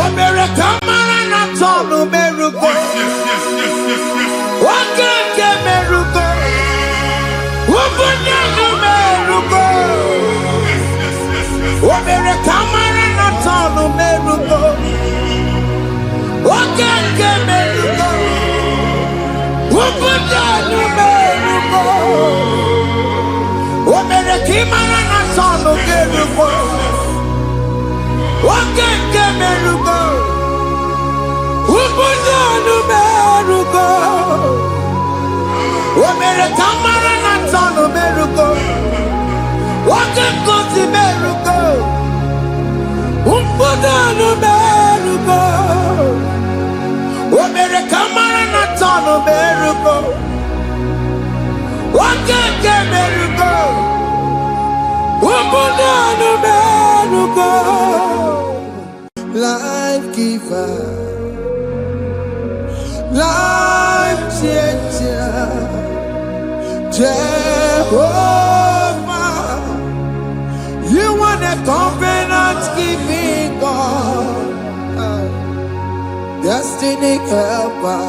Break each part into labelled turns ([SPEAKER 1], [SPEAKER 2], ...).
[SPEAKER 1] Omere kamara na tonu meruko. Wakeke meruko. Ubunenu meruko. Omere kamara na tonu meruko. Wakeke meruko. Ubunenu meruko. Omere kimara na tonu meruko. Wakeke meruko. Ubunenu meruko. Omere kamara na tonu meruko. Wakeke meruko. Ubunenu meruko. Omere kamara na tonu meruko. Wakeke meruko. Ubunenu meruko. Life giver, life changer, Jehovah, you are the covenant keeping God, destiny helper,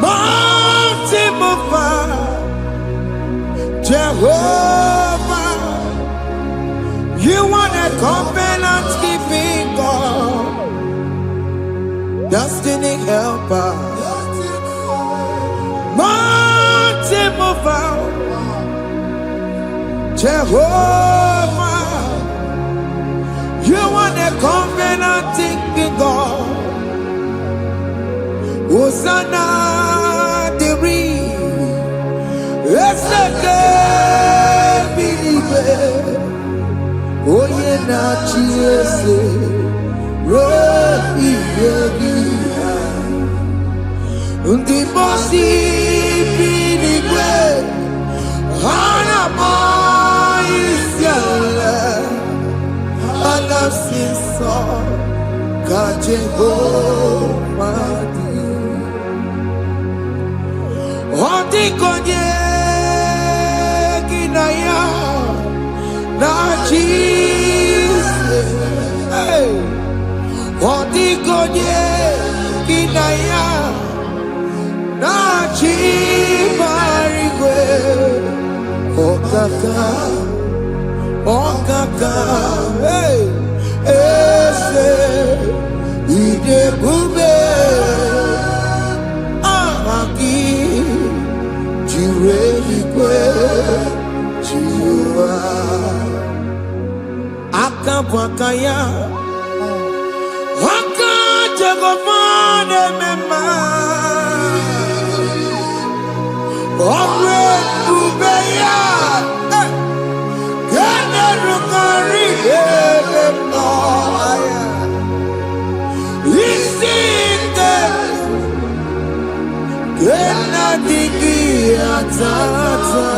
[SPEAKER 1] mountain mover, Jehovah, you are the covenant keeping God, destiny helper, mountain mover, Jehovah, you are the covenant keeping God. Hosanna, the Oye na chiese Rohi yogi Undi mosi pinigwe Hana mo isyala Ana sinso Kaje ho madi Hondi konye Kinaya Na Jesus, hey, Odigonye kinaya na chibarigwe, okaka, hey, ese idebube, amaki, jireligwe, jiwa. Akabwakaya Wakajagomane mema Omre kubeya Gene rukari mema Isinde Gena digi atata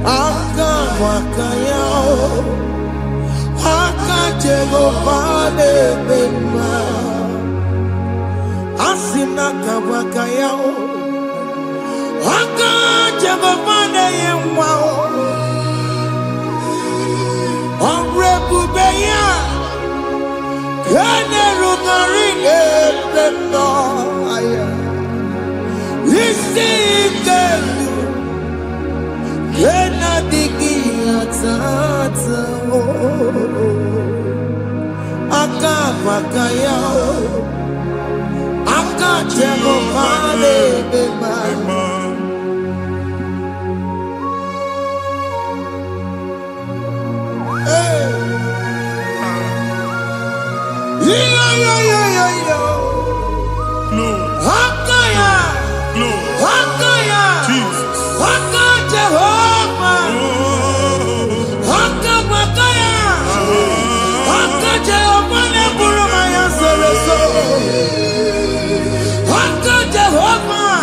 [SPEAKER 1] Akabwakaya Akajegopane mema Asina kabwakaya Akajegopane yemwa Omrebubeya Kene rugarine mema Isike Kena digi atata Akabakaya Akajegopane mema Hakaya Hakaya Jesus Jehovah Hakabakaya Jehovah ne burumaya sereso Jehovah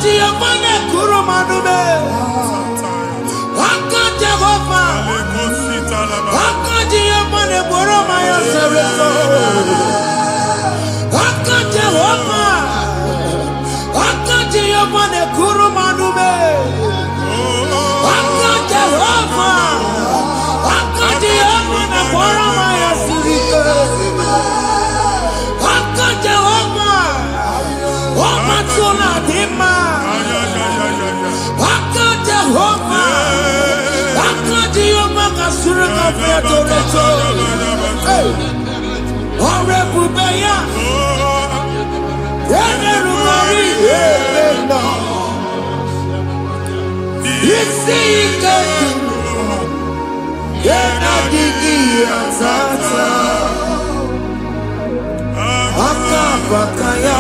[SPEAKER 1] Jehovah ne kurumanume Jehovah Jehovah ne burumaya sereso Jehovah Jehovah ne kurumanume Jehovah Akwara maya sirika. Aka Jehovah. Oma tuna dima. Aka Jehovah. Aka Jehovah kasurika featoreto. Ore bubeya. Ene rumari. Eno. Isi iketu. Yena digi atata. Aka bakaya.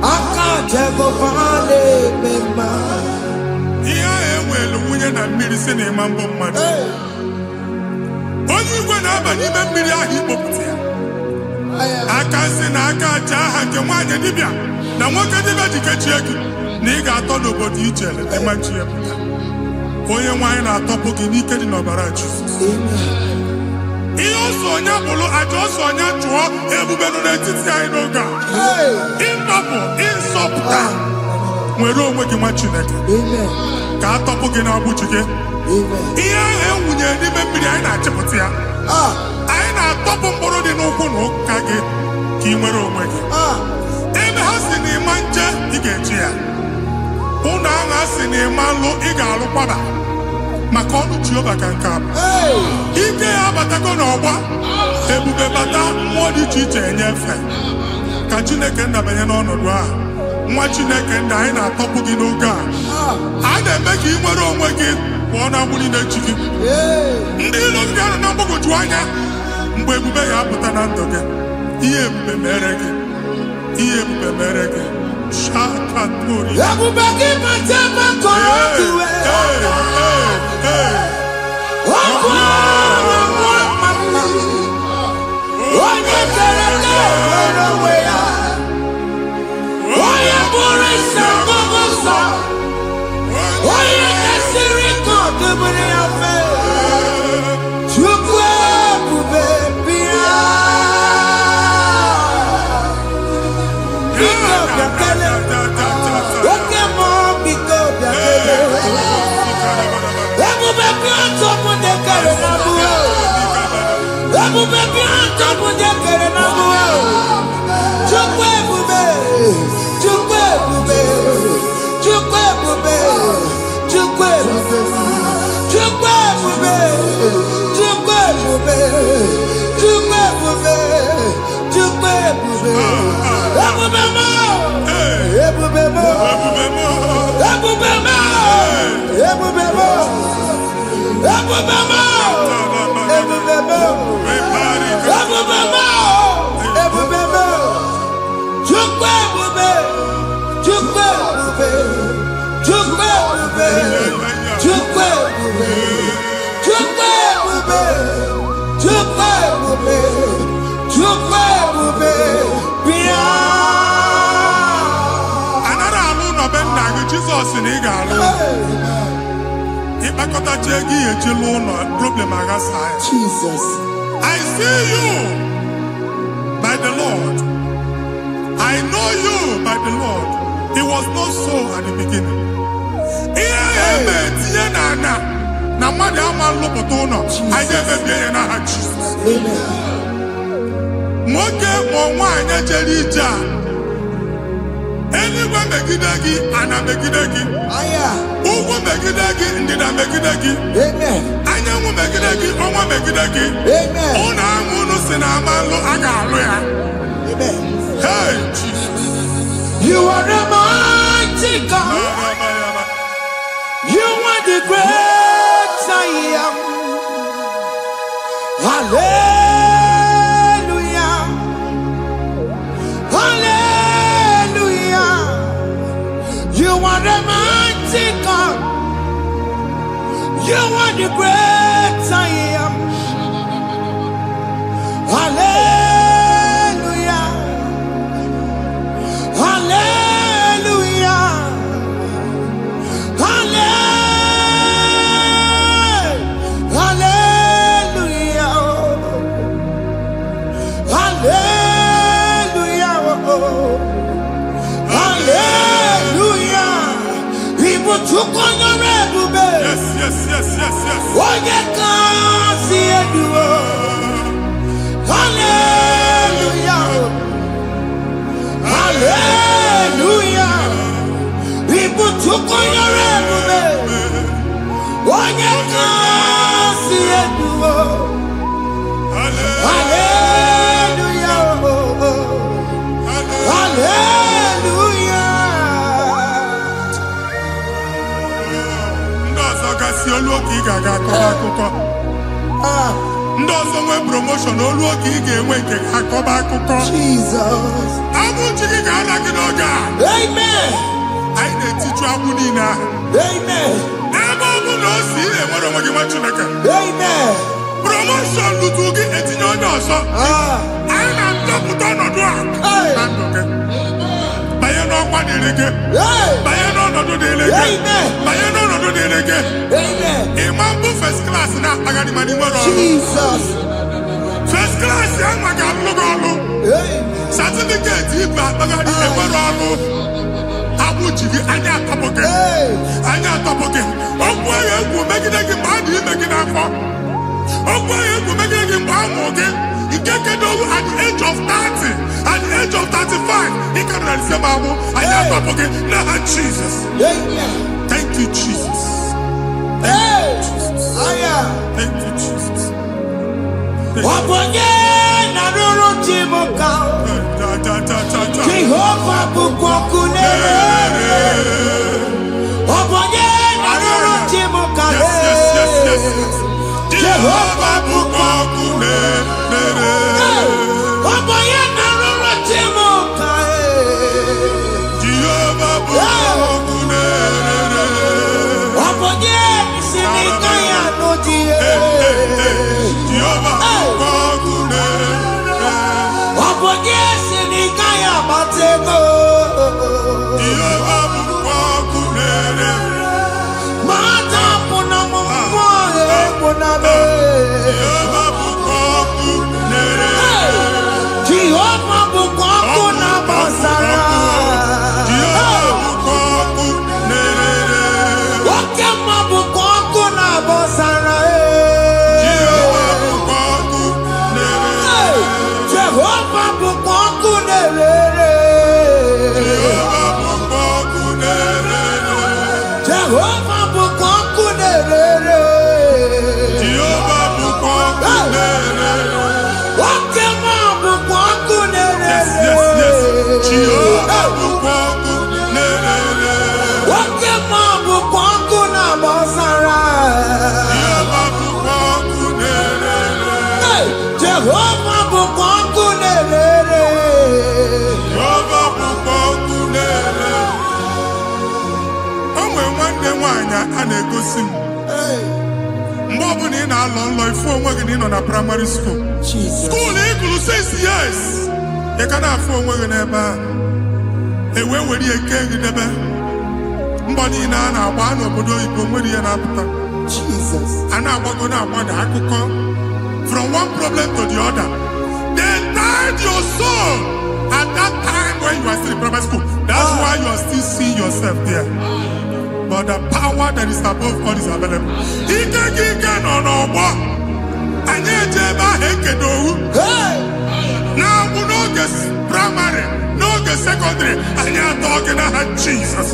[SPEAKER 1] Aka Jehovah le mema.
[SPEAKER 2] Iya ewelu munye na mmiri si na ịma mbọ mmadụ. Onye igwe na-aba n'ime mmiri ahụ ikpopụta ya. Aka si na aka aja aha nke nwaanyị dibịa na nwoke dibịa ji kechie gị na ị ga-atọ n'obodo ije eleta machi ya pụta. Onye nwaanyị na-atọpụ gị n'ike dị n'ọbara Jizọs. Ihe ọsọ onye bụrụ aja ọsọ onye chụọ ebube nọ n'etiti anyị n'oge a. Ịtọpụ ịzọpụta nwere onwe gị nwa Chineke ka a tọpụ gị n'agbụji gị. Ihe ahụ ewunye n'ime mmiri anyị na-achịpụta ya. Anyị na-atọpụ mkpụrụ dị n'ụkwụ na ụka gị ka ị nwere onwe gị. Ebe ha si na ịma nje ị ga-eji ya. Ụlọ ahụ ha si na ịma nlụ ị ga-alụkwaba maka ọnụ Jehova ka nke a bụ. Ike ya abatago n'ọgba ebube bata mmụọ dị iche iche enyefe ka Chineke ndabanye n'ọnọdụ a. Nwa Chineke ndị anyị na-atọpụ gị n'oge a. A na-eme ka ị nwere onwe gị pụọ na agbụrụ na-echi gị. Ndị ilo gị anọ na mgbagwoju anya mgbe ebube ya apụta na ndụ gị. Ihe ebube mere gị. Ihe ebube mere gị. Shakatori.
[SPEAKER 1] Ebube gị bata maka ọdụwe. Onye kere nwere onwe ya. Onye bụrụ isi ọgụgụ nsọ. Onye kesiri ka ọdụbụrụ ya fe. Chukwu ebube bịa. Biko bịakele. Oke mmụọ biko bịakele. Ebube bịa tọpụ dekere na mbuo. Ebube bịa tọpụ dekere na mbuo. Chukwu ebube. Chukwu ebube. Chukwu ebube. Chukwu ebube. Chukwu ebube. Chukwu ebube. Chukwu ebube. Chukwu ebube. Ebube mo. Ebube mo. Ebube mo. Ebube mo. Ebube mo. Ebube mo. Ebube mo. Ebube mo. Chukwu ebube. Chukwu ebube. Chukwu ebube. Chukwu ebube. Chukwu ebube. Chukwu ebube. Chukwu ebube. Bịa.
[SPEAKER 2] Anara alụ nọ be nna gị Jizọs na ị ga-alụ. Ịkpakọtacha ego ihe eji lụọ ụlọ problem aghasa ya.
[SPEAKER 1] Jesus.
[SPEAKER 2] I see you by the Lord. I know you by the Lord. It was not so at the beginning. Ihe eme tinye na ana na mmadụ ama nlụpụta ụlọ. Anyị ga-emebie ya n'aha Jizọs. Nwoke ma nwaanyị jere ije a. Eluigwe megide gị, ana megide gị. Ugwu megide gị, ndịda megide gị. Anyanwụ megide gị, ọnwa megide gị. Ụlọ ahụ unu si na ama nlụ a ga-alụ ya. Hey, Jesus.
[SPEAKER 1] You are a mighty God. You are the great I am. Hallelujah. Hallelujah. You are the mighty God. You are the great I am. Hallelujah. Hallelujah. Hallelujah. Hallelujah. Hallelujah. People took on your red.
[SPEAKER 2] Yes, yes, yes, yes, yes.
[SPEAKER 1] Oh, you can't see it.
[SPEAKER 2] ị ga-aga akọba akụkọ. Ndị ọzọ nwee promotion olu oge ị ga-enwe nke akọba akụkọ.
[SPEAKER 1] Jesus.
[SPEAKER 2] Abụ chi gị ga-ala gị n'oge a.
[SPEAKER 1] Amen.
[SPEAKER 2] Anyị na-etiju agbụ niile ahụ.
[SPEAKER 1] Amen.
[SPEAKER 2] Ebe ọ bụ na o si ị na-enwere onwe gị nwa Chineke.
[SPEAKER 1] Amen.
[SPEAKER 2] Promotion lutu gị etinye onye ọzọ. Anyị na-adọpụta ọnọdụ a na ndụ gị. Banye n'ọkwa dịrị gị. Banye n'ọnọdụ dịrị gị. Banye n'ọnọdụ dịrị gị. Ịma mbụ first class na-akpagharị ma n'ime ọrụ.
[SPEAKER 1] Jesus.
[SPEAKER 2] First class ya nwa ga-alụ gị ọrụ. Certificate ibu akpagharị enwere ọrụ. Agbụ ji gị anya atọpụ gị. Anya atọpụ gị. Okwu ahụ egwu megide gị mgbe a dị ime gị n'afọ. Okwu ahụ egwu megide gị mgbe a mụrụ gị. Nke kedu at the age of 30, at the age of 35, he can receive abu. I am not forget. Now, Jesus. Thank you, Jesus. Thank you, Jesus. Thank you, Jesus.
[SPEAKER 1] Jehovah bukokune. Jehovah bukokune.
[SPEAKER 2] A na-egosi m mgbe ọ bụla ị na-alọ nlọ ifu onwe gị na ị nọ na primary school skuul ị gụrụ 6 years ị ka na-afụ onwe gị n'ebe a ewee were eke gị debe mbọ niile a na-agba n'obodo oyibo nwere ihe na-apụta a na-agbago na-agbada akụkọ from one problem to the other. They tied your soul at that time when you are still in primary school. That's why you are still seeing yourself there. But the power that is above all is available. Ike no n'ọgbọ. Anyị eje ebe ahụ ekedowu. Na-abụ n'oge primary, n'oge secondary, anyị atọ gị n'aha Jesus.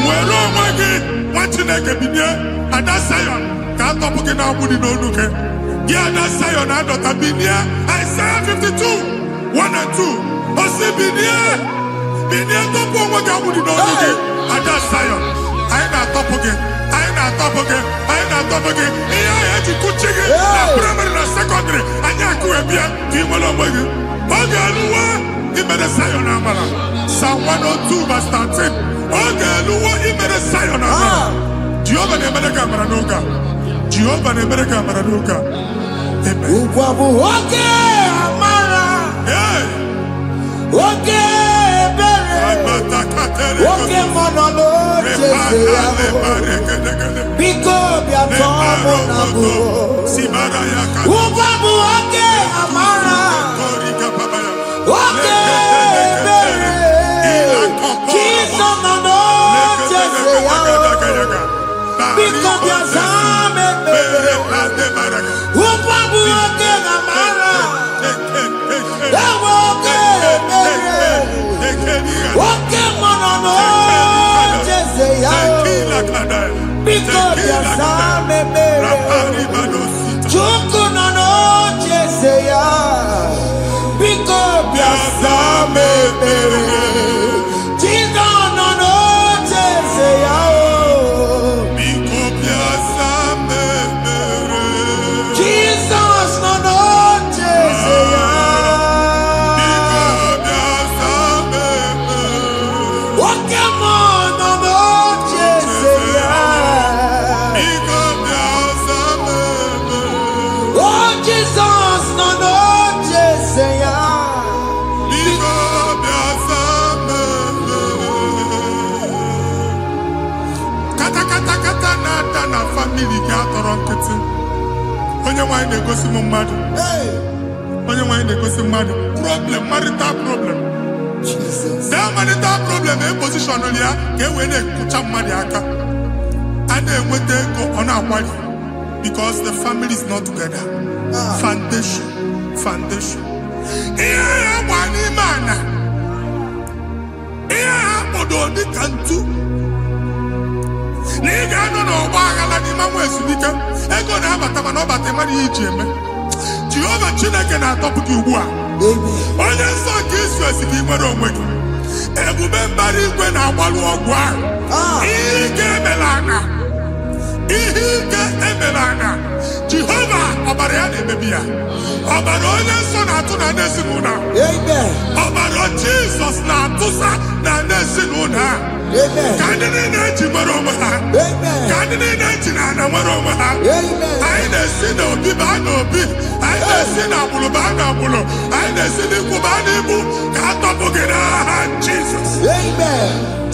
[SPEAKER 2] Nwere onwe gị, nwa Chineke binie, Ada Zion, ka atọpụ gị na-agbụ dị n'onu gị. Gị Ada Zion adọta binie, Isaiah 52, 1 and 2. Osi binie tọpụ onwe gị agbụ dị n'onu gị, Ada Zion. Anyị na-atọpụ gị, anyị na-atọpụ gị, anyị na-atọpụ gị. Ihe ahụ eji kuchi gị na primary na secondary, anyị akụwebịa ka ị nwere onwe gị. Oge eluwa imere Zion amara. Psalm 102 verse 13. Oge eluwa imere Zion amara. Jehova na-emere gị amara n'oge a. Jehova na-emere gị amara n'oge a. Amen.
[SPEAKER 1] Ugwu bụ oge amara. Oge oge mmanụ n'oche ya biko bịa tọọ mụ na bụ ụgwọ bụ oge amara oge ebere Jizọs nọ n'oche ya biko bịa zaa m ekpere ụgwọ bụ oge amara ewe oge ebere oke mmanụ n'oche ya biko bịa zaa m ekpere Chukwu nọ n'oche ya biko bịa zaa m ekpere Jizọs nọ n'oche ya
[SPEAKER 2] biko bịa zaa m ekpere
[SPEAKER 1] Jesus no no Jeseya.
[SPEAKER 2] Bigo biasame. Kata na family ga atọrọ nkịtị. Onye nwanyị na-egosi m mmadụ. Onye nwanyị na-egosi mmadụ. Problem, marital problem.
[SPEAKER 1] Jesus.
[SPEAKER 2] That marital problem in position on ya ka e wee na-ekụcha mmadụ aka. A na-enweta ego ọ na-akwali because the family is not together. Foundation. Ihe ya gba n'ime ana. Ihe ya kpọdo dị ka ntu. Na ị ga-anọ n'ọgba aghara n'ime nwa ezumike. Ego na-abata mana ọ bata mmadụ ihe iji eme. Jehova Chineke na-atọpụ gị ugbu a. Onye nsọ nke Izrel si gị nwere onwe gị. Ebube mbara igwe na-agbalụ ọgwụ ahụ. Ihe ike emela anya. Jehova ọbara ya na-emebi ya. Ọbara onye nsọ na-atụ na n'ezinụlọ. Ọbara Jizọs na-atụsa na n'ezinụlọ. Ka ndị niile eji nwere onwe ha. Ka ndị niile eji na ana nwere onwe ha. Anyị na-esi n'obi baa n'obi. Anyị na-esi n'agbụrụ baa n'agbụrụ. Anyị na-esi n'ikwu baa n'ikwu. Ka a tọpụ gị n'aha Jizọs.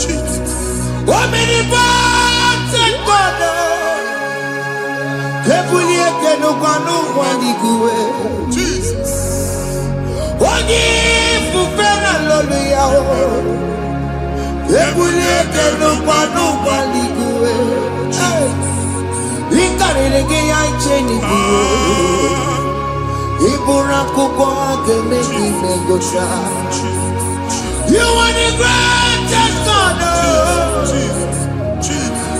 [SPEAKER 2] Jesus.
[SPEAKER 1] Omnipotent God. Kebulieke n'ụkwanụ nwaniguwe.
[SPEAKER 2] Jesus.
[SPEAKER 1] Onye fufere lolu ya o. Kebulieke n'ụkwanụ nwaniguwe. Ịkarịrị gị ya iche n'iguwe. Ịbụrụ akwụkwọ ga-eme gị megota. You are the greatest God.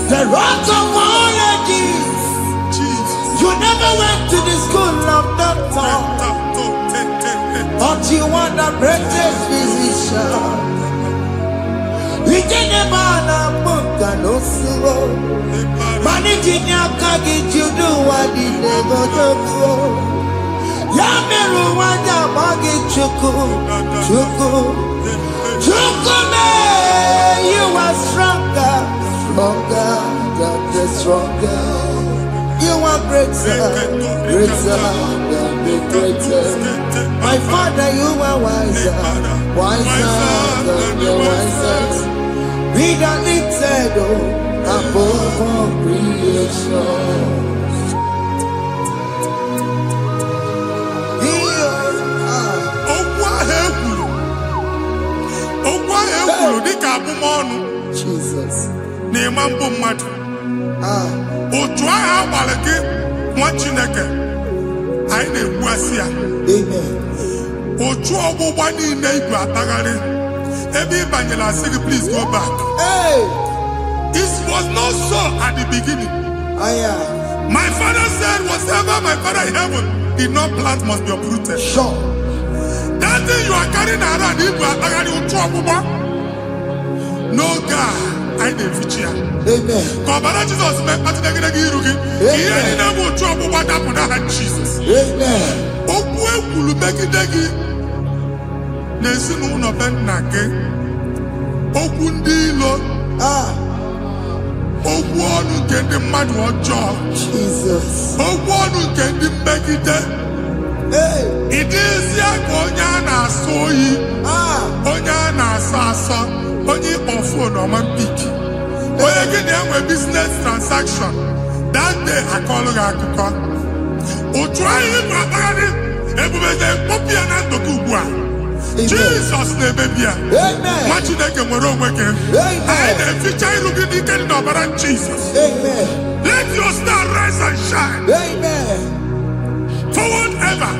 [SPEAKER 1] The rock of all ages. You never went to the school of doctor, but you are the greatest physician. We can never book and also managing your carriage. You do what you never do. Yameru wanya magi chuku. You are stronger, stronger. You are greater than the greatest. My Father, you are wiser than the wisest. Be the lifted above all creation. Jesus.
[SPEAKER 2] Otu agha agbara gị nwa Chineke anyị na-egbu asị ya. Otu ọgbụgba niile igwe atagharị ebe ị banyere asị gị please go back. It was not so at the beginning. My father said whatever my father in heaven did not plant must be uprooted.
[SPEAKER 1] Sure.
[SPEAKER 2] That thing you are carrying around igwe atagharị otu ọgbụgba. No God. I didn't feature.
[SPEAKER 1] Amen.
[SPEAKER 2] Kọbara Jesus mee kpatịnagịnagị iru gị. Ihe niile bụ otu ọgbụgba dapụ n'aha Jesus.
[SPEAKER 1] Amen.
[SPEAKER 2] Okwu ekwuru megide gị n'ezinụlọ be nna gị. Okwu ndị ilo. Okwu ọnụ nke ndị mmadụ ọjọọ.
[SPEAKER 1] Jesus.
[SPEAKER 2] Okwu ọnụ nke ndị mmegide. Ị dịzie ka onye a na-asọ oyi. Onye a na-asọ asọ. Onye ịkpọ phone ọma mpiki. Onye gị na-enwe business transaction. That day akọlụ gị akụkọ. Otu anyị bụ akpagharị ebube na-ekpọpụ ya na ndụ gị ugbu a. Jesus na-emebi ya. Nwa Chineke nwere onwe gị. Anyị na-eficha iru gị n'ike dị n'ọbara Jesus. Let your star rise and shine. Forward ever,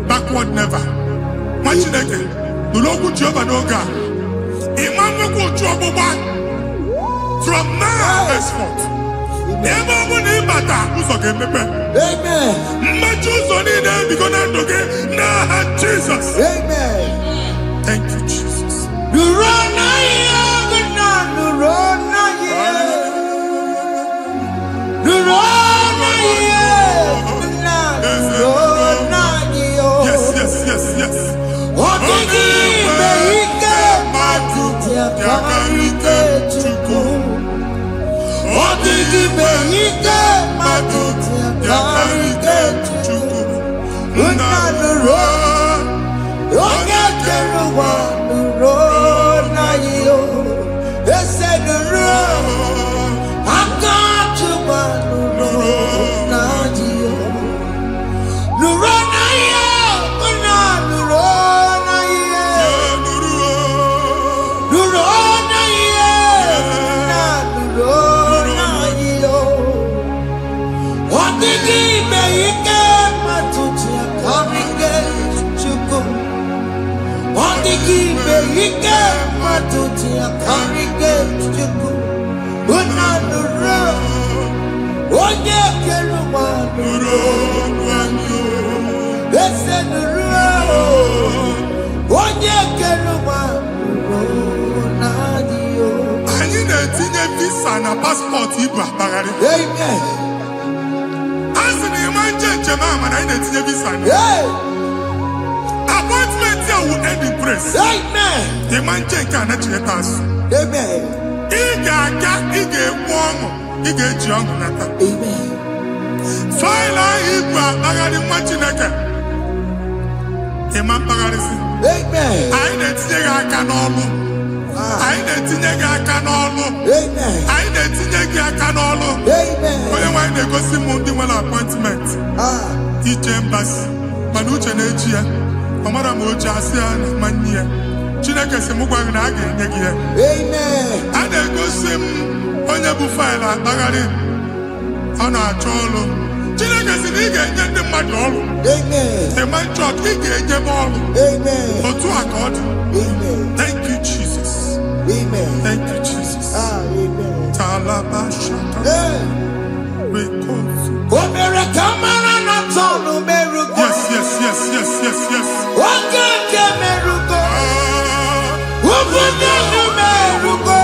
[SPEAKER 2] backward never. Nwa Chineke nụrụ okwu Jehova n'oge a. From now henceforth, ebe ọ bụ na ịbata ụzọ ga-emepe. Mmechi ụzọ niile ebigo na ndụ gị n'aha Jesus. Thank you, Jesus. Yes.
[SPEAKER 1] Akibe ike matuti akarike chuku. Unanuro. Onye keluwa nuro. Ese nuro. Onye keluwa nuro nadio.
[SPEAKER 2] Anyị na-etinye visa na passport ibu akpagharị.
[SPEAKER 1] Amen.
[SPEAKER 2] Asị na ịma njem ama na anyị na-etinye visa na. Appointment here will end in praise.
[SPEAKER 1] Amen.
[SPEAKER 2] Ịma njem nke a na-echeta azụ.
[SPEAKER 1] Amen.
[SPEAKER 2] Ị ga-aga, ị ga-ekwu ọṅụ, ị ga-eji ọṅụ nata.
[SPEAKER 1] Amen.
[SPEAKER 2] Faịlụ ahụ ibu akpagharị nwa Chineke. Ịma mkpagharịsị.
[SPEAKER 1] Amen.
[SPEAKER 2] Anyị na-etinye gị aka n'ọlụ. Anyị na-etinye gị aka n'ọlụ.
[SPEAKER 1] Amen.
[SPEAKER 2] Anyị na-etinye gị aka n'ọlụ.
[SPEAKER 1] Amen.
[SPEAKER 2] Onye nwaanyị na-egosi m ndị nwere appointment ije mbasi mana uche na-eji ya ọ mara ma o ji asị ya na manye ya. Chineke sị m gwa gị na a ga-enye gị ya.
[SPEAKER 1] Amen.
[SPEAKER 2] A na-egosi m onye bụ faịlụ akpagharị ọ na-achọ ọrụ. Chineke sị na ị ga-enye ndị mmadụ ọrụ.
[SPEAKER 1] Amen.
[SPEAKER 2] Ema chọọ ị ga-enye m ọrụ.
[SPEAKER 1] Amen.
[SPEAKER 2] Otu a ka ọ dị.
[SPEAKER 1] Amen.
[SPEAKER 2] Thank you Jesus.
[SPEAKER 1] Amen.
[SPEAKER 2] Thank you Jesus.
[SPEAKER 1] Amen.
[SPEAKER 2] Talabashaka. Rekosu.
[SPEAKER 1] Omere kamara na tonu merugo.
[SPEAKER 2] Yes, yes, yes, yes, yes, yes.
[SPEAKER 1] Okeke merugo. Obudu merugo.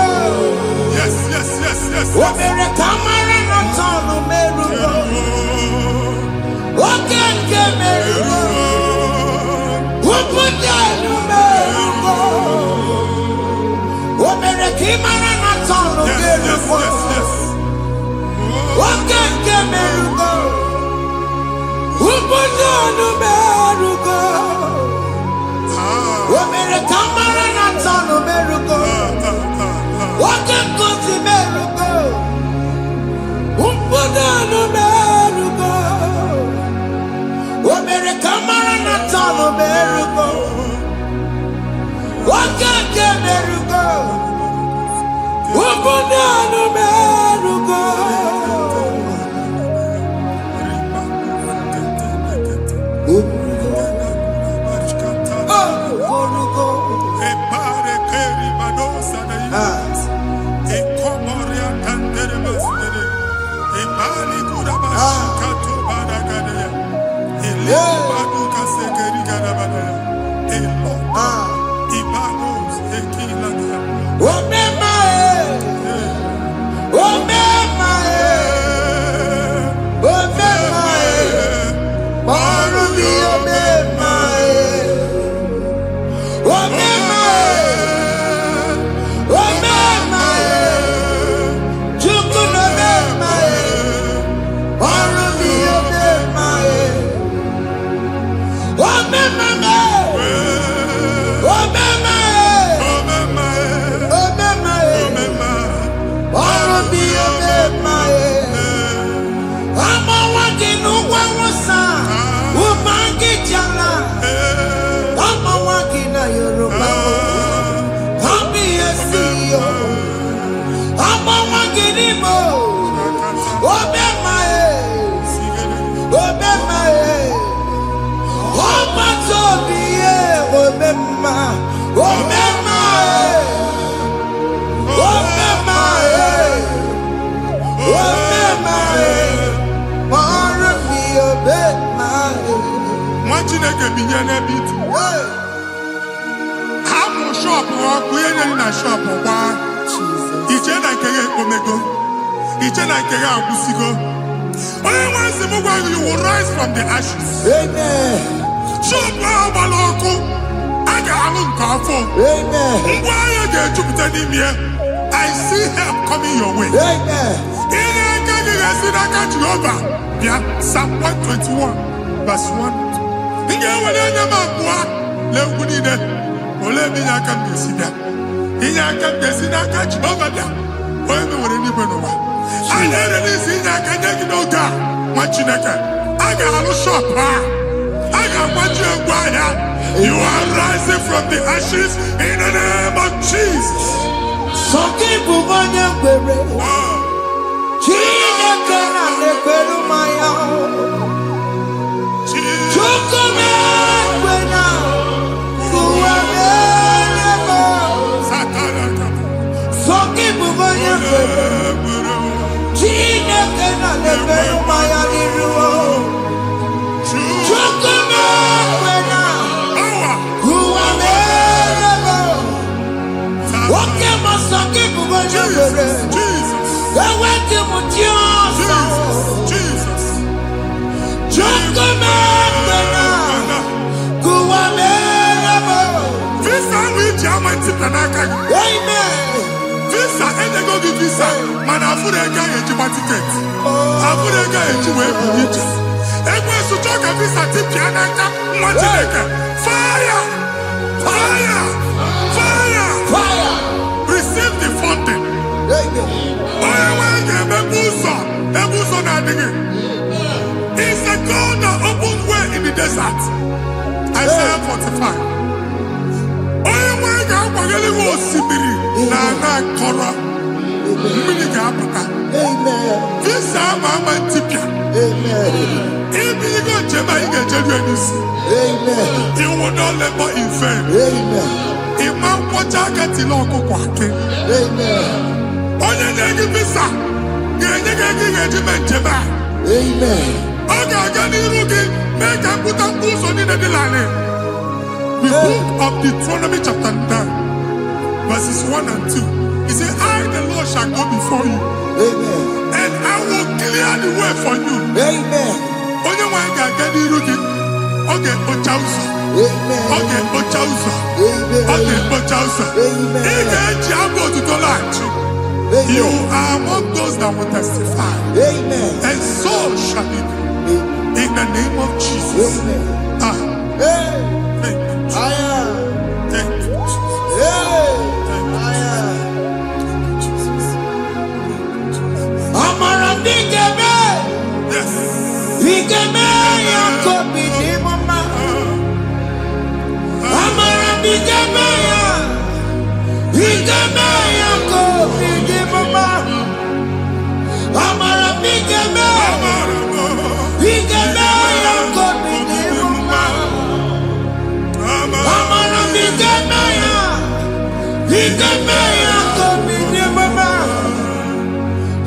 [SPEAKER 2] Yes, yes, yes, yes.
[SPEAKER 1] Omere kamara na tonu merugo. Okeke merugo. Obudu merugo. Omere kamara na tonu merugo. Okeke merugo. Obudu merugo. Omere kamara na tonu merugo. Okeke merugo. Obudu merugo. Omere kamara na tonu merugo. Okeke merugo. Obudu merugo.
[SPEAKER 2] Chineke binye n'ebe itu. Hapụ shọpụ ọkụ ihe nyere na shọpụ gbaa. Iche na nke ya ekpomego. Iche na nke ya agwụsigo. Onye nwe nsị m gwa gị, you will rise from the ashes.
[SPEAKER 1] Amen.
[SPEAKER 2] Shọpụ ahụ gbara ọkụ. A ga-alụ nke afọ.
[SPEAKER 1] Amen.
[SPEAKER 2] Ngwa ahịa ga-ejupụta n'ime ya. I see help coming your way.
[SPEAKER 1] Amen.
[SPEAKER 2] Ihe aka gị ga-esi n'aka Jehova bịa. Psalm 121 verse 1. Ị ga-ewere anya m abụọ n'egwu niile. Olee ebe inye aka m ga-esi bịa? Inye aka m ga-esi n'aka Jehova bịa. Onye mewere n'igwe n'ụwa. A na-ere n'isi inye aka nye gị n'oge a, nwa Chineke. A ga-alụ shọpụ a. A ga-agbaji egwu ahịa. You are rising from the ashes in the name of Jesus.
[SPEAKER 1] Sọkị bụ onye kwere. Chineke na-ekwere mmanya. Chukwu na-ekwe na ụwa mee.
[SPEAKER 2] Visa, and they go give visa. Man, I put a guy a ticket. I put a guy a ticket. And when you talk a visa, Tipianaka, fire! Fire! Fire!
[SPEAKER 1] Fire!
[SPEAKER 2] Receive the funding. It's the God that opens way in the desert. Isaiah 45. This is my tipia. If you go to you will not labor in vain. Imam Pochaka Tiloko Kwake. Onye negi visa. Amen. Make a put a boost on the line. The book of Deuteronomy chapter 9, verses 1 and 2. He said, I, the Lord, shall go before you.
[SPEAKER 1] Amen.
[SPEAKER 2] And I will clear the way for you.
[SPEAKER 1] Amen.
[SPEAKER 2] Onye wa ga ga di rugi. Oge ochauso.
[SPEAKER 1] Amen.
[SPEAKER 2] Oge ochauso.
[SPEAKER 1] Amen.
[SPEAKER 2] Oge ochauso.
[SPEAKER 1] Amen.
[SPEAKER 2] Ige eji abo to launch. You are among those that will testify.
[SPEAKER 1] Amen.
[SPEAKER 2] And so shall it be. In the name of Jesus.
[SPEAKER 1] Amen.
[SPEAKER 2] Ah.
[SPEAKER 1] Hey.
[SPEAKER 2] Thank you. Thank you, Jesus. Thank you, Jesus.
[SPEAKER 1] Amara bigeme.
[SPEAKER 2] Yes.
[SPEAKER 1] Bigeme ya kobi di mama. Amara bigeme ya. Bigeme ya kobi di mama. Amara bigeme. Bigeme ya kobi di mama. Amara bigeme ya. Bigeme ya kobi di mama.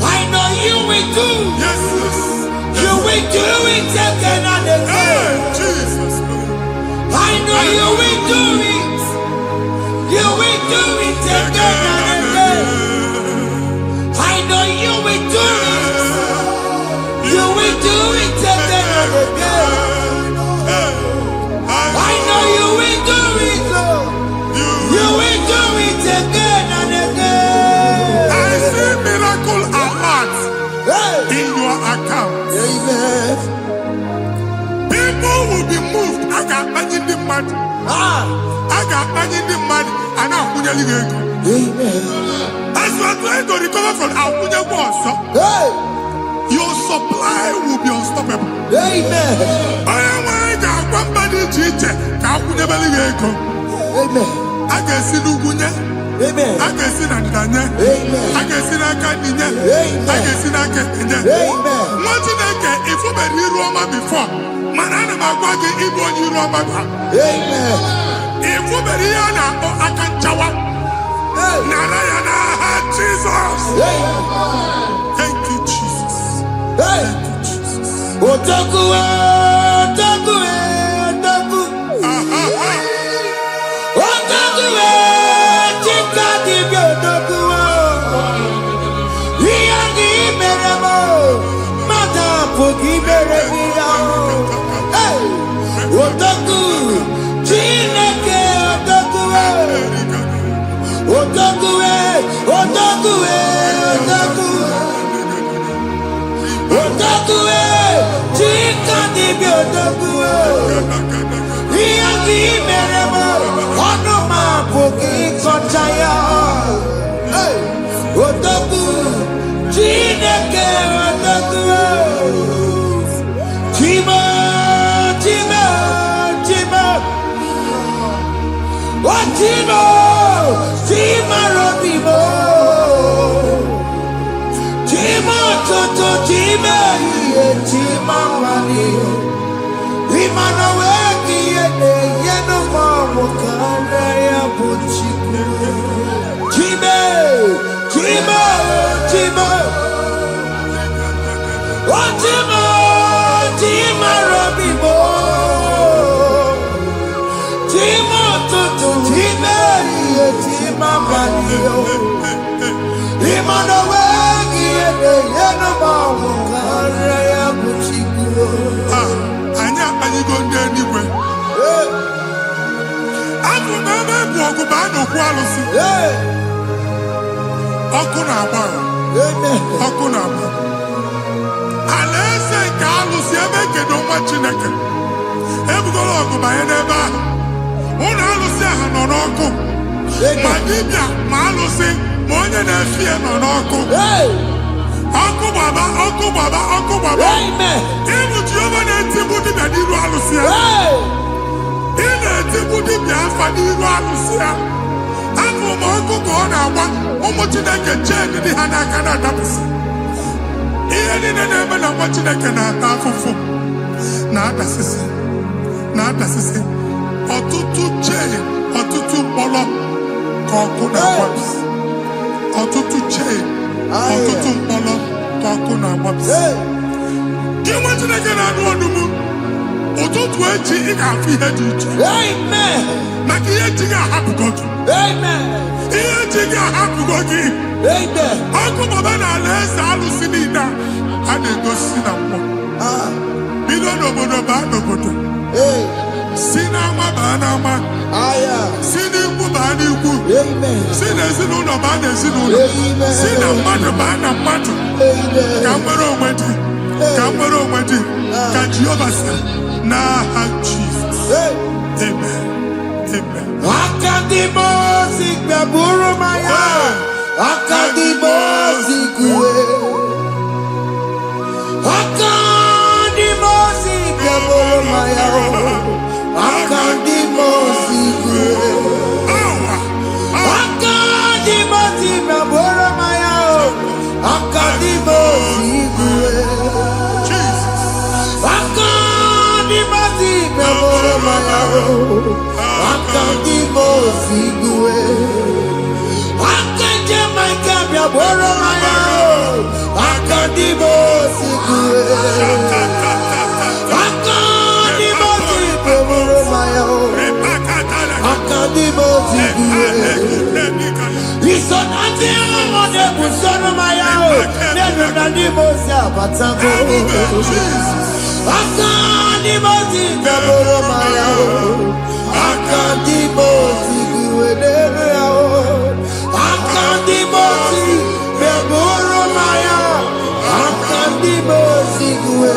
[SPEAKER 1] I know you will do.
[SPEAKER 2] Yes.
[SPEAKER 1] You will do it again and again.
[SPEAKER 2] Hey, Jesus.
[SPEAKER 1] I know you will do it. You will do it again and again. I know you will do it. You will do it again and again. I know you will do it, Lord. You will do it again and again.
[SPEAKER 2] I see miracle alert in your account.
[SPEAKER 1] Amen.
[SPEAKER 2] People will be moved. I can imagine the man. I can imagine the man. And I'm going to go.
[SPEAKER 1] Amen.
[SPEAKER 2] As you are trying to recover from Abuja Boss,
[SPEAKER 1] Hey.
[SPEAKER 2] your supply will be unstoppable.
[SPEAKER 1] Amen.
[SPEAKER 2] I am going to accompany Chiche.
[SPEAKER 1] Amen.
[SPEAKER 2] I can see Lugunya.
[SPEAKER 1] Amen.
[SPEAKER 2] I can see Nadanya.
[SPEAKER 1] Amen.
[SPEAKER 2] I can see Nakaninya.
[SPEAKER 1] Amen.
[SPEAKER 2] I can see Nakaninya.
[SPEAKER 1] Amen.
[SPEAKER 2] What did I get? If you were here Roma before, Manana Magwagi, Igbo, you Roma.
[SPEAKER 1] Amen.
[SPEAKER 2] If you were here now, I can Jawa. Narayana, Jesus. Thank you, Jesus.
[SPEAKER 1] Hey.
[SPEAKER 2] Thank you, Jesus.
[SPEAKER 1] Otaku, otaku, otaku. Otaku, chika di otaku. Iya di meremo, mata pogi meremira. Hey. Otaku, chineke otaku. Otaku, otaku, otaku. Otaku, chika di otaku. Iya di meremo, ono ma pogi kochaya. Hey, otaku, chineke otaku. Chima, chima, chima. Oh, chima, chima robimo. Chima toto, chima iye, chima wani. Imana weki yene, yeno mawo kanda ya buchiku. Chime, chima, chima. Oh,
[SPEAKER 2] digo ndị eluigwe. Abụ m ebe bụ ọgụ ba n'okwu alụsị. Ọkụ na-agba. Ọkụ na-agba. Alaeze nke alụsị ebe kedu nwa Chineke. Ebugoro ọgụ banye n'ebe ahụ. Ụlọ alụsị ahụ nọ n'ọkụ. Ma dibịa ma alụsị ma onye na-efi ya nọ n'ọkụ. Ọkụ gbaba, ọkụ gbaba, ọkụ gbaba. Ịbụ Jehova na-etigbu dibịa n'iru alụsị ya. Ị na-etigbu dibịa afa n'iru alụsị ya. Afọ ma ọkụ ka ọ na-agba ụmụ Chineke chee dị ha n'aka na-adapụsị. Ihe niile na-eme na nwa Chineke na-ata afụfụ na-adasịsị na-adasịsị. Ọtụtụ chee, ọtụtụ mkpọrọ ka ọkụ na-agbapụsị. Ọtụtụ chee, ọtụtụ mkpọrọ ka ọkụ na-agbapụsị. Gị nwa Chineke na-anụ ọdụmụ ụtụtụ echi ị ga-afụ ihe dị iche. Maka ihe echi ga-ahapụgo gị. Ihe echi ga-ahapụgo gị. Ọkụ baba na alaeze alụsị niile a na-egosi na mmụọ. Bido n'obodo baa n'obodo. Si n'ama baa n'ama. Si n'ikwu baa n'ikwu. Si n'ezinụlọ baa n'ezinụlọ. Si na mmadụ baa na mmadụ. Ka nwere onwe dị. Ka nwere onwe dị. Ka Jehova sị n'aha Jizọs. Amen. Amen.
[SPEAKER 1] Akadimosi gbaburu maya. Akadimosi kuwe. Akadimosi gbaburu maya. Akadimosi kuwe. Akadimosi gbaburu maya. Akadimosi kuwe. Akadimosi gbaburu maya. Akadimosi kuwe. Akadimosi gbaburu maya. Akadimosi kuwe. Akadimosi kuwe. Isonati amone busono maya. Nenu nadimosi abatago. Akadimosi gbaburu maya. Akadimosi kuwe. Akadimosi gbaburu maya. Akadimosi kuwe.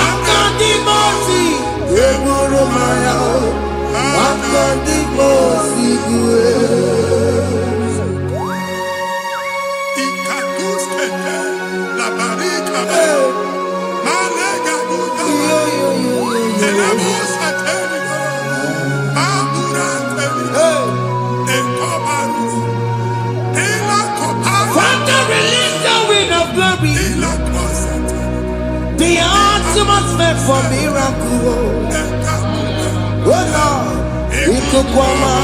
[SPEAKER 1] Akadimosi gbaburu maya. Akadimosi kuwe.
[SPEAKER 2] Ikakuskete la barika. Malega duda. Elamusa terigo. Amura terigo. Ekobaru. Ela koparu.
[SPEAKER 1] Father, release the wind of glory.
[SPEAKER 2] Ela kosete.
[SPEAKER 1] The atmosphere for miracle. Oh Lord, Ikukwama.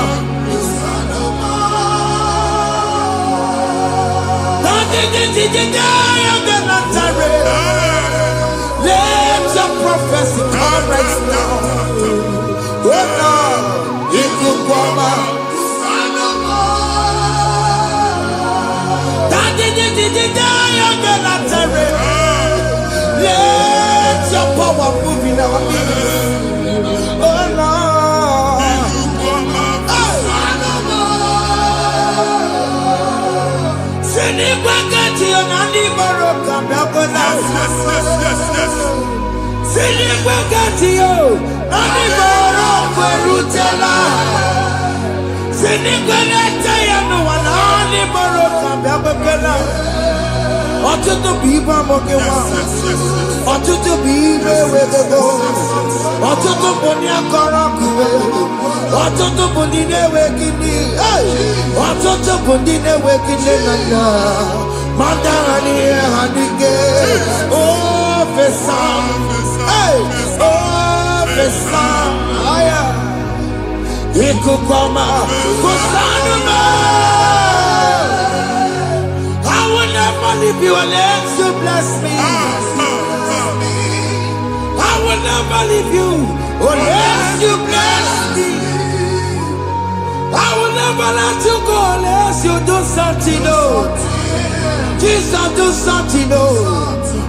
[SPEAKER 1] Let your prophecy come right now. Oh Lord, Ikukwama. Let your power move in our midst. Oh Lord. Sinikwakati onani baroka biakola. Sinikwakati yo nani baroka rutela. Sinikwakati ya no wanani baroka biakola. Ọtụtụ bụ ibe amụkewa. Ọtụtụ bụ ibe wegego. Ọtụtụ bụ ndị akọrọ kụwe. Ọtụtụ bụ ndị na-enweghị nne. Ọtụtụ bụ ndị na-enweghị nne na nna. Mmadụ ha n'ihe ha n'ike. O fesa. O fesa. Ikuku ọma. Kụsanụ m. I will never leave you unless you bless me. I will never leave you unless you bless me. I will never let you go unless you do something, no. Jesus, do something, no.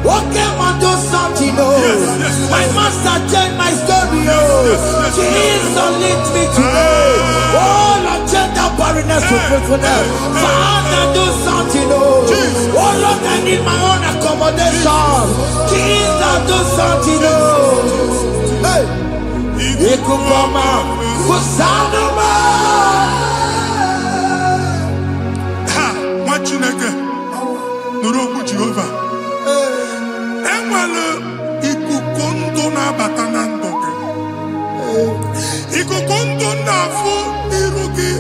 [SPEAKER 1] What came on do something, oh. My master changed my story, oh. Jesus lift me today. Oh, Lord, change that barrenness to fruitfulness. Father, do something, oh. Oh, Lord, I need my own accommodation. Jesus, do something, oh. Hey. Ikukoma, Kusanoma.
[SPEAKER 2] Ha, Machineke, Nuroku Jehovah. Enwale ikukondo na batanando. Ikukondo na fu irugi.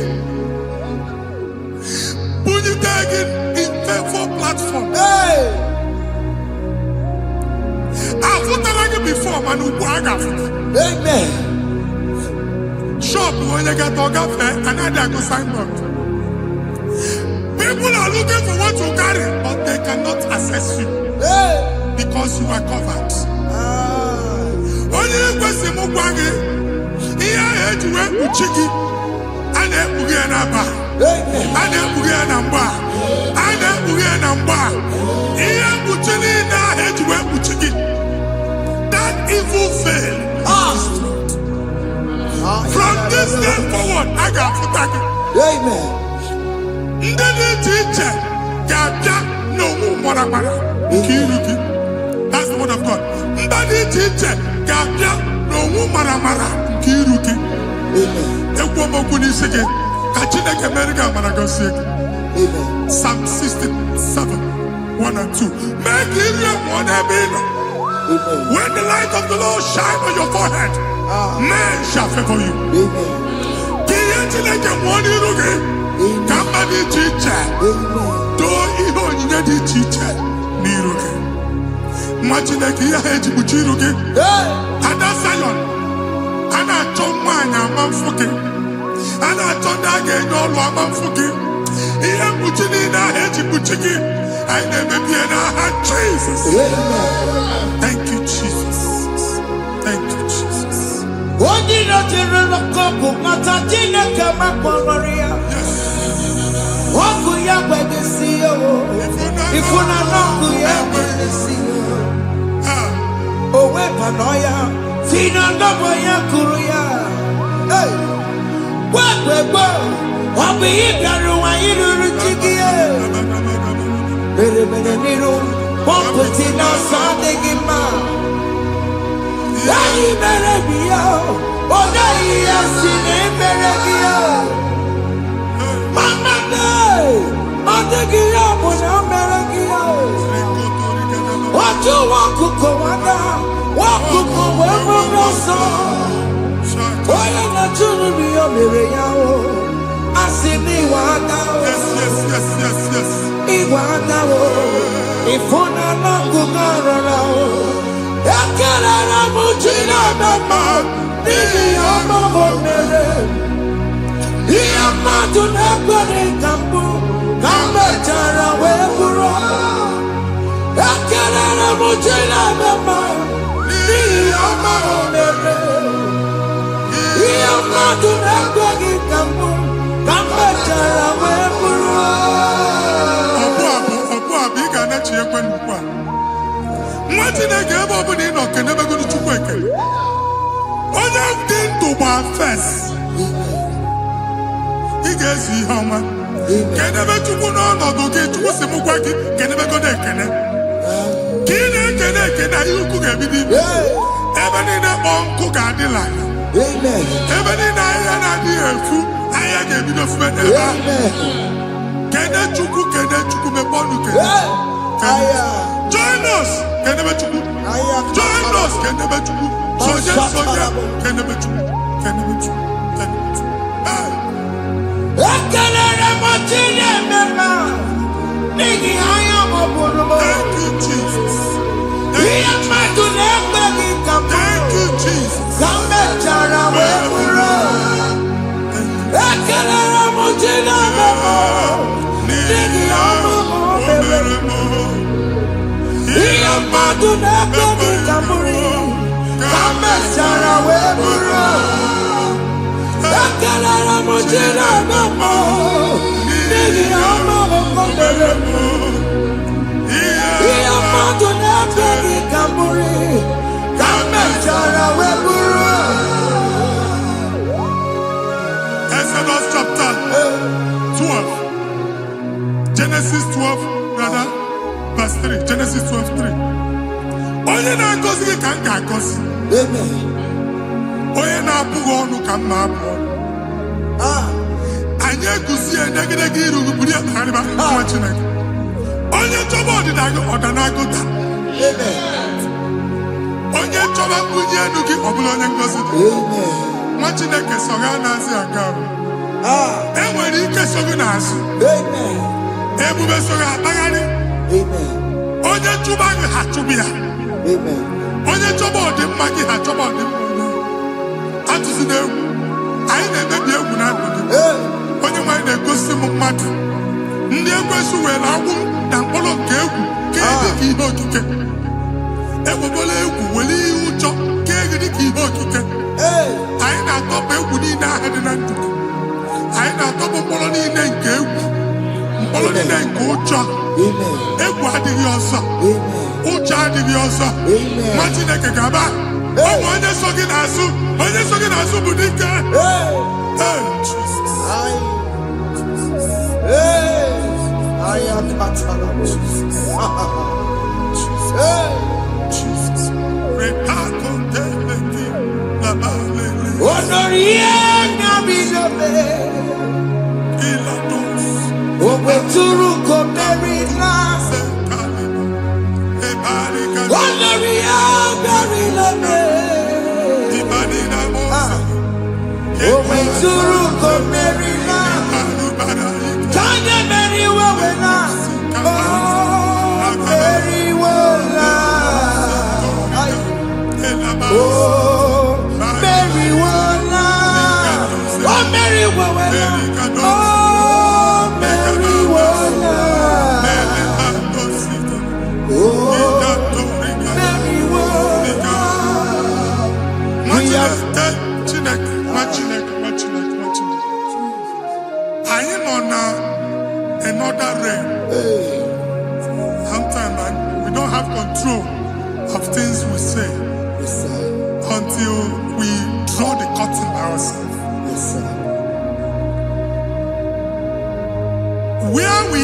[SPEAKER 2] Bunitagi in faithful platform. I've like before, man, who amen. Shop when you get to cafe, another go sign up. People are looking for what you carry, but they cannot access you because you are covered. When you go see Mugwagi, here I had to work with Chiki, and then Bugianaba, and then Bugianamba, and then Bugianamba. Here Buchini, I had to work with Chiki. That evil fail. From this day forward, I got to thank you.
[SPEAKER 1] Amen.
[SPEAKER 2] That's the word of God. Amen. Psalm 67, 1 and 2. Make it when the light of the Lord shine on your forehead, men shall favor you. Jesus. Thank you, Jesus. Thank you, Jesus. Join us. Genesis 12, rather, verse 3. Genesis 12:3. Onye na-agọzi gị ka m ga-agọzi.
[SPEAKER 1] Amen.
[SPEAKER 2] Onye na-abụghị ọnụ ka m na-abụ ọnụ. Anyị eguzie negedege iru gị buru ya kpagharịba nwa Chineke. Onye chọba ọdịda gị ọda na-agụta. Onye chọba mkpunye elu gị ọ bụla onye ngọzi dị. Nwa Chineke so gị na-azị aga ahụ. Enwere ike so gị n'azụ. Ebube so gị akpagharị. Onye chụba gị ha chụba ya. Onye chọba ọdịmma gị ha chọba ọdịmma onye. Atụzina egwu. Anyị na-emebi egwu na ndụ gị. Onye nwaanyị na-egosi m mmadụ. Ndị ekwensu were agwụ na mkpụrụ nke egwu kee dị ka ihe okike. Ekwebola egwu were ihe ụjọ kee gị dị ka ihe okike. Anyị na-atọpụ egwu niile ahụ dị na ndụ gị. Anyị na-atọpụ mkpụrụ niile nke egwu. Mkpụrụ niile nke ụjọ. Egwu adịghị ọzọ. Ụjọ adịghị ọzọ. Nwa Chineke ga-aba. Ụmụ onye so gị n'azụ. Onye so gị n'azụ bụ dike. Another realm. Sometimes we don't have control of things we say until we draw the curtain by ourselves. Where we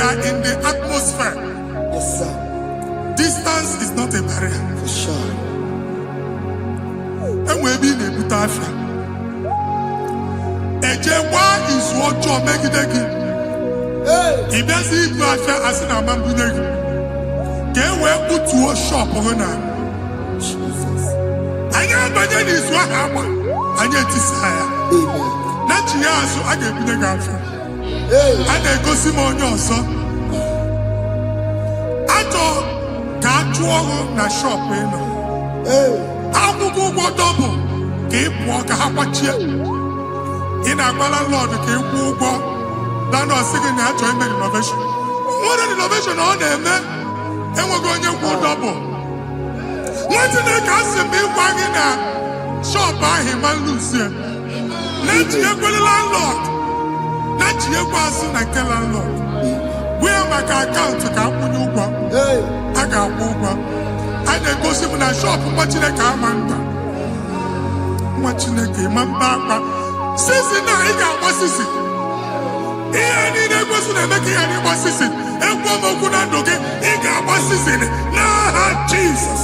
[SPEAKER 2] are in the atmosphere. Distance is not a barrier.
[SPEAKER 1] For sure.
[SPEAKER 2] And we'll be in a butafia. Ejewa is what you make it again. If there's a butafia, as in a man, get where put to a shop or not. I never did this one. I get desire. Not you, so I get the girlfriend. And they go Simon also. I thought, can't you na shop, you know? I will go double. Keep walk a half in a landlord, keep walk. Then I was thinking, I joined the innovation. What an innovation on there, man. And we're going to go double. What did they cast me wagging a shop by him and Lucia? Let you go the landlord. Let you go as soon as the landlord. Where my account to come when you go? I got over. And they go see when I shop, watching the camera. Watching the game, I'm back. Since now, I got what is it? Here, I need a person to make any what is it? And one more good and okay, he got what is it? Nah, Jesus.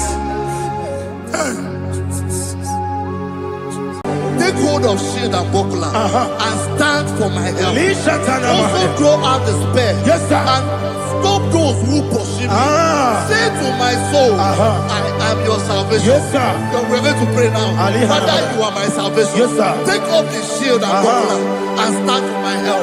[SPEAKER 3] Take hold of shield and buckler and stand for my help. Also throw out despair and stop those who pursue me. Say to my soul, I am your salvation. We're going to pray now. Father, you are my salvation. Take off the shield and buckler and stand for my help.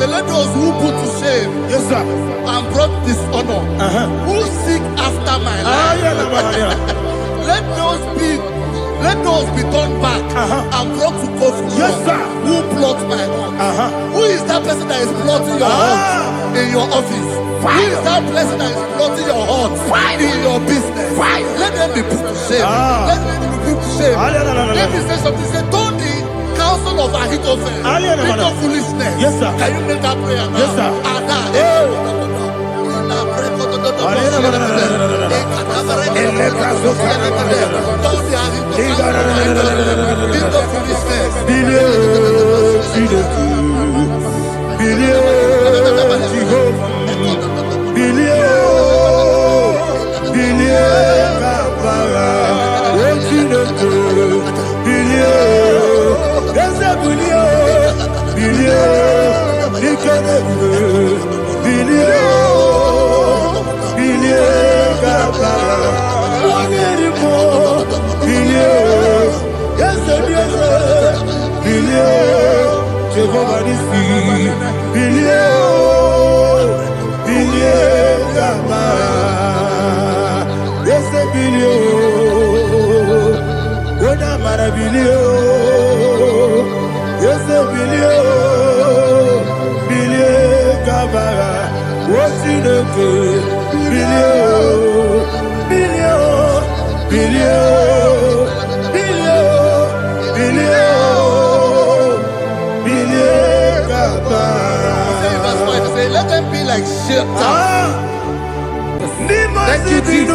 [SPEAKER 3] Let those who put to shame sir. And brought dishonor. Who seek after my life? Let those be turned back and brought to confusion. Yes, sir. Who plot my heart? Who is that person that is plotting your heart in your office? Who is that person that is plotting your heart in your business? Let them be put to shame. Let them be put to shame. Let me say something. Say, don't the counsel of Ahithophel think of foolishness. Yes, sir. Can you make that prayer now? Yes, sir. Let them be like shelter. Thank you, Jesus.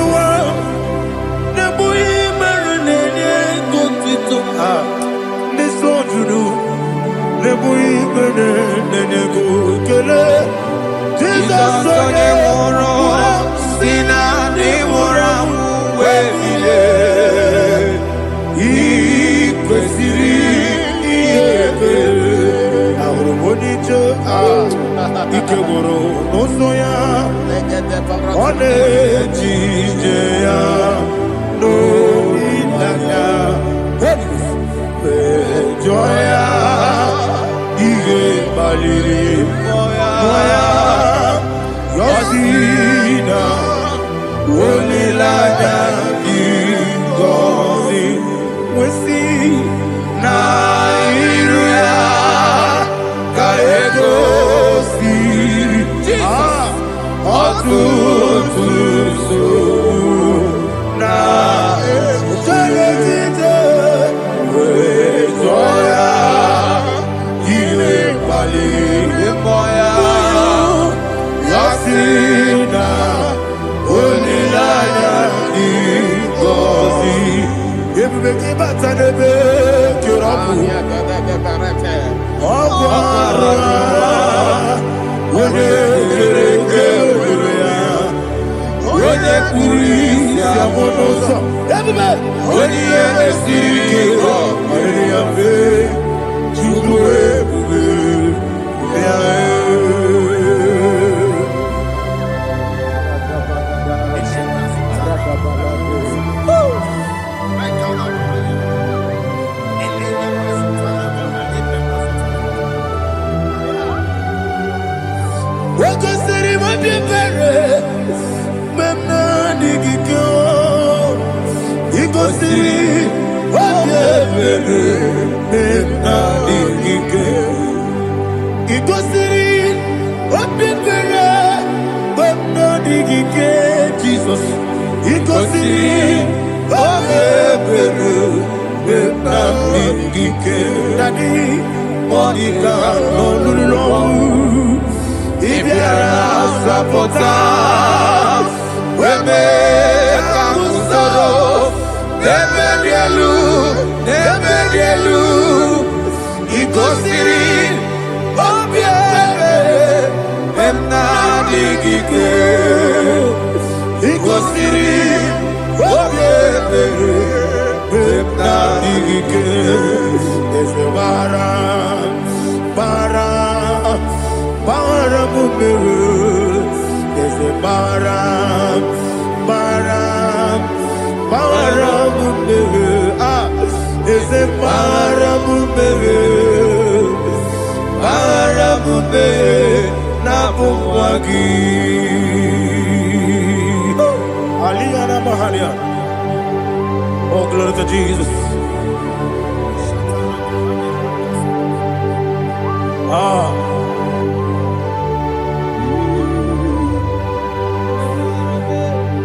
[SPEAKER 1] Oh, glory to Jesus.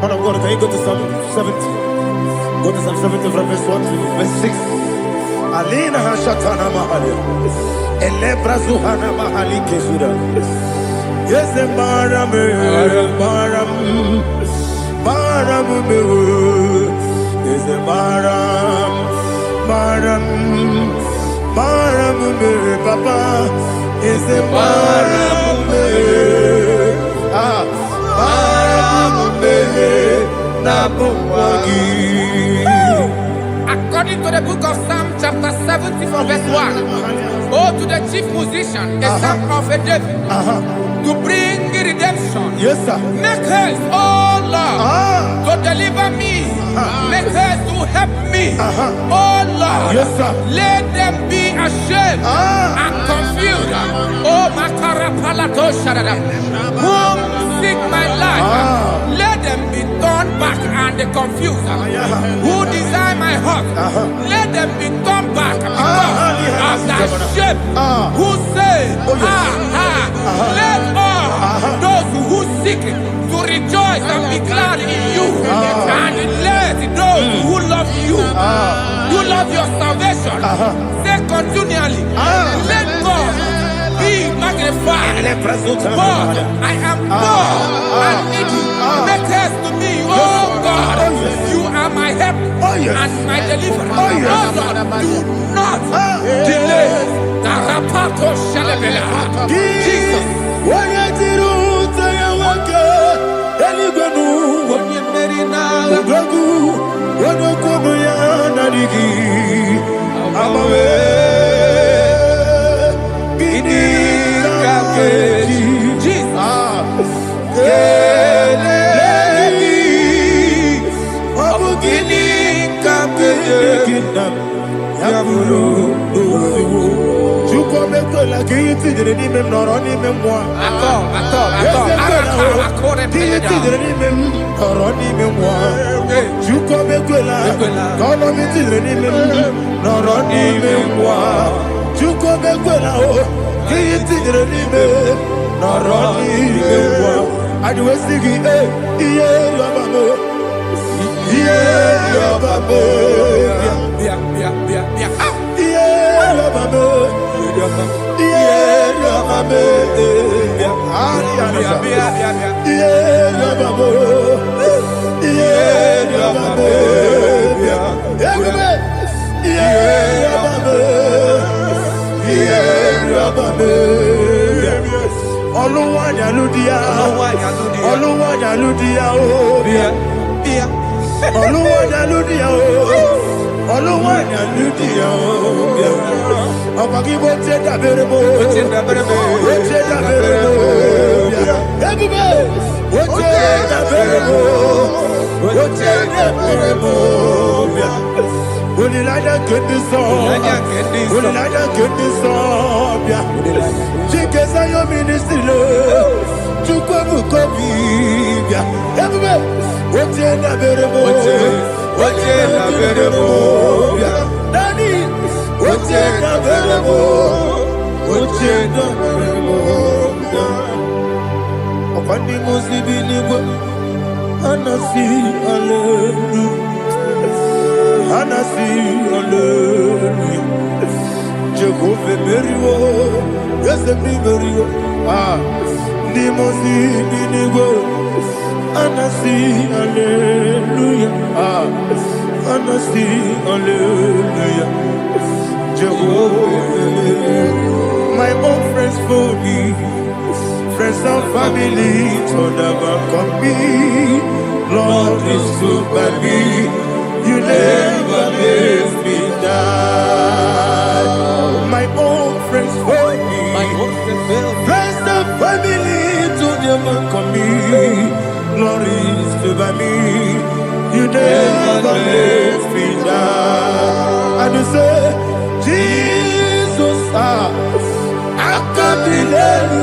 [SPEAKER 1] Man of God, can you go to Psalm 70? Go to Psalm 70 from verse 1 to verse 6. Alina Hashatana Mahalia. Elebra Zuhana Mahali Kesuda. Yes, the Maram, is the Maram, Papa, is the Maram,
[SPEAKER 4] According to the book of Psalm chapter 70 from verse 1, oh, to the chief musician, a psalm of a David, to bring redemption.
[SPEAKER 1] Yes, sir.
[SPEAKER 4] Make haste, oh Lord, to deliver me. Make haste to help me. Oh Lord,
[SPEAKER 1] yes, sir.
[SPEAKER 4] Let them be ashamed and confused. Oh Makarapalato Shadada, whom seek my life, let them be turned back and confused. Who desire my heart, let them be turned back because of that shape. Who say, let all those who seek to rejoice and be glad in you, and let those who love you, who love your salvation, say continually, let God be magnified. God, I am poor and needy. Make haste to me, oh God. You are my help and my deliverer. Oh Lord, do not delay. Tarapato Shalabela. Jesus.
[SPEAKER 1] My own friends for me, friends and family to never come me. Lord is good by me, you never let me die. My own friends for me, friends and family to never come me. Lord is good by me, you never let me die. And you say, Jesus, I can't believe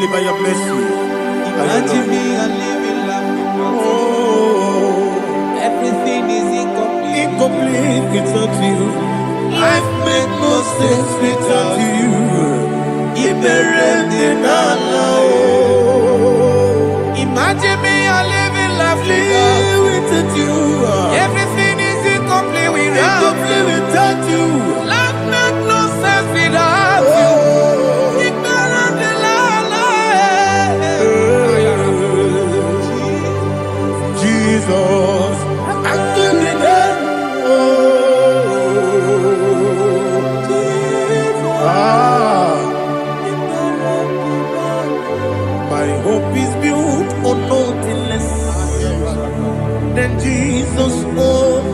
[SPEAKER 1] only by your mercy.
[SPEAKER 5] Imagine me and living life.
[SPEAKER 1] Oh,
[SPEAKER 5] Everything is incomplete.
[SPEAKER 1] incomplete without you. Life makes no sense without you.
[SPEAKER 5] Imagine me and living life
[SPEAKER 1] Without you.
[SPEAKER 5] Everything is incomplete
[SPEAKER 1] Incomplete without you.
[SPEAKER 5] Life makes no sense without you.
[SPEAKER 1] Jesus, I stood in there. My hope is built on nothing less than Jesus' own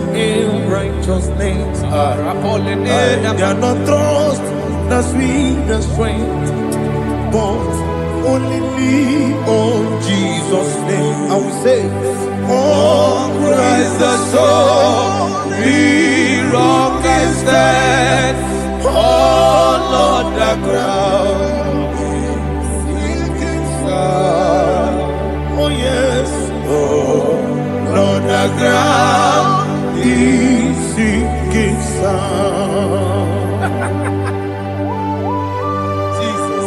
[SPEAKER 1] righteousness. I cannot trust the sweetest strength, but only lean on Jesus' name. I will say,
[SPEAKER 5] On Christ the solid rock I stand. Oh Lord, the ground is sinking sand.
[SPEAKER 1] oh yes, oh Lord, the ground is sinking sand.
[SPEAKER 5] Jesus.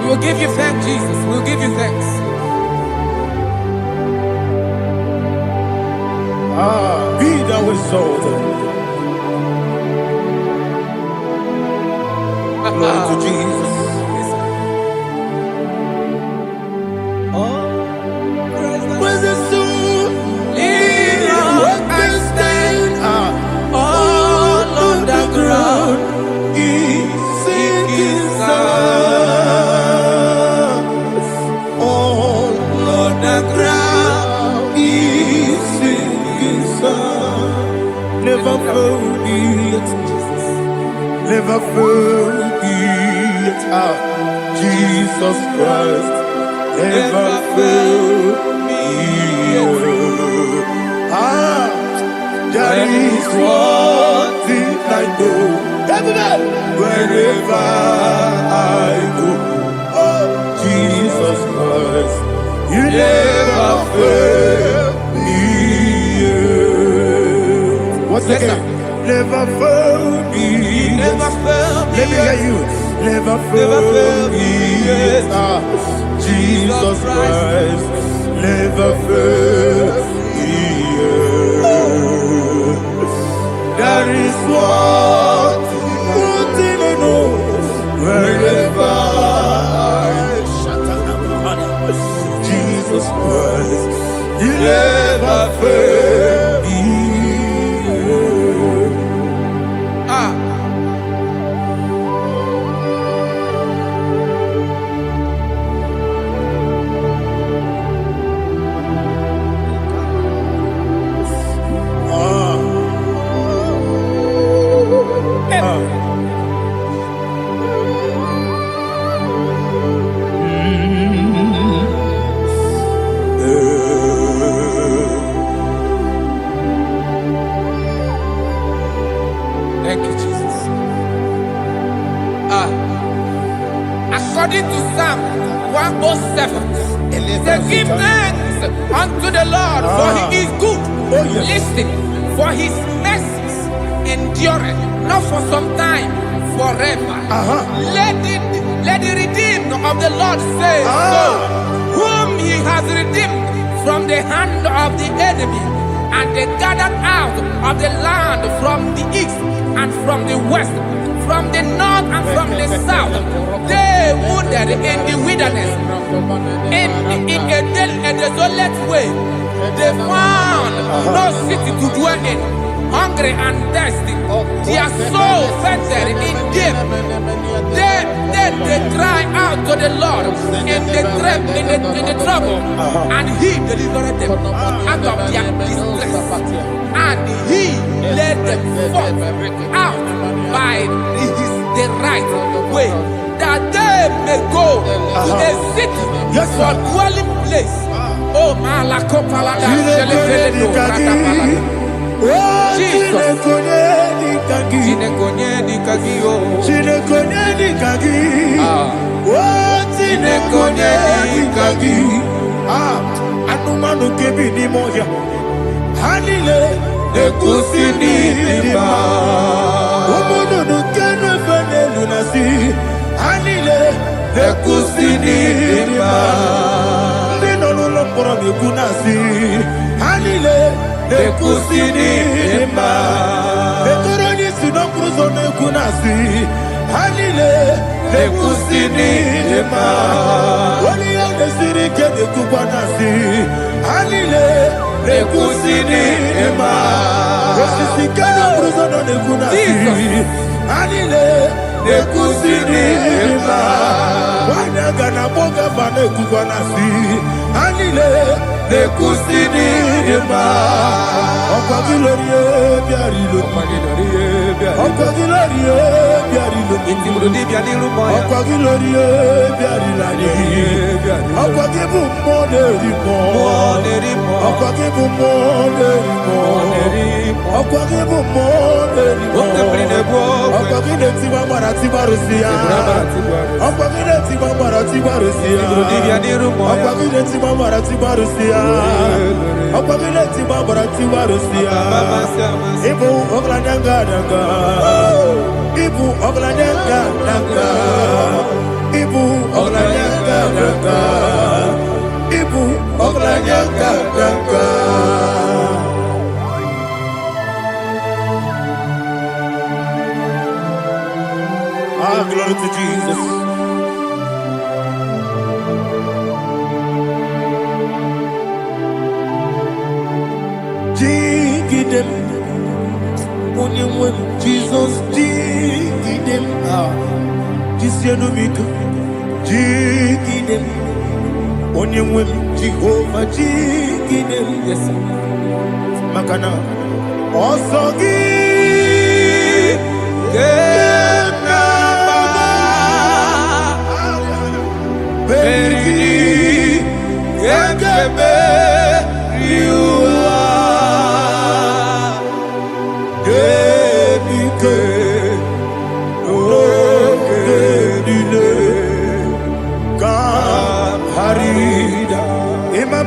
[SPEAKER 5] We will give you thanks, Jesus. We will give you thanks.
[SPEAKER 1] Be thou exalted. Glory to Jesus. Where's the soul?
[SPEAKER 5] Rock I stand.
[SPEAKER 1] All on the ground is sinking sand. All on the ground is sinking sand. Never forget, never forget, Jesus Christ. Never forget. There is one thing I know. Everybody, wherever I go, oh Jesus Christ, you never fail me. What's
[SPEAKER 5] Yes,
[SPEAKER 1] again? Never fail me.
[SPEAKER 5] Never fail me.
[SPEAKER 1] Let me hear you. Never fail me. Jesus Christ, never fail me. There is one thing I know. Wherever Jesus Christ, you never fail me.
[SPEAKER 5] Thank you, Jesus. According to Psalm 107, say, give thanks unto the Lord, for he is good.
[SPEAKER 1] Oh, yes.
[SPEAKER 5] Listen, for his mercies endureth, not for some time, forever. Let the redeemed of the Lord say so, whom he has redeemed from the hand of the enemy, and they gathered out of the land from the east and from the west, from the north and from the south. They wandered in the wilderness, in a desolate way. They found no city to dwell in, hungry and thirsty. Their soul fainted in deep. Then they cry out to the Lord in the trouble, and he delivered them out of their distress. And he led them forth out by the right way, that they may go to a city for dwelling place. Oh, Malakopala, Jesus. Chinekonye dikagi o.
[SPEAKER 1] Chinekonye dikagi. Chinekonye dikagi. Anumanu kebi ni moya. Hanile ekusi ni lima. Umudu nukene fene lunasi. Hanile ekusi ni lima. Nino lulambora mikunasi. Hanile ekusi ni lima. Betoroni sinokruzo nekunasi. Hanile ekusi ni lima. Wali yane sirike nekubwanasi. Hanile ekusi ni lima. Wesisikana kruzo nekunasi. Hanile ekusi ni lima. Wanyaga na boga bane kubwanasi. Hanile ekusi ni lima. Okwagilorie biarilo. Okwagilorie biarilo.
[SPEAKER 5] Intimudi biadilu moya.
[SPEAKER 1] Okwagilorie biarilani. Okwagibu moderimo. Okwagibu moderimo. Okwagibu moderimo. Okwagide tiwa marati barusia. Okwagide tiwa marati barusia. Okwagide tiwa marati barusia. Okwagide tiwa marati barusia. Ibu oglanyanga danga. Ibu oglanyanga danga. Ibu oglanyanga danga. Ibu oglanyanga danga. Ah, glory to Jesus. Jigidem, onye Jesus, jigidem. Jisianomika, jigidem. Onye Jehovah, jigidem.
[SPEAKER 5] Yes, sir.
[SPEAKER 1] Makana, osogi.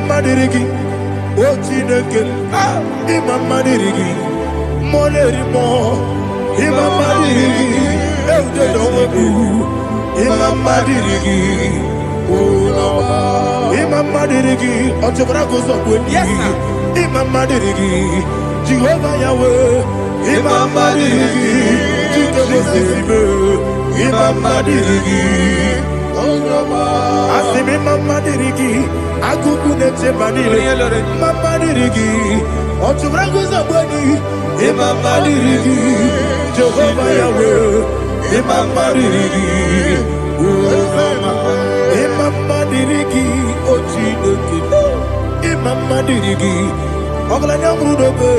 [SPEAKER 1] Madirigi, Ochineke, Imam Madirigi, Molerimo, Imam Madirigi, Eudedobu, Imam Madirigi, Imam Madirigi, Otobrako Zobweni, Imam Madirigi, Jehovah Yahweh, Imam Madirigi, Jikebosime, Imam Madirigi, Asimi Mama Dirigi, Akuku Neche Banile, Mama Dirigi, Otubrago Zabani, Imama Dirigi, Jehovah Yahweh, Imama Dirigi, Imama Dirigi, Ochineke, Imama Dirigi, Oglanya Brudobe,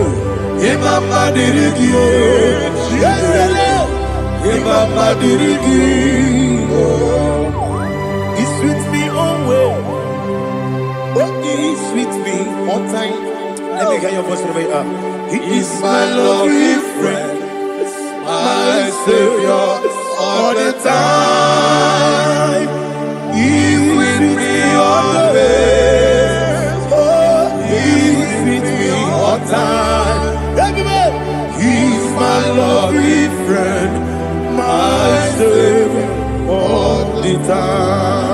[SPEAKER 1] Imama Dirigi, Imama Dirigi, He's with me always. Oh, he's with me all time. Let me hear your voice from here. He is my lovely friend, my Savior all the time. He's with me always. Oh, he's with me all time. Everybody, he's my lovely friend, my Savior all the time.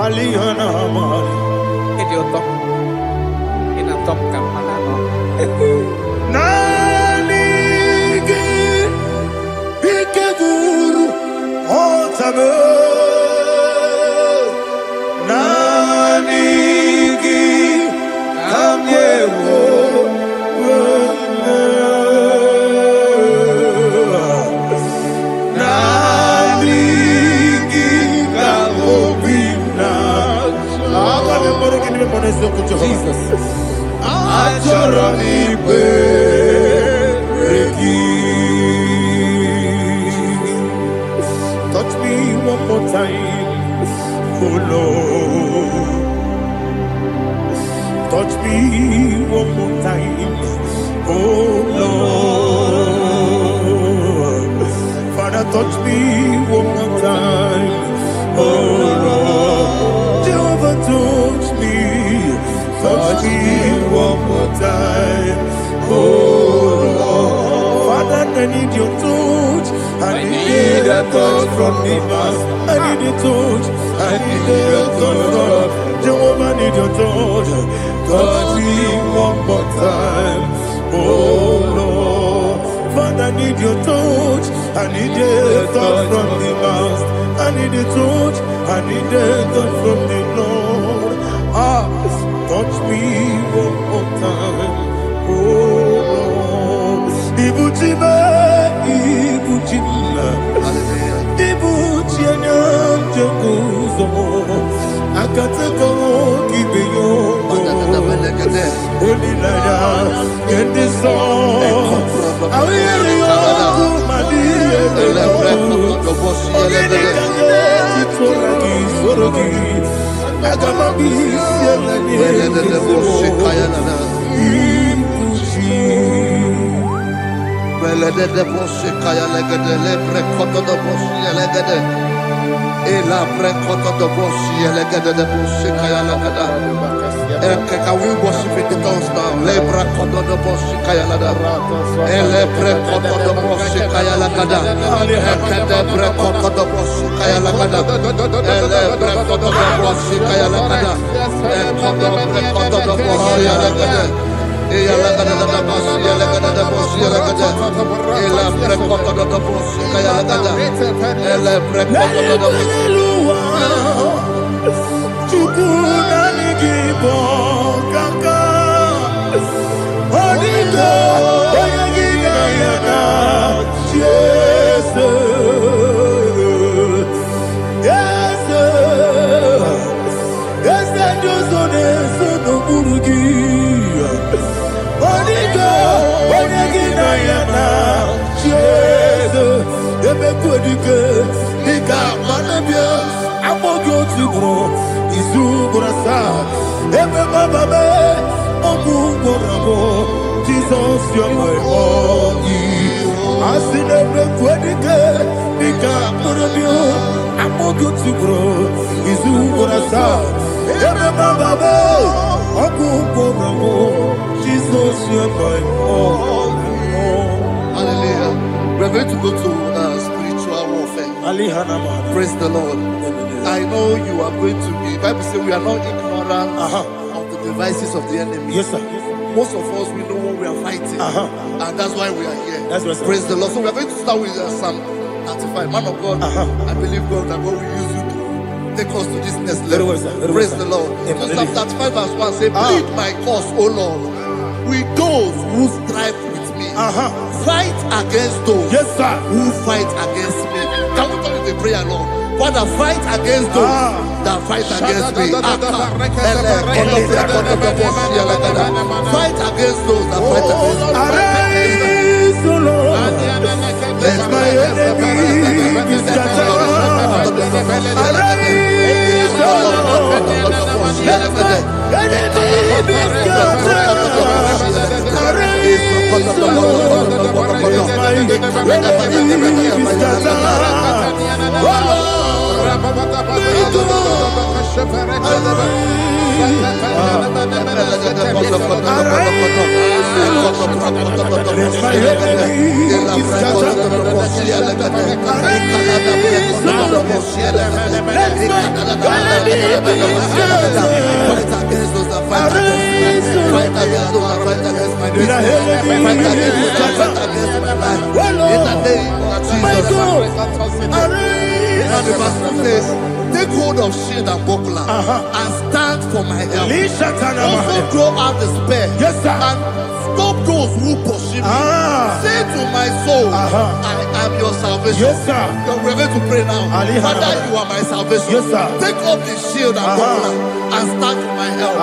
[SPEAKER 1] Aliana Mari.
[SPEAKER 5] Idioto. Inatom kampana.
[SPEAKER 1] Nanigi Bikeguru Otame. Nanigi Kamyewo.
[SPEAKER 5] Jesus.
[SPEAKER 1] Touch me one more time. one more time. Oh Lord, Father, touch me one more time. Oh Lord, Jehovah, touch me one more time. Oh Lord, Father, I need your touch. I need a touch from the Master. I need a touch. I need a touch from Jehovah. I need your touch. Touch me one more time. Oh Lord, Father, I need your touch. I need a touch from the Master. I need a touch. I need a touch from the Lord. Touch me one more time. Oh Lord, Ibuchima, Ibuchima, Ibuchina, Jacuzo, Akatako, Kibiyo, Holy Nada, get this song. I hear you, Madia,
[SPEAKER 3] Can we worship in the tongues now? Lebra kodo do boshi kaya lada. Elebre kodo do boshi kaya lada. Elebre kodo do boshi kaya lada. Elebre kodo do boshi kaya lada. Elebre kodo do boshi lada. Eya lada da boshi lada da boshi lada. Elebre kodo do boshi kaya lada. Elebre kodo do boshi.
[SPEAKER 1] Igbo kaka Onigo Oyagiga yana Jesus Yes Josone Sono Burugi Onigo Oyagiga yana Jesus Ebe Kodike Nika Manabia Amogo Tibro Izu Burasa Ebe Bababe Ogu Borabo Jesus you're my all Asinebe Kwedike Nika Burabio Amogo Tibro Izu Burasa Ebe Bababe Ogu Borabo Jesus you're my all.
[SPEAKER 3] Hallelujah. We're going to go to spiritual warfare. Praise the Lord. I know you are going to be. Bible says we are not ignorant of the devices of the enemy.
[SPEAKER 1] Yes, sir.
[SPEAKER 3] Most of us, we know what we are fighting, and that's why we are here.
[SPEAKER 1] That's right, sir.
[SPEAKER 3] Praise the Lord. So we are going to start with Psalm 95. Man of God, I believe God that God will use you to take us to this next level.
[SPEAKER 1] Very well, sir.
[SPEAKER 3] Praise the Lord. So Psalm 35 verse 1 say, plead my cause, O Lord, with those who strive with me. Fight against those who fight against me. Can we call it a prayer, Lord? Father, fight against those that fight against me. Fight against those that fight against me.
[SPEAKER 1] Arise, O Lord, let my enemy be scattered. Arise, O Lord, let my enemy be scattered. Arise, O Lord, let my enemy be scattered. Oh Lord,
[SPEAKER 3] take hold of shield and buckler and stand for my help. Also throw out the spear and stop those who pursue me. Say to my soul, I am your salvation. We're going to pray now. Father, you are my salvation. Take up the shield and buckler and stand for my help.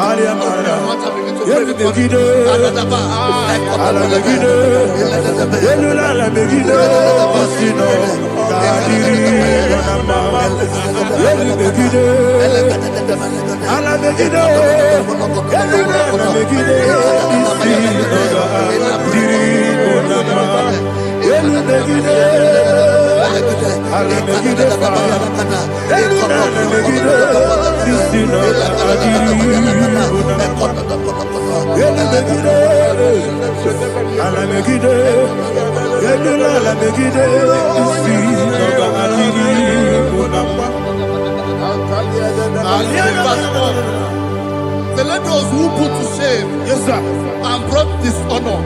[SPEAKER 3] Let those who put to shame, yes, sir, and brought dishonor,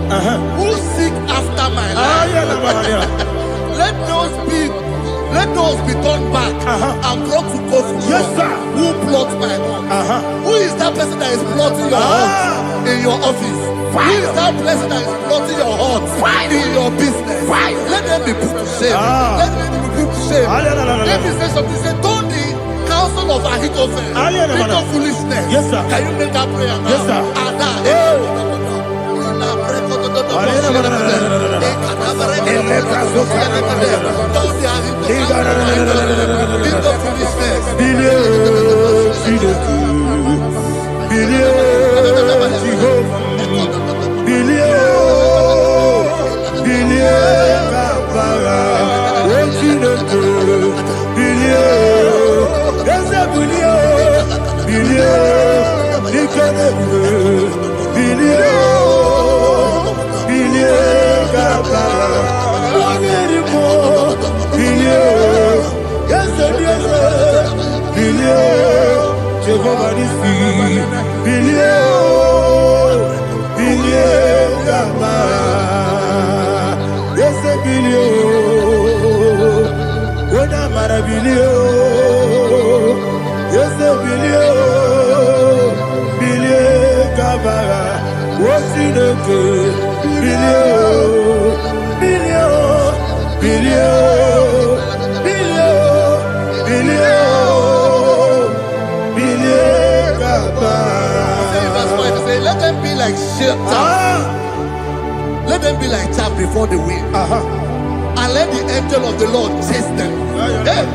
[SPEAKER 3] who seek after my life, let those be turned back and brought to court. Yes, sir. Who plot my home? Who is that person that is plotting your heart in your office? Who is that person that is plotting your heart in your business? Let them be put to shame. Let them be put to shame. Let me say something. Say, don't the counsel of Ahithophel, think of foolishness. Yes, sir. Can you make that prayer now? Yes, sir. Let them be like chaff. Let them be like chaff before the wind. And let the angel of the Lord chase them. Hey,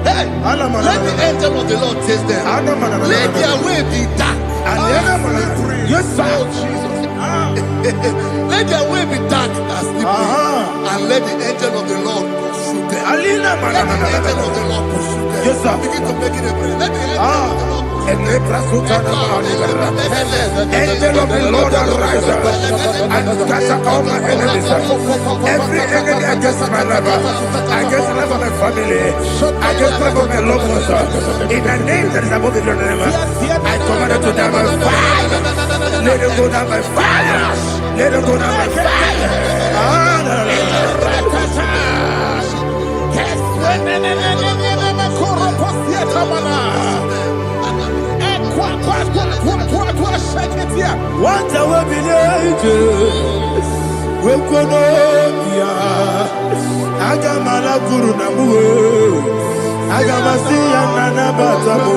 [SPEAKER 3] let the angel of the Lord chase them. Let their way be dark. Yes, sir. Let their way be dark and slippery. And let the angel of the Lord pursue them. Let the angel of the Lord pursue them. Yes, sir. Begin to make it a prayer. Let the angel of the Lord
[SPEAKER 5] Angel of the Lord arise and scatter all my enemies. Every enemy against my life, against the life of my family, against the life of my loved ones, in the name that is above the name, I command it to die by fire. Let it go down by fire. Let it go down by fire.
[SPEAKER 1] What I will be we could Agamala Guru Namu Agamasia Nana Batamu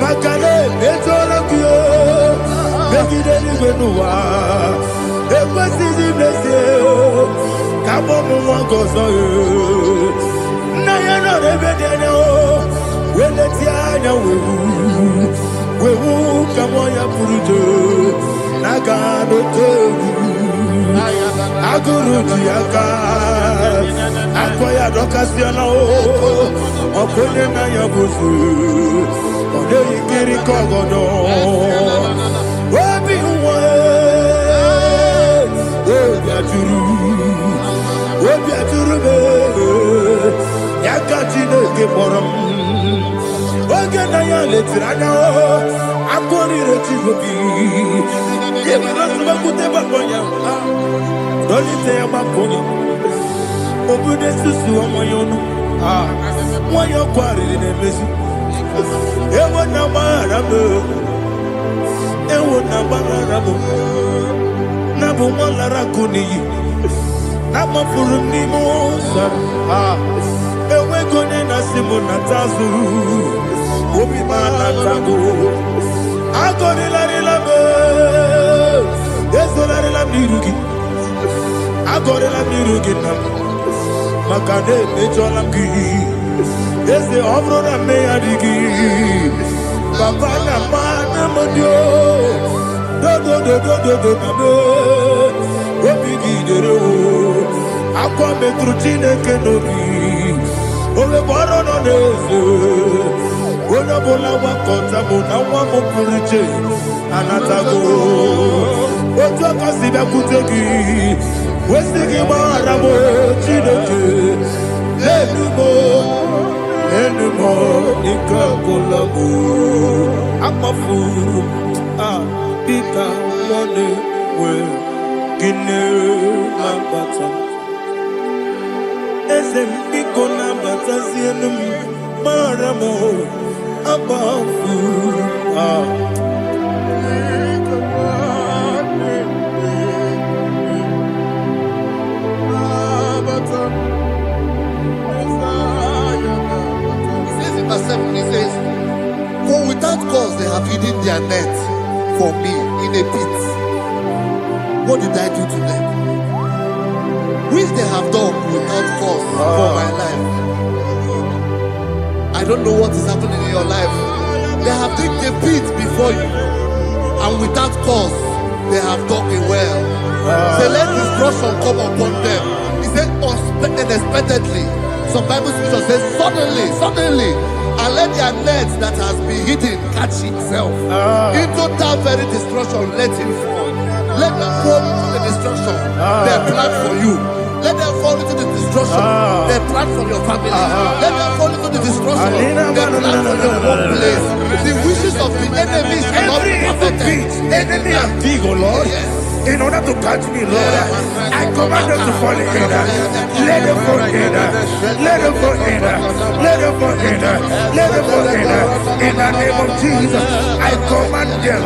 [SPEAKER 1] Makane Betolakio Begideni Benua Ekwasizi Blessio Kabomu Wankoso Nayano Rebedeno Weletiana Wewu Kamoya Purujo Nagano Tewu Aguru Diaka Akoya Dokasiana Okone Nayabusu Ode Ikiri Kogodo Obi Uwe Obi Aturu Yakatine Keporam Oge Nayale Tirana Akoni Retigobi Yemanasubakute Bakonya Dolite Bakonya Obude Susu Amoyono Moyo Kwari Nemesu Ewo Namarabu Ewo Namarabu Nabu Malarakuni Nama Furuni Mosa Ewe Gone Nasimu Natazu Obi Malatago Agoni Larilabe Yesolari Lamirugi Agori Lamirugi Nam Makade Mejolamgi Ese obro na me adigi. Papa na mana modio. Do. Obigi dero. Akwa metru Chineke nobi. Ole boro no neze. Ona bola wakota bona wa mopuriche. Anatago. Ojo kasiba kutegi. Wesigi maramo Chineke. Enumo nikakolabu. Amafu. Pika one we gine mabata. Ezem piko na bata zienum maramo abafu.
[SPEAKER 3] He says, for without cause they have hidden their net for me in a pit. What did I do to them? Which they have done without cause for my life. I don't know what is happening in your life. They have digged a pit before you, and without cause they have dug a well. Say, let destruction come upon them. He said, unexpectedly. Some Bible scripture says, suddenly, and let their net that has been hidden catch itself. Into that very destruction, let it fall. Let them fall into the destruction they plan for you. Let them fall into the destruction they plan for your family. Let them fall into the destruction they plan for your workplace. The wishes of the enemy shall not be perfected.
[SPEAKER 1] Enemy and dig, oh Lord. Yes. In order to catch me, Lord, I command them to fall in. Let them fall in. Let them fall in. Let them fall in. Let them fall in. In the name of Jesus, I command them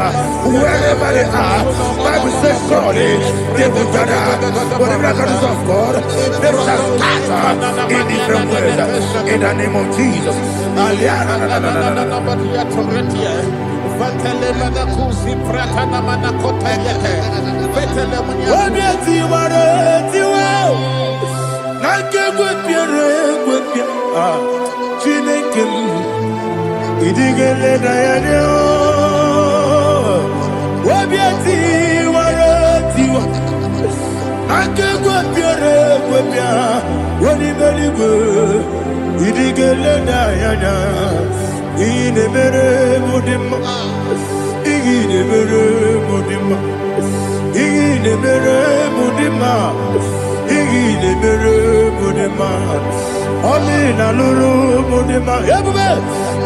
[SPEAKER 1] wherever they are. Bible says, surely they will gather. Whatever that is of God, they shall scatter in different ways. In the name of Jesus. Amina lulu modema ebube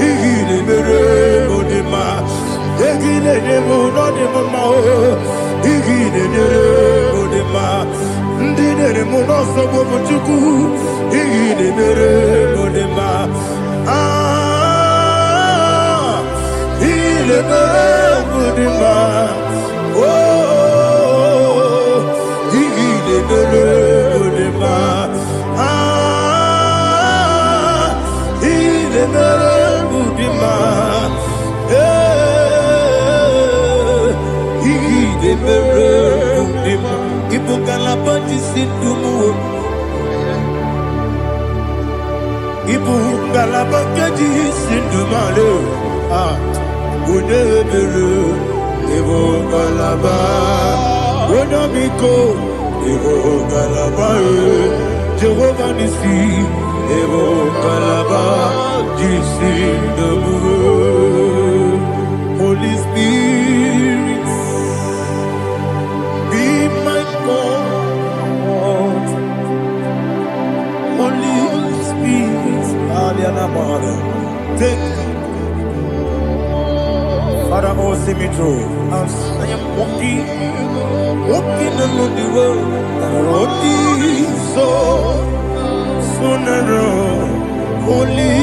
[SPEAKER 1] igile mere modema egile demo no demo ma igile mere modema ndine mo no so bo chuku igile mere modema igile mere modema igile mere modema Jehovah Nissi, Evo Kalaba, Jesus the Holy Spirit, be my God. Holy Spirit, take Father, oh, see me through. I am walking along the road, so narrow. Holy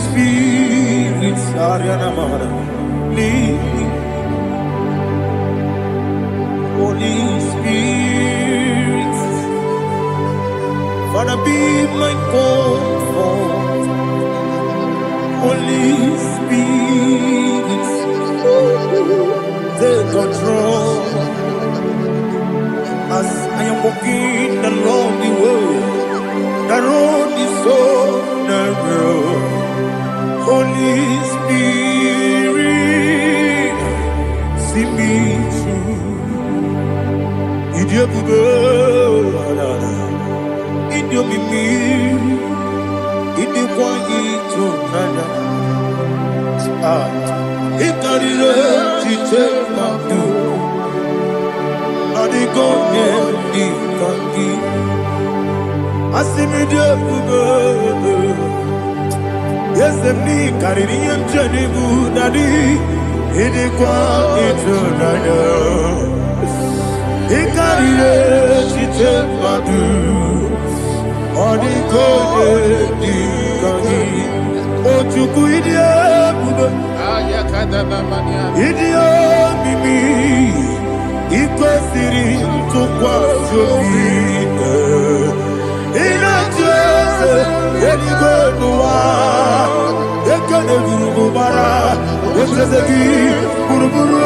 [SPEAKER 1] Spirit, lead me. Holy Spirit, Father, be my comfort. Holy Spirit, take control as I am walking along the way. The road is so narrow. Holy Spirit, see me through. Idiobube, Idiomimi, Idikwanito nana. Ikarire chiche madu. Adigonye ikangi. Asimidiobubu. Yes, me carry him Janibu Daddy. Idikwanito nana. Ikarire chiche madu. Adigonye ikangi. Ochuku idiobubu. Idio mimi ikwesiri ntụkwasị obi ịna-echeze eluigwe n'ụwa ekele gburugburu echeze gị gburugburu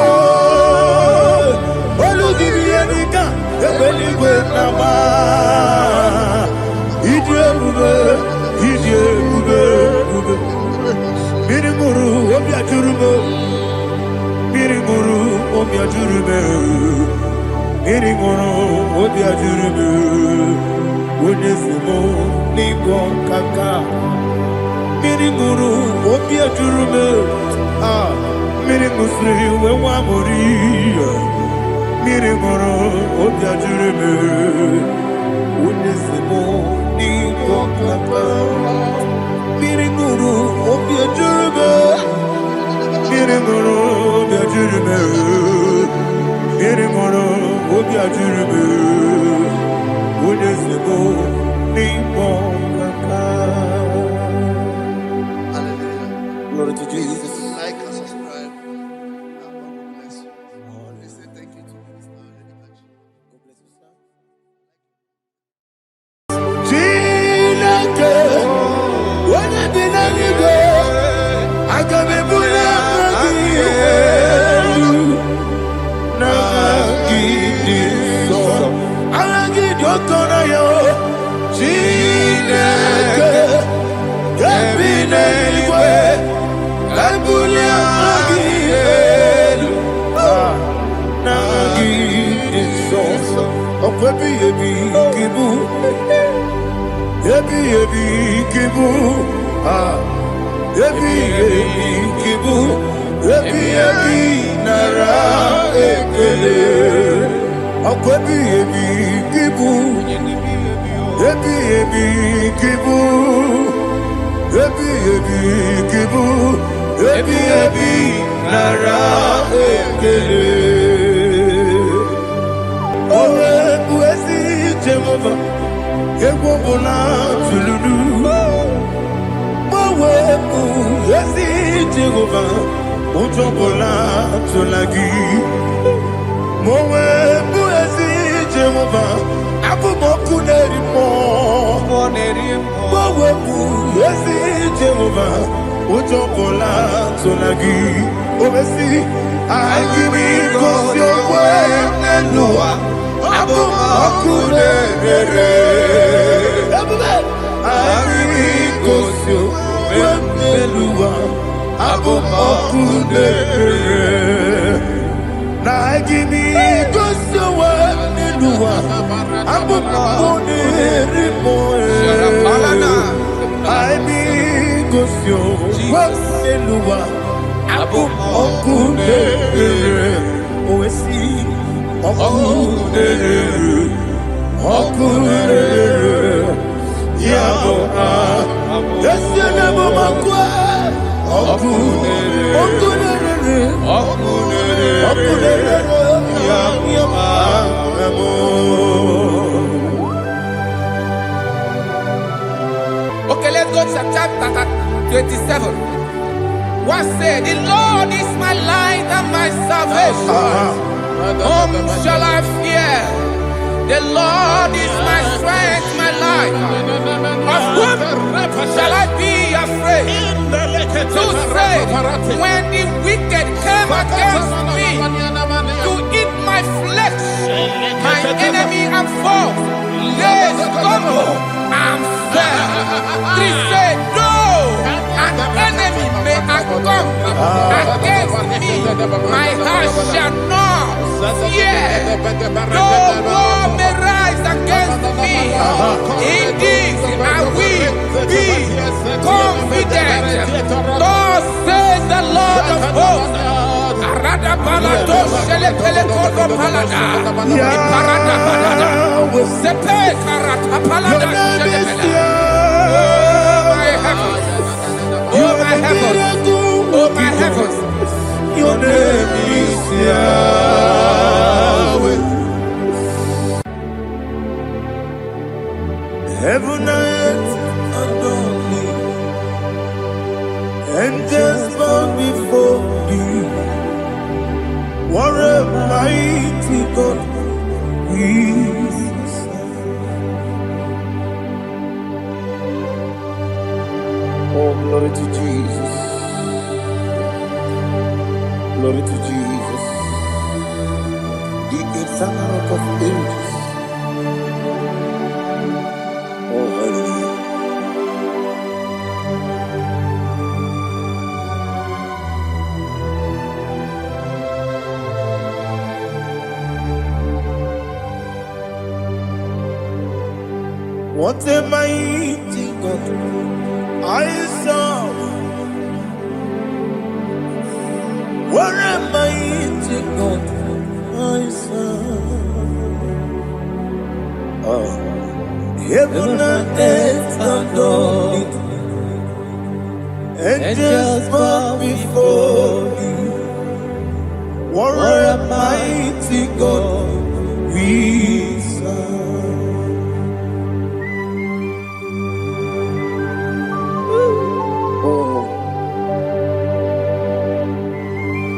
[SPEAKER 1] olu gị ihe dịka ebe eluigwe na-agba ịdị ebube ịdị ebube ebube mmiri ṅụrụ obi ajụrụ m mmiri ṅụrụ obi ajụrụ m mmiri ṅụrụ obi ajụrụ m onye si m n'ịgwọ nkaka mmiri ṅụrụ obi ajụrụ m mmiri ṅụsịrị uwe nwa amụrụ mmiri ṅụrụ obi ajụrụ m onye si m n'ịgwọ nkaka mmiri ṅụrụ obi ajụrụ m mmiri ṅụrụ obi ajụrụ m mmiri ṅụrụ obi ajụrụ m onye si m n'ịkpọ nkaka. Glory to Jesus.
[SPEAKER 3] Like and subscribe. And God bless you. Please say thank you to Minister Lady. God bless you, sir.
[SPEAKER 1] Chineke, onye bi n'eluigwe, aga m ebuli aha gị elu, n'aha gị dị nsọ. Aha gị dị oke ọnụahịa, Chineke, ebi n'eluigwe, ka ebuli aha gị elu, n'aha gị dị nsọ. Ọkwa ebighị ebi gị bụ Ebi ebi kibu, ebi ebi kibu, ebi ebi nara ekele. Ọkọ ebi ebi kibu, ebi ebi kibu, ebi ebi kibu, ebi ebi nara ekele. Owe buezi Jehova. Egwu ọbụla tụlụrụ gbanwepụ ezi Jehova ụjọ ọbụla tụla gị ma o wepụ ezi Jehova abụmọkụ na-eri mmụọ gbanwepụ ezi Jehova ụjọ ọbụla tụla gị o mesi anyị gị gosi okwe n'ụwa abụmọkụ na-ere anyị gosi okwe n'ụwa abụmọkụ na-ere na anyị gosi okwe n'ụwa abụmọkụ na-ere anyị gosi okwe n'ụwa abụmọkụ na-ere owesi Okurere, yabo esi na bomakwa. Okurere, yabo.
[SPEAKER 5] Okay, let's go to chapter 27. What said? The Lord is my light and my salvation. Whom shall I fear? The Lord is my strength, my life. Of whom shall I be afraid? Who said, when the wicked came against me to eat my flesh, my enemy and foe, they stumble and fell. He said, no. come against me, my heart shall not fear. No war may rise against me. In this I will be confident. Thus says the Lord of hosts. Arada balado shele pele kodo palada. Iparada balada. Sepe karata palada shele pele. Oh my heavens. Oh my heavens.
[SPEAKER 1] Your name is Yahweh. Heaven and earth adore me, angels bow before you. What a mighty God we serve. Oh, glory to Jesus. Glory to Jesus, the eternal rock of ages. Oh, hallelujah. What a mighty God I serve. What a mighty God I serve. Heaven and earth adore it. Angels bow before you. What a mighty God we serve. Oh.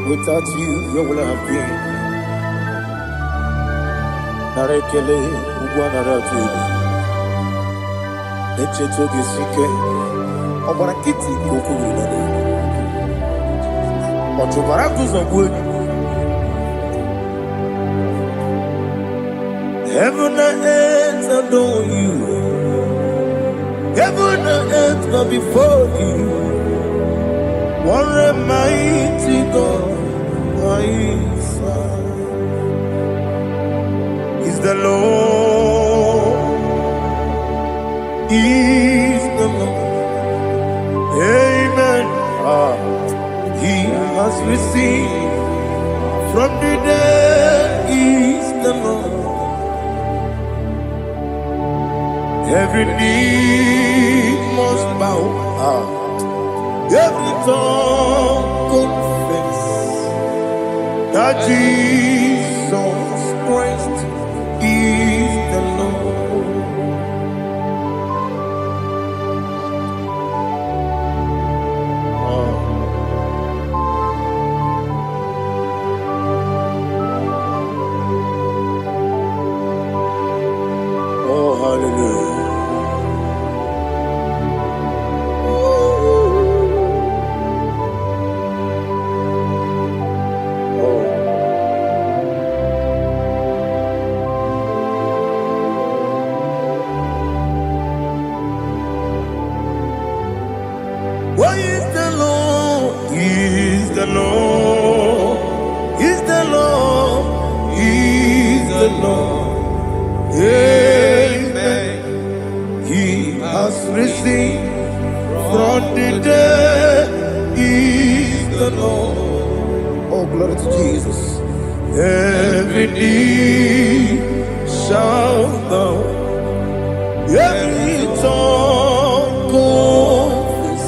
[SPEAKER 1] Without you, where will I have been? Narekele, Ugwanaratu, Echetoge Sike, Obarakiti, Kokuru, Otobarakus of wood. Heaven and earth adore you. Heaven and earth bow before you. What a mighty God I serve. Is the Lord, is the Lord. Amen. He has received from the dead, is the Lord. Every knee must bow. Every tongue confess that Jesus Christ is the Lord. Oh, hallelujah. Why is the Lord? He is the Lord. He's the Lord. He's the Lord. Amen. He has risen from the dead. He's the Lord. Oh, glory to Jesus. Every knee shall bow. Every tongue confess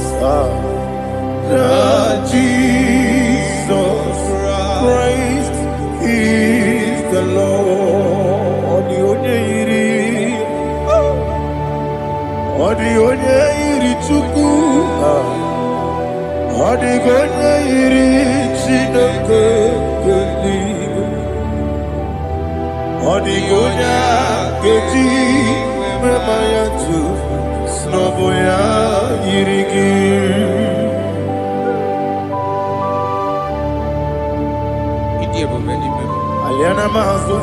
[SPEAKER 1] that Jesus Christ is the Lord. The onye iri Chukwu, the onye iri Chineke keligwe, the onye keji mema ya tu snobo ya iri gị. Aliana mazo.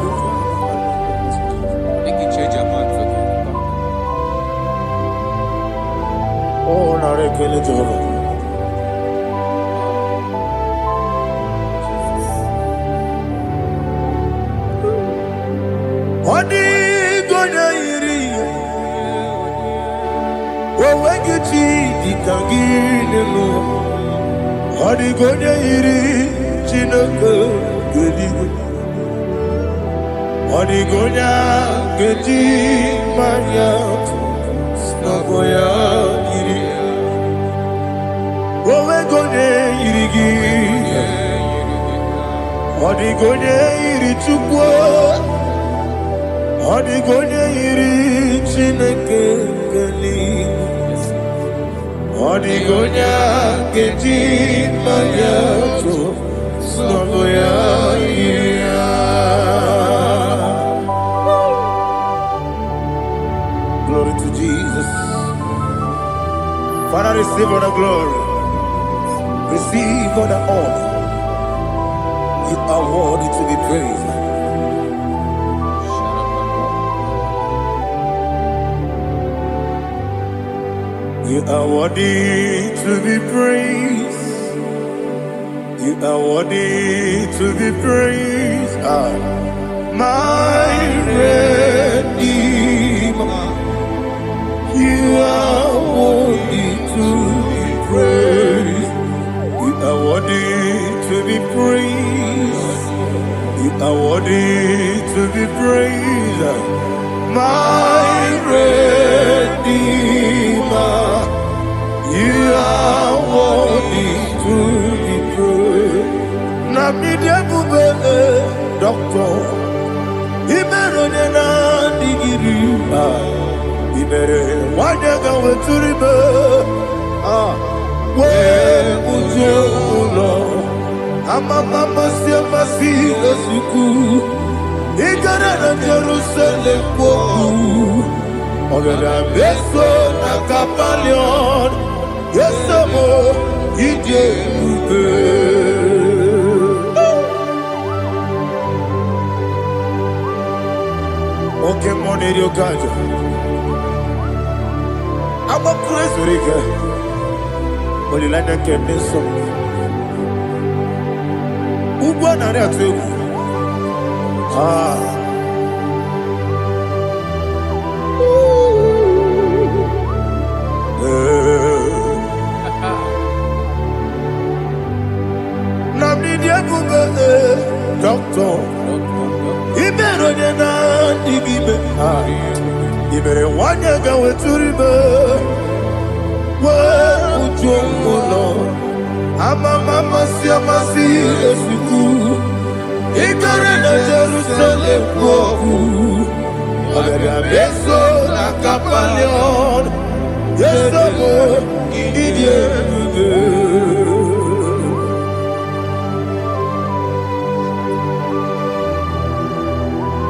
[SPEAKER 1] Oh, narekele Jehovah. Owegiti Dikagino Hadigonya Iri Chinaka Gedigo Hadigonya Gedi Maya Snagoya Iri Owegonya Irigi Hadigonya Iri Chukwa Hadigonya Iri Chinaka Gedigo Hadigonya Gedi Maya Snagoya Iri. Glory to Jesus. Father, receive all the glory. Receive all the honor. You are worthy to be praised. You are worthy to be praised. You are worthy to be praised. My Redeemer. You are worthy to be praised. You are worthy to be praised. You are worthy to be praised. My Redeemer. You are worthy to be praised. Namidebube, Doctor. Imeronena digiri. Ibere wanyaga weturibe we ujulo amama siamasi lesuku igara na Jerusalem koku ogada beso na kapalion yesamo ije ube oke moneri okaja I'm a crazy rigger. Only like that can be so. Who won on that too? Namibia Doctor. He better than I. You better want to go to river. Well, Lord, I'm a mama, see, I'm a see, as you do. He got in a Jerusalem, but I'm so like a palion. Yes, I'm idiot.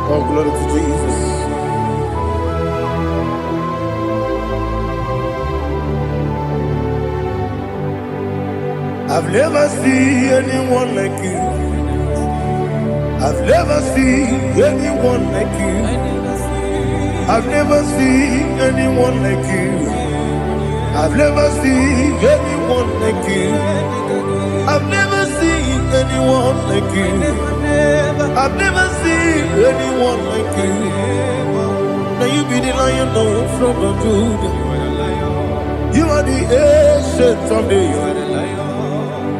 [SPEAKER 1] Oh, glory to Jesus. I've never seen anyone like you. I've never seen anyone like you. I've never seen anyone like you. I've never seen anyone like you. I've never seen anyone like you. I've never seen anyone like you. Now you be the lion from the Judah. You are the ancient of days.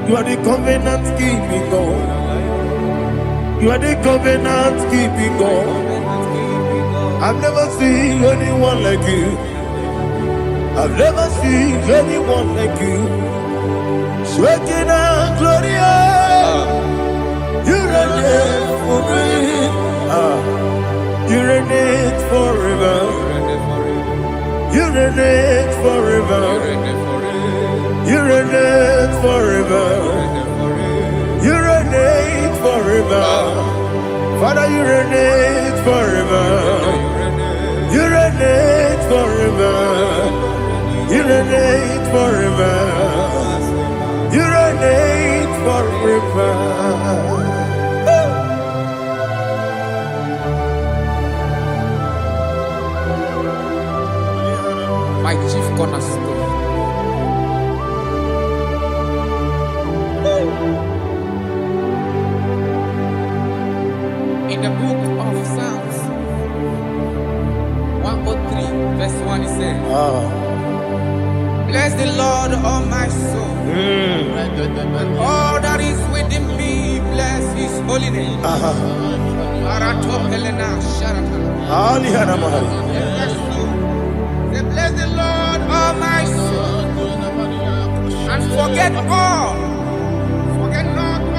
[SPEAKER 1] You are the covenant keeping God. You are the covenant keeping God. I've never seen anyone like you. I've never seen anyone like you. Shaking and glorious. You reign for me. You reign forever. You reign forever. You reign forever. You reign forever. Father, you reign forever. You reign forever. You reign forever. You reign forever.
[SPEAKER 5] My chief cornerstone. In the book of Psalms 103, verse 1, it says, Bless the Lord, oh my soul. And all that is within me, bless his holy name. Bless the Lord, oh my soul. And forget not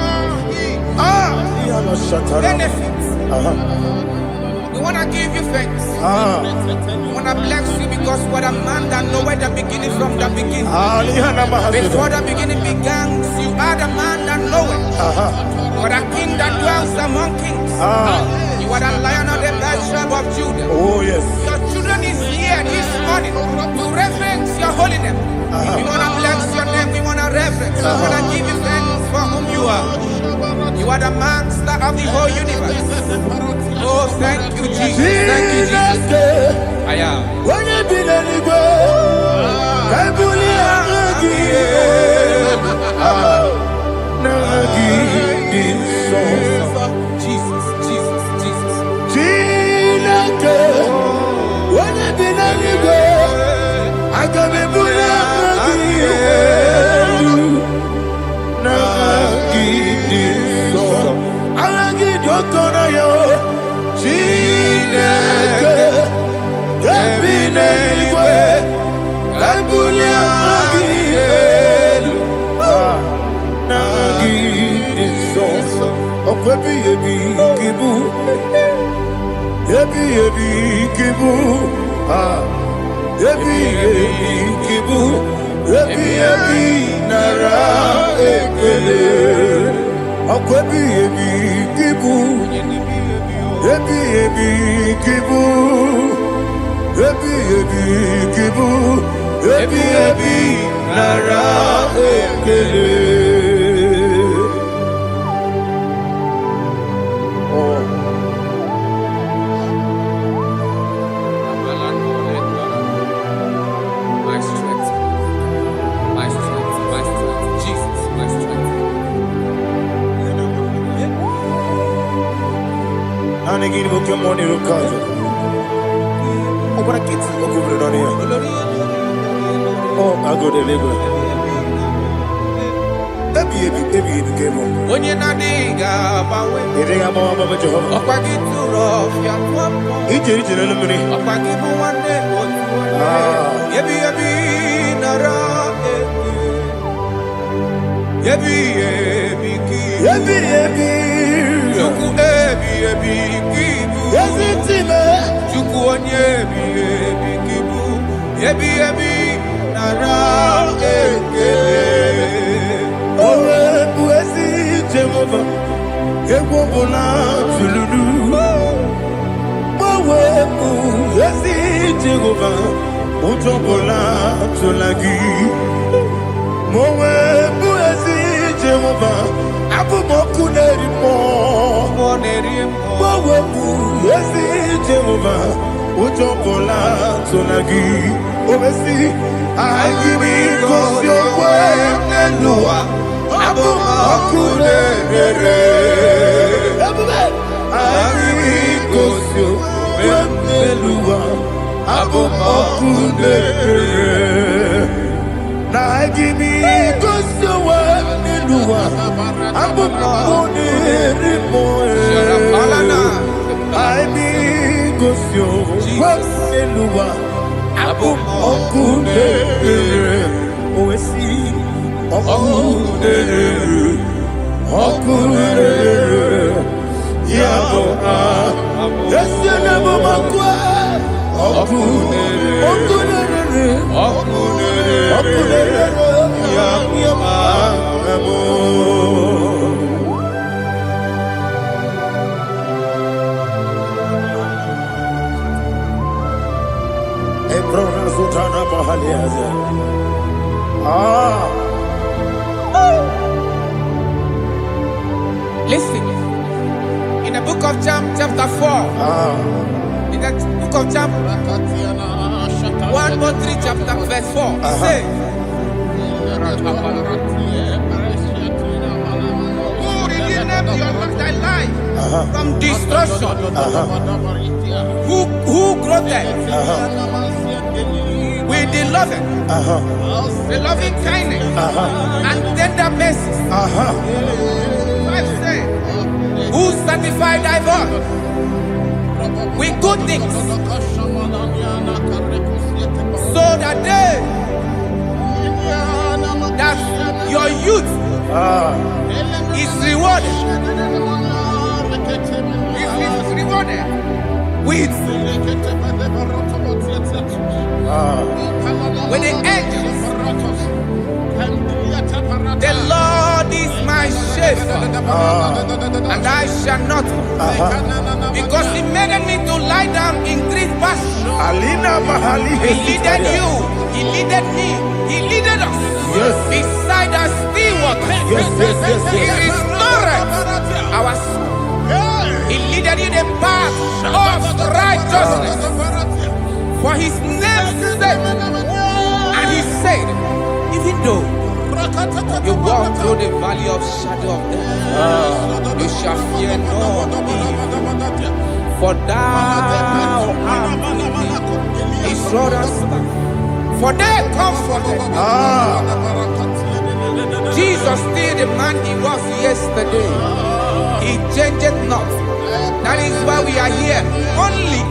[SPEAKER 5] all his benefits. We want to give you thanks. We want to bless you because what a man that knoweth the beginning from the beginning. Before the beginning began, you are the man that knoweth. What a king that dwells among kings. You are the Lion of the tribe of Judah.
[SPEAKER 1] Oh yes.
[SPEAKER 5] Your children is here this morning to reverence your holy name. We want to bless your name. We want to reverence. We want to give you thanks for whom you are. You are the master of the whole universe. Oh, thank you, Jesus. Thank you, Jesus. I am.
[SPEAKER 1] When you be the Igbo, I
[SPEAKER 5] Jesus, Jesus, Jesus.
[SPEAKER 1] When you be the Igbo, I can be
[SPEAKER 5] My strength, Jesus, my strength.
[SPEAKER 1] Oh, I go to Lagos.
[SPEAKER 5] When you're not digging about
[SPEAKER 1] You think I'm all about Jehovah?
[SPEAKER 5] up, I get too rough.
[SPEAKER 1] He did it in a minute.
[SPEAKER 5] Up, I give you one day. Yebi, nara. Yebi, Chuku, kibu.
[SPEAKER 1] Yes, it's him.
[SPEAKER 5] Chuku, yebi, kibu. Yebi, nara.
[SPEAKER 1] Jehovah, Ewobola Tululu. Mawebu, Yesi Jehovah, Utobola Tulagi. Mawebu, Yesi Jehovah, Abumoku Nerimo. Mawebu, Yesi Jehovah, Utobola Tulagi. Obesi, I give me cause your way and Noah.
[SPEAKER 5] Listen, in the book of John, chapter 4, in the book of John 1:3, chapter verse 4, it says, who redeemed thy life from destruction? Who grew that? We with the loving, the loving kindness, and tender mercies. 5 say, who satisfy thy voice with good things, so that your youth is rewarded. Is rewarded with the angels. The Lord is my shepherd, and I shall not want, because He made me to lie down in green pastures. He leaded you, He leaded me, He leaded us beside the still waters. He restored our soul. He leaded you in the path of righteousness for His name's sake. And He said, even though you walk through the valley of shadow of death, you shall fear no evil, for thou art with me. His rod and staff, for they comforted. Jesus still the man He was yesterday. He changed not. That is why we are here. Only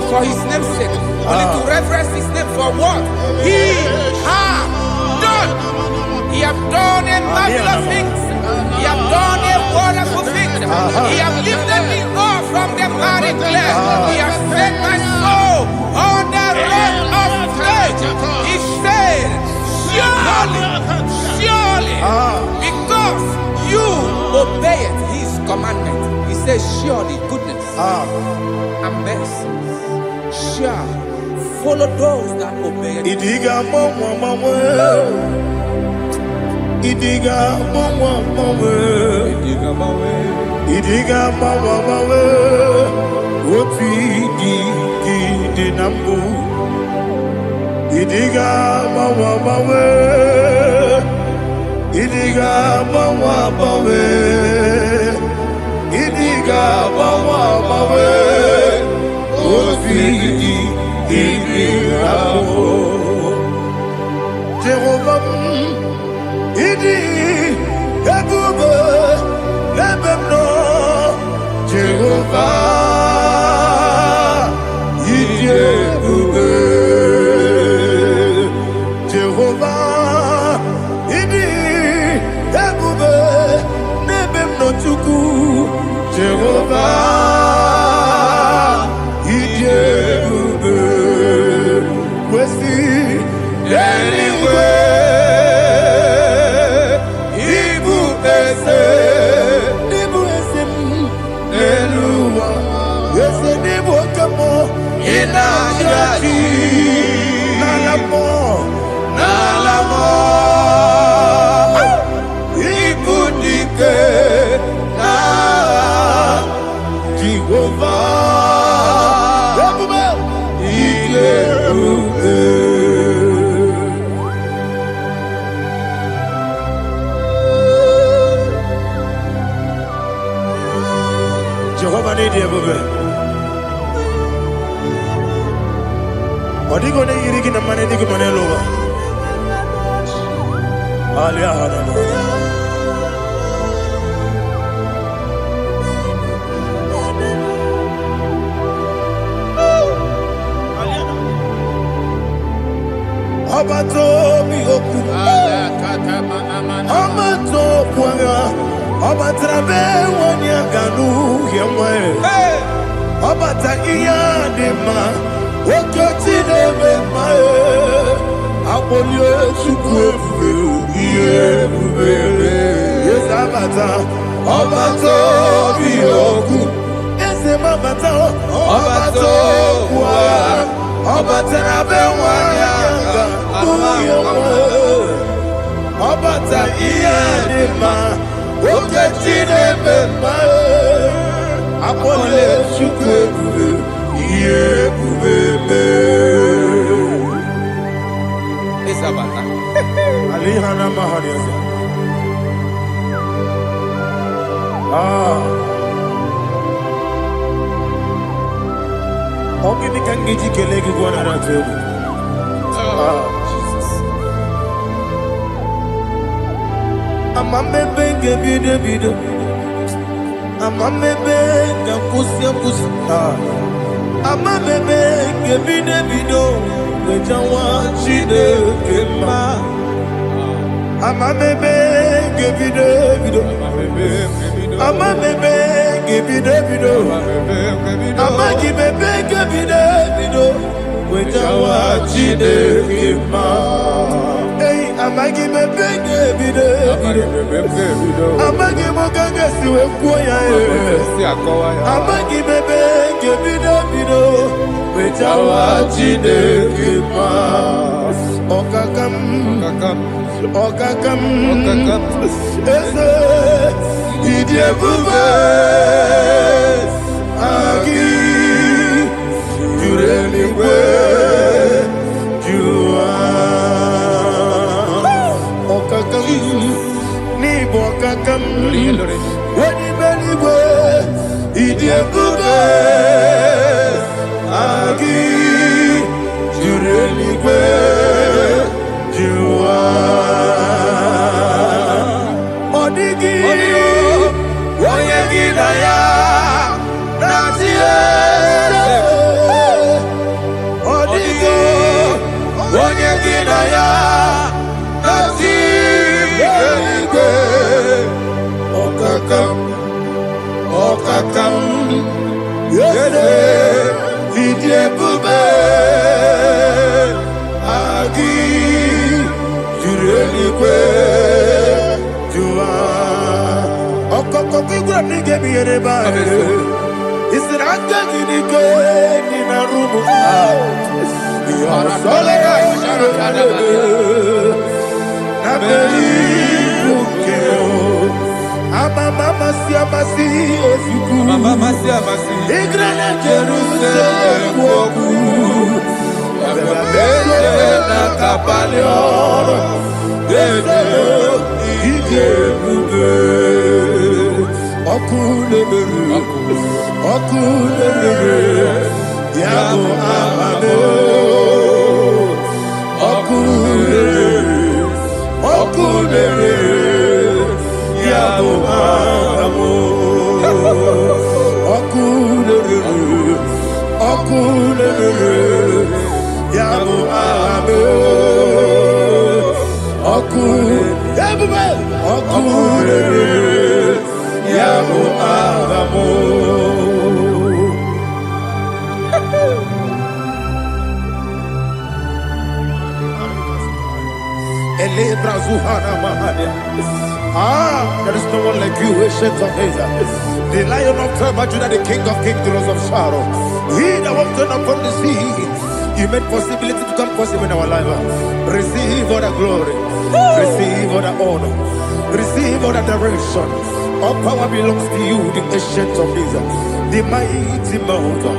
[SPEAKER 5] for His name's sake. Only to reverence His name for what He has done. He has done a marvelous things. He has done a wonderful thing. He has lifted me up from the miry clay. He has set my soul on the rock of faith. He said, surely, because you obeyed His commandment. He says, surely goodness and mercy shall follow those that obey it.
[SPEAKER 1] Idiga mama, Idiga mama, what we did nambu. Idiga mama, Idiga mama, Idiga mama, what we did Jehovah, Idi, Ebube, Lebemno, Jehovah, Idi, Ebube, Jehovah, Idi, Ebube, Lebemno Tuku, Jehovah, Idi, Ebube, Wesi, anyway. Jehovah need you, baby. What are you going to eat in the money? You can over. Abato mi oku, Abato kwanga, Abatrabe wanya ganu yemwe, Abata iya dema, Okoti deme mae, Abolio chukwe iye bubele, Yes Abata, Abato mi oku, Ese mabata, Abato kwa. Obata bewanya Obata iyanima Okechine bema Apole chukwe Iye kubebe
[SPEAKER 5] Isabata
[SPEAKER 1] Alihana mahariyaza Ogini kangiji kelegi gwana ratu Amamebe gebido. Amamebe gakusi. Amamebe gebido. Wejawa Chineke ma. Amamebe gebido. Amamebe gebido. Amagibebe gebido. Wejawa Chineke ma. Hey, amagibebe gebido. Amagimogaga siwe kuya. Amagibebe gebido. Wejawa Chineke ma. Okakam. Eze idiebube agi jureligwe jua okakam nibo okakam wadi beligwe idiebube agi jureligwe jua odigi oyegi na ya natie odigi oyegi na ya natie okakam yede idiebube agi jureligwe jua okoko kigura nige biyereba isiranga ginike nina rumu solega na beri bukeo mama siamasi ofiku igrana Jerusalem woku na kapalioro idiebube okulere yabo amame okulere yabo amamo okulere yabo amame okulere yabo amamo. There is no one like you, ancient of days. The Lion of tribe of Judah, the King of kings, the Rose of Sharon. He that walked upon the sea, you made possibility to come possible in our life. Receive all the glory, receive all the honor, receive all the direction. All power belongs to you, the ancient of days, the mighty mountain.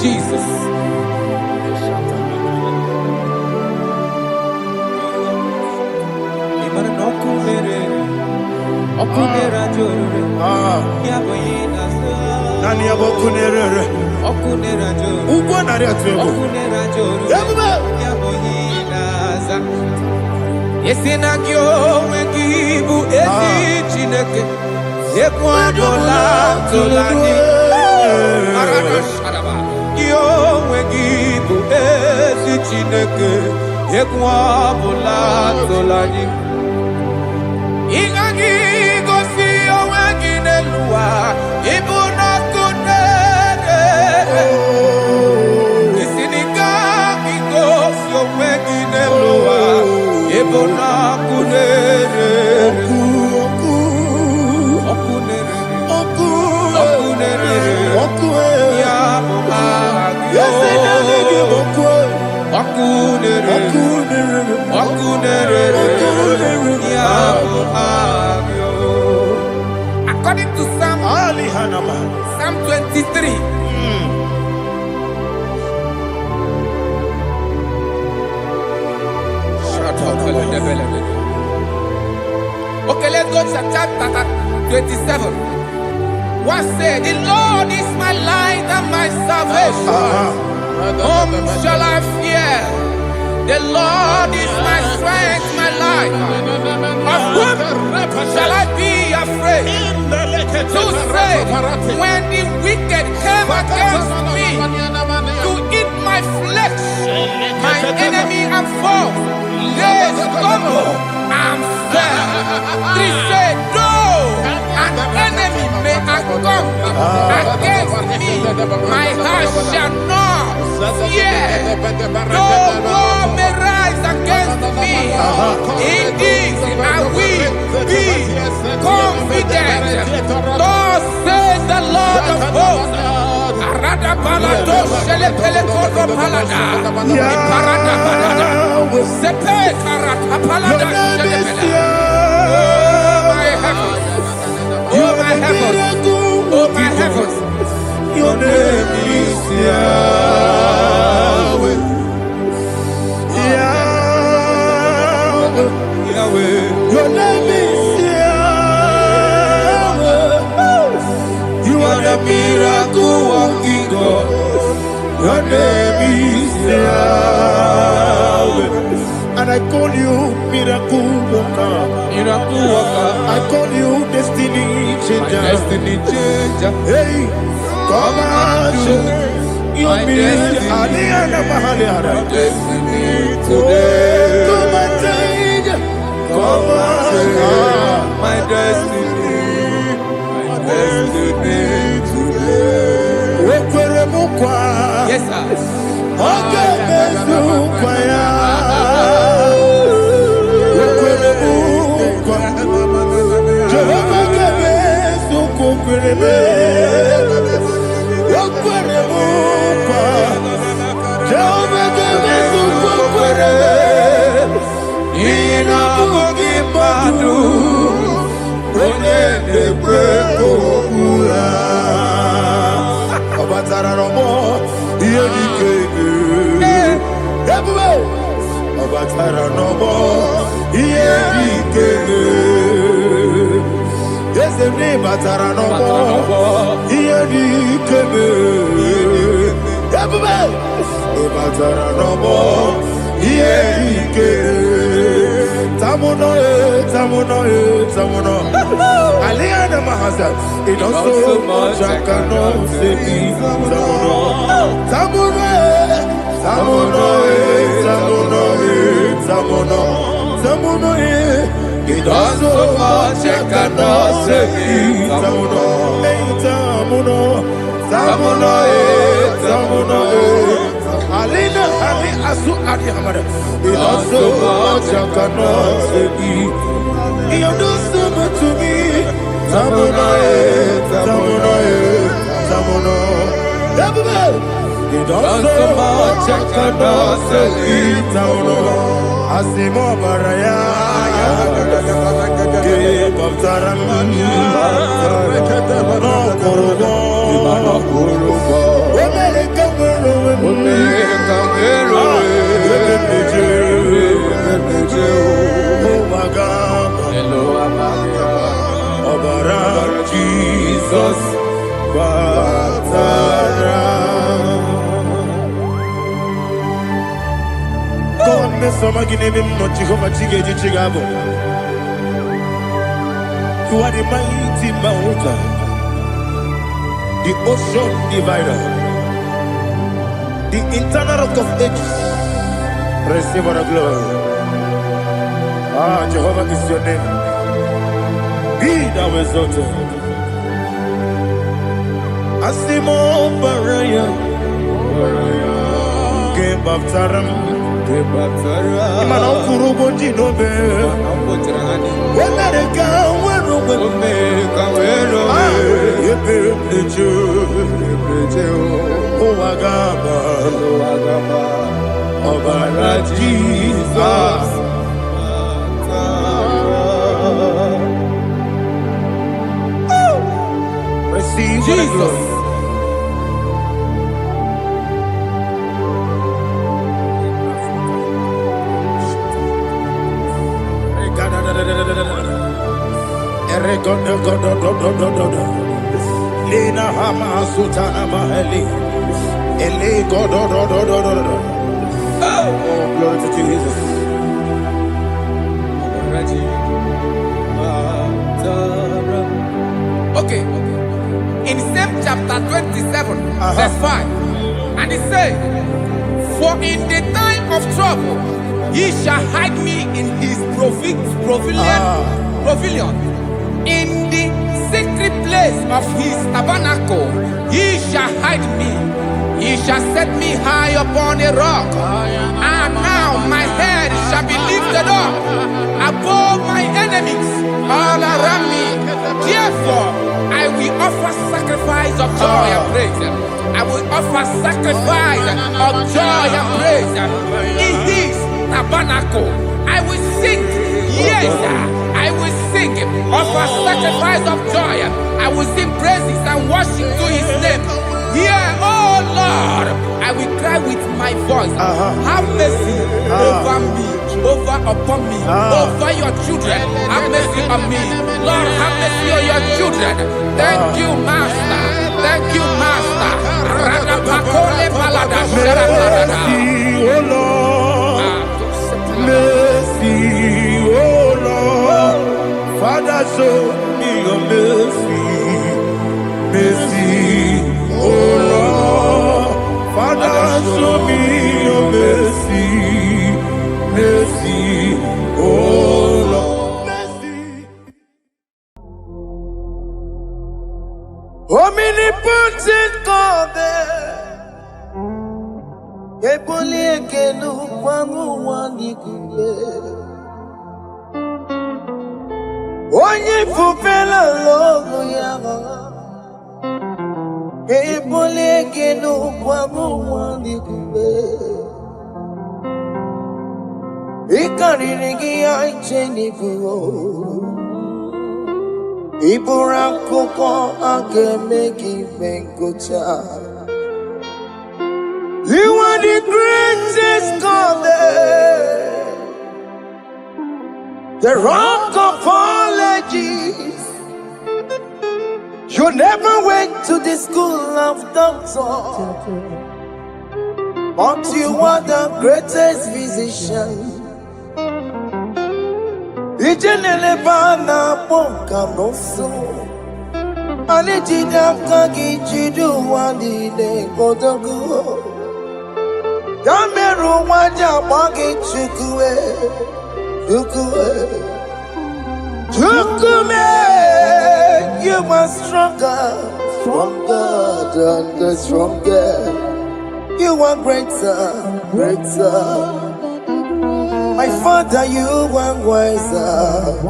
[SPEAKER 5] Jesus.
[SPEAKER 1] Nani abokunere ugwo nari atwego
[SPEAKER 5] Yesinagyo wengibu ezi Chineke Ekwadola tolani Aradosharaba Yo wengibu ezi Chineke Ekwadola tolani Ingagi gosi owegine luwa Ibuna kunere Isiniga gosi owegine luwa Ibuna kunere Okunere Ya Agyo Okunere Ya Agyo. According to Psalm 23. Okay, let's go to chapter 27. What said? The Lord is my light and my salvation. Whom shall I fear? The Lord is my strength, my life. Of whom shall I be afraid? To say, when the wicked came against me to eat my flesh, my enemy and foe, they stumble and fell. They say, though an enemy may come against me, my heart shall not fear. Though war may rise against me, in this I will be confident. Thus says the Lord of hosts. Oh my heavens, oh my heavens,
[SPEAKER 1] your name is Yahweh. Yahweh, Yahweh. Your name is Yahweh. You are the miracle working God. Your name is Yahweh. And I call you miracle worker.
[SPEAKER 5] miracle worker.
[SPEAKER 1] I call you destiny changer.
[SPEAKER 5] Destiny changer.
[SPEAKER 1] Hey, come on,
[SPEAKER 5] My destiny. Destiny today.
[SPEAKER 1] Come on, change. Come on,
[SPEAKER 5] My destiny. My destiny today. Yes, sir.
[SPEAKER 1] It also much I cannot say. It also much I cannot say. Alina Ali Asu Adi Hamada. It also much I cannot say. You do so much to me. Tamuno. It also much I cannot say. Tamuno. Asimo Baraya. Give up Taramani. No Kurubo. Jesus, God, me so magine no Jehovah Chige Chigabo. You are the mighty mountain, the ocean divider, the internal rock of ages. Receive our glory. Ah, Jehovah is your name. Be thou exalted. Asimo Baraya, Game of Taram, Imano Kurubo Jinobe, when I come, when Jesus. Receive Jesus. Lina Hama Sutana Maheli Oh, glory to Jesus.
[SPEAKER 5] Okay. In same chapter 27, verse 5. And it says, for in the time of trouble, he shall hide me in his pavilion. In the secret place of his tabernacle, he shall hide me. He shall set me high upon a rock. And now my head shall be lifted up above my enemies all around me. Therefore, I will offer sacrifice of joy and praise. I will offer sacrifice of joy and praise. In his tabernacle, I will sing. Yes, I will sing. Offer sacrifice of joy. I will sing praises and worship to his name. Yeah, oh Lord, I will cry with my voice. Have mercy over me, upon me, over your children. Have mercy on me. Lord, have mercy on your children. Thank you, Master. Thank you, Master.
[SPEAKER 1] Mercy, oh Lord. Mercy, oh Lord. Father, show me your mercy. Mercy. Oh Lord, Father, show me your mercy, mercy, oh Lord, mercy. Omnipotent God, Eboli ekelu kwangu wanikule, onye fupela logo yaga. Ebole geno kwa mwani kube Ikariri aicheni kuo Ibura koko akemeki benkocha. You are the greatest God, the rock of all ages. You never went to the school of doctor, but you are the greatest physician. Ijenele bana ponka noso, alijida kagi jidu wani ne kodogu. Yameru waja bagi chukue, Chukume, you are stronger than the stronger. You are greater. My Father, you are wiser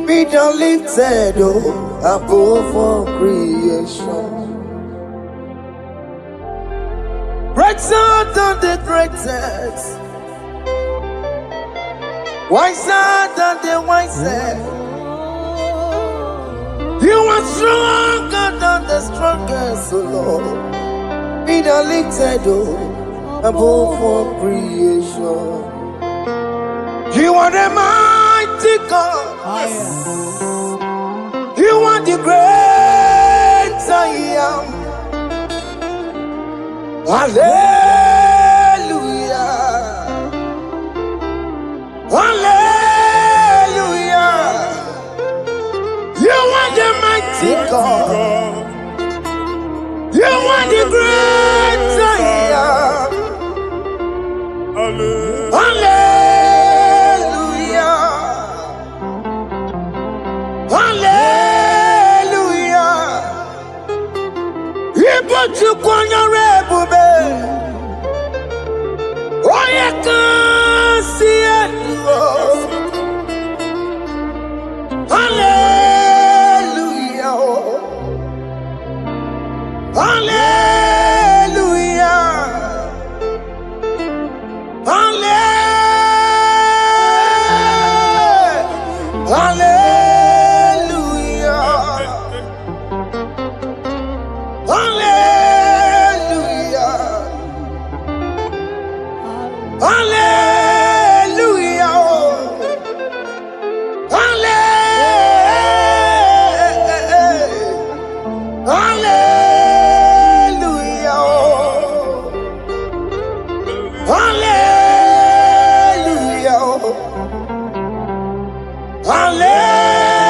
[SPEAKER 1] Be thou lifted above all creation. Greater than the greatest. Wiser than the wisest. You are stronger than the strongest, O Lord. Be thou lifted above all creation. You are the mighty God. Yes. You are the great I am. Hallelujah. Hallelujah. You are the mighty God. You are the great I am. Hallelujah. Hallelujah. You put you on your rebube. Oh, you can see it. Hallelujah. Hallelujah. Hallelujah. Hallelujah. Hallelujah. Hallelujah. Hallelujah.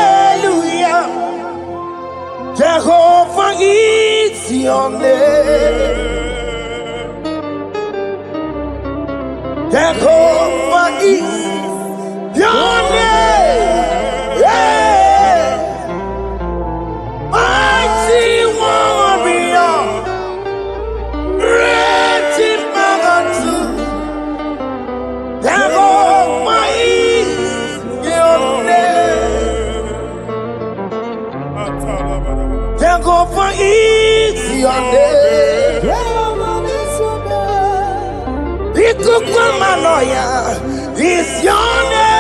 [SPEAKER 1] Hallelujah. Jehovah is your name. Jehovah is your name. Yeah. Mighty warrior. Great in magnitude. Jehovah is your name. Jehovah is your name. Ikukwamanoya is your name.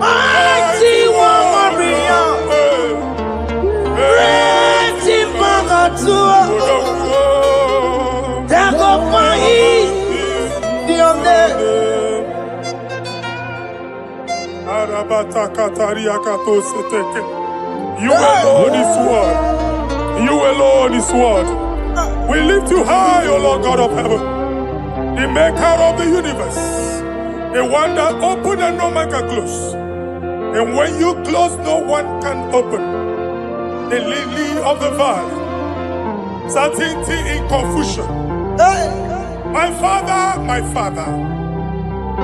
[SPEAKER 1] Mighty warrior. Great in magnitude. Jehovah is your name.
[SPEAKER 2] You alone is word. You alone is word. We lift you high, O Lord God of heaven, the maker of the universe, the one that opened and no man can close. And when you close, no one can open. The lily of the valley, certainty in confusion. My Father,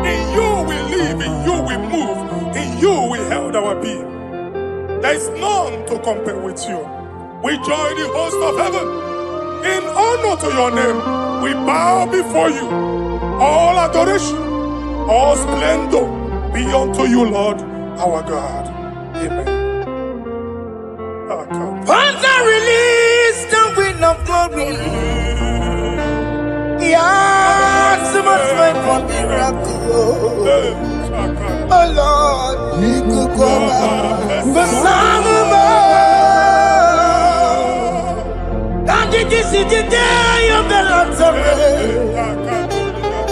[SPEAKER 2] in you we live, in you we move, in you we held our being. There is none to compare with you. We join the host of heaven. In honor to your name, we bow before you. All adoration, all splendor be unto you, Lord, our God. Amen.
[SPEAKER 1] Father, release the wind of glory. Yeah, so much time for miracle. Oh Lord, you could come out. The Son of God. And this is the day of the Lord's array.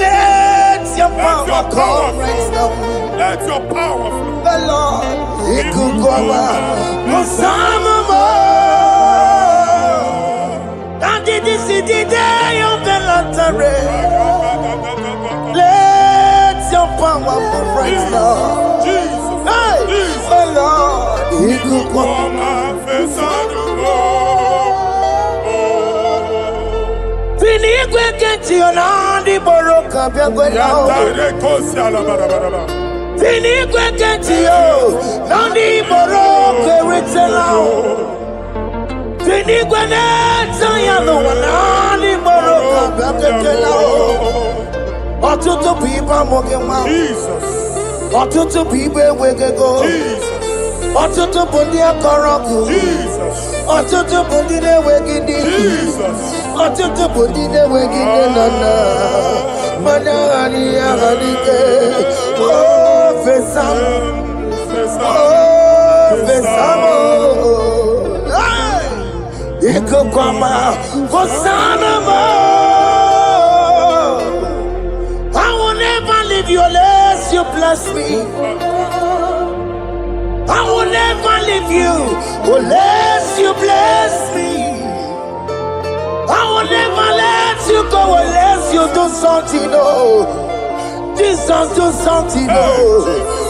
[SPEAKER 1] Let your power come right now.
[SPEAKER 2] Let your power flow.
[SPEAKER 1] The Lord, you could come out. The Son of God. And this is the day of the Lord's array. Let your power come right now.
[SPEAKER 2] Jesus,
[SPEAKER 1] Hey,
[SPEAKER 2] Jesus.
[SPEAKER 1] the Lord, you could come out. Finigwe kenti onandi boroka biagwela. Finigwe kenti yo nandi boroka ritela. Finigwe neta ya no nandi boroka biagwela. Otutu pipa mogema.
[SPEAKER 2] Jesus,
[SPEAKER 1] Otutu pipe wegego.
[SPEAKER 2] Jesus,
[SPEAKER 1] Otutu bundi akoroku.
[SPEAKER 2] Jesus,
[SPEAKER 1] Otutu bundi ne wegidi.
[SPEAKER 2] Jesus.
[SPEAKER 1] Otutu bundi ne wegidi nana. Mana ani aganike. Oh fesam. Oh fesam. Iko kwama kosana mo. I will never leave you unless you bless me. I will never leave you unless you bless me. I will never let you go unless you do something, oh. Jesus, do something, oh.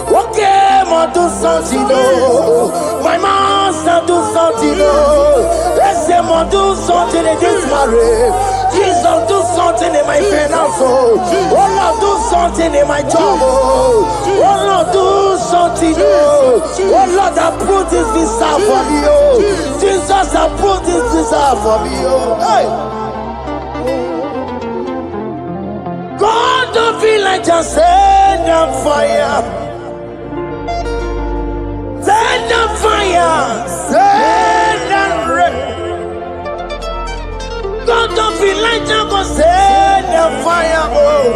[SPEAKER 1] Okay, ma do something, oh. My master, do something, oh. Let's say, ma do something in this marriage. Jesus, do something in my finance, oh. Oh, Lord, do something in my job, oh. Oh, Lord, do something, oh. Oh, Lord, approve this visa for me, oh. Jesus, approve this visa for me, oh. Hey. God, don't feel like just send the fire. Send the fire. Send the rain. God, don't feel like just go send the fire. Oh.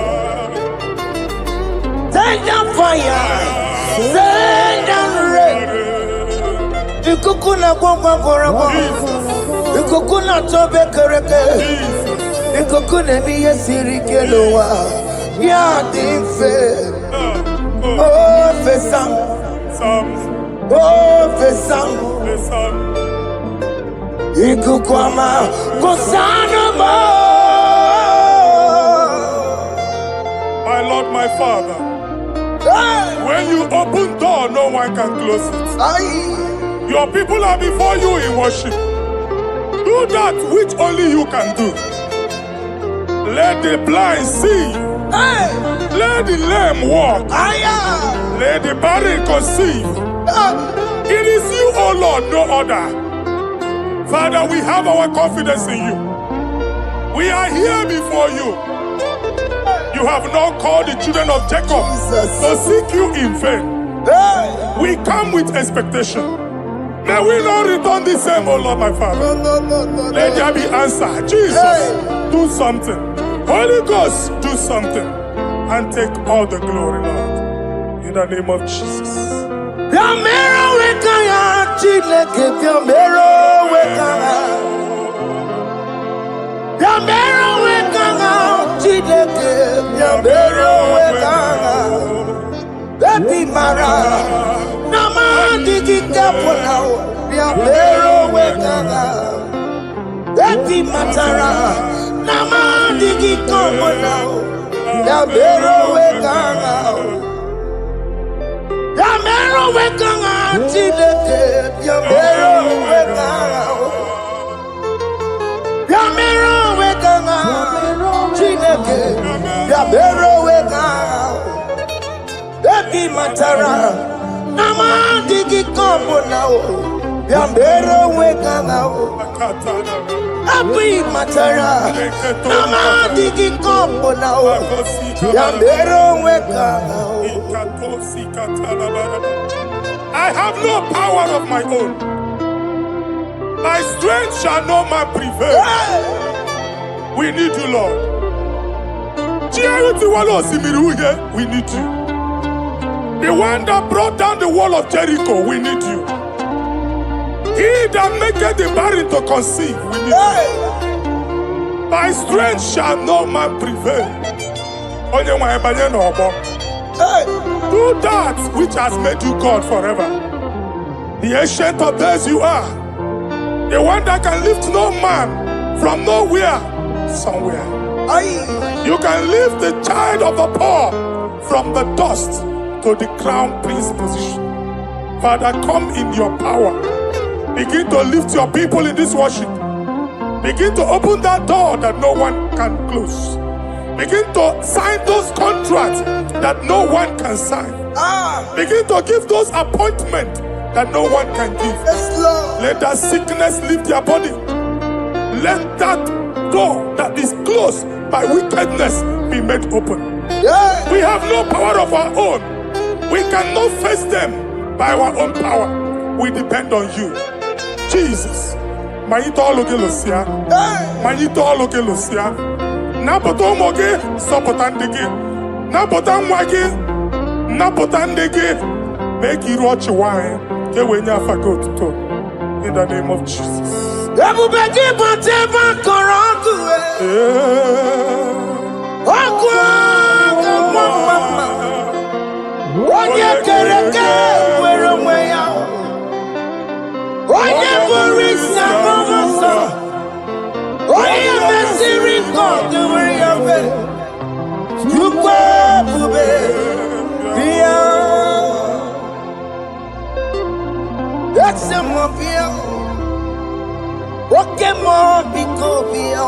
[SPEAKER 1] Send the fire. Send the rain. The kukuna gwangwa gwangwa. The kukuna tobe kereke. Ikokune miye sirikelowa ya dimfe. Oh fesam, oh fesam. Ikukwama kosana ma.
[SPEAKER 2] my Father. When you open door, no one can close it. Your people are before you in worship. Do that which only you can do. Let the blind see. Let the lame walk. Let the barren conceive. It is you, O Lord, no other. Father, we have our confidence in you. We are here before you. You have not called the children of Jacob to seek you in vain. We come with expectation. May we not return the same, O Lord, my Father. Let there be answer. Jesus, do something. Holy Ghost, do something. And take all the glory, Lord. In the name of Jesus.
[SPEAKER 1] Baby Mara, Nama digi kapona, Yamero wekanga. Baby Matara, Nama digi kapona, Yamero wekanga. Yamero wekanga, Chileke, Yamero wekanga. Yamero wekanga, Chileke, Yamero wekanga. Baby Matara, Nama digi kombo now, Yambero weka now. Baby Matara, Nama digi kombo now, Yambero weka now.
[SPEAKER 2] I have no power of my own. My strength shall not man prevail. We need you, Lord. We need you. The one that brought down the wall of Jericho, we need you. He that maketh the barren to conceive, we need you. By strength shall no man prevail. Do that which has made you God forever. The ancient of days you are. The one that can lift no man from nowhere, somewhere. You can lift the child of the poor from the dust to the crown prince position. Father, come in your power. Begin to lift your people in this worship. Begin to open that door that no one can close. Begin to sign those contracts that no one can sign. Begin to give those appointments that no one can give. Let that sickness leave their body. Let that door that is closed by wickedness be made open. We have no power of our own. We cannot face them by our own power. We depend on you. Jesus. Manito loge losia. Manito loge losia. Napoto moge sopotandege. Napotan wage. Napotandege. Make you watch wine. Ke wenya fago to. In the name of Jesus.
[SPEAKER 1] Everybody bateva korantu. Mama. Oye kereke wero mweya. Oye borisa momoso. Oye mesiri kodu weyave. Yukwe bube bia. That's a mafia. Oke mo biko bia.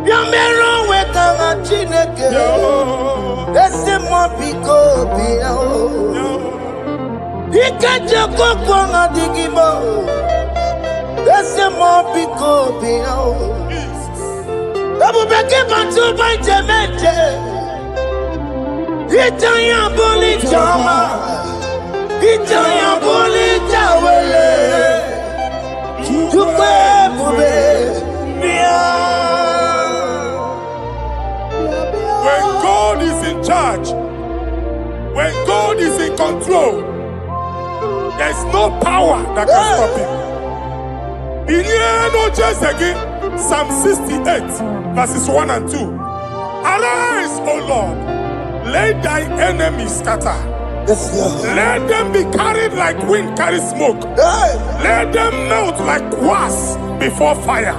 [SPEAKER 1] Yamero wekanga chineke. Ese mo biko bia. Ikaje kokwa nga digimo. Ese mo biko bia. Abu beke bantu baite meje. Itanya boli jama. Itanya boli jawele. Yukwe bube bia.
[SPEAKER 2] When God is in charge, when God is in control, there's no power that can stop him. In no just again, Psalm 68, verses 1 and 2. Arise, O Lord, let thy enemies scatter. Let them be carried like wind carries smoke. Let them melt like wax before fire.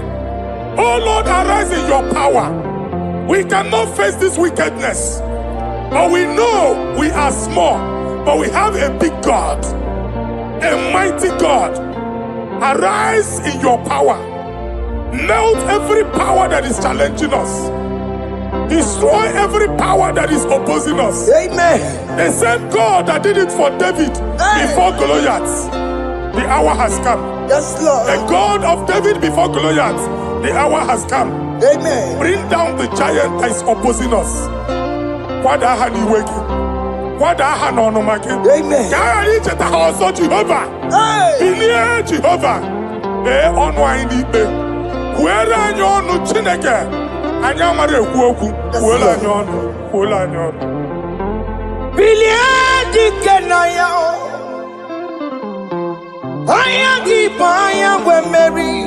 [SPEAKER 2] O Lord, arise in your power. We cannot face this wickedness. But we know we are small, but we have a big God, a mighty God. Arise in your power. Melt every power that is challenging us. Destroy every power that is opposing us.
[SPEAKER 1] Amen.
[SPEAKER 2] The same God that did it for David before Goliath, the hour has come.
[SPEAKER 1] Yes, Lord.
[SPEAKER 2] The God of David before Goliath, the hour has come.
[SPEAKER 1] Amen.
[SPEAKER 2] Bring down the giant that is opposing us.
[SPEAKER 1] Amen.
[SPEAKER 2] Jehovah.
[SPEAKER 1] Hey.
[SPEAKER 2] Jehovah. Where are you on Chineke? I am a real
[SPEAKER 1] I am the fire when Mary.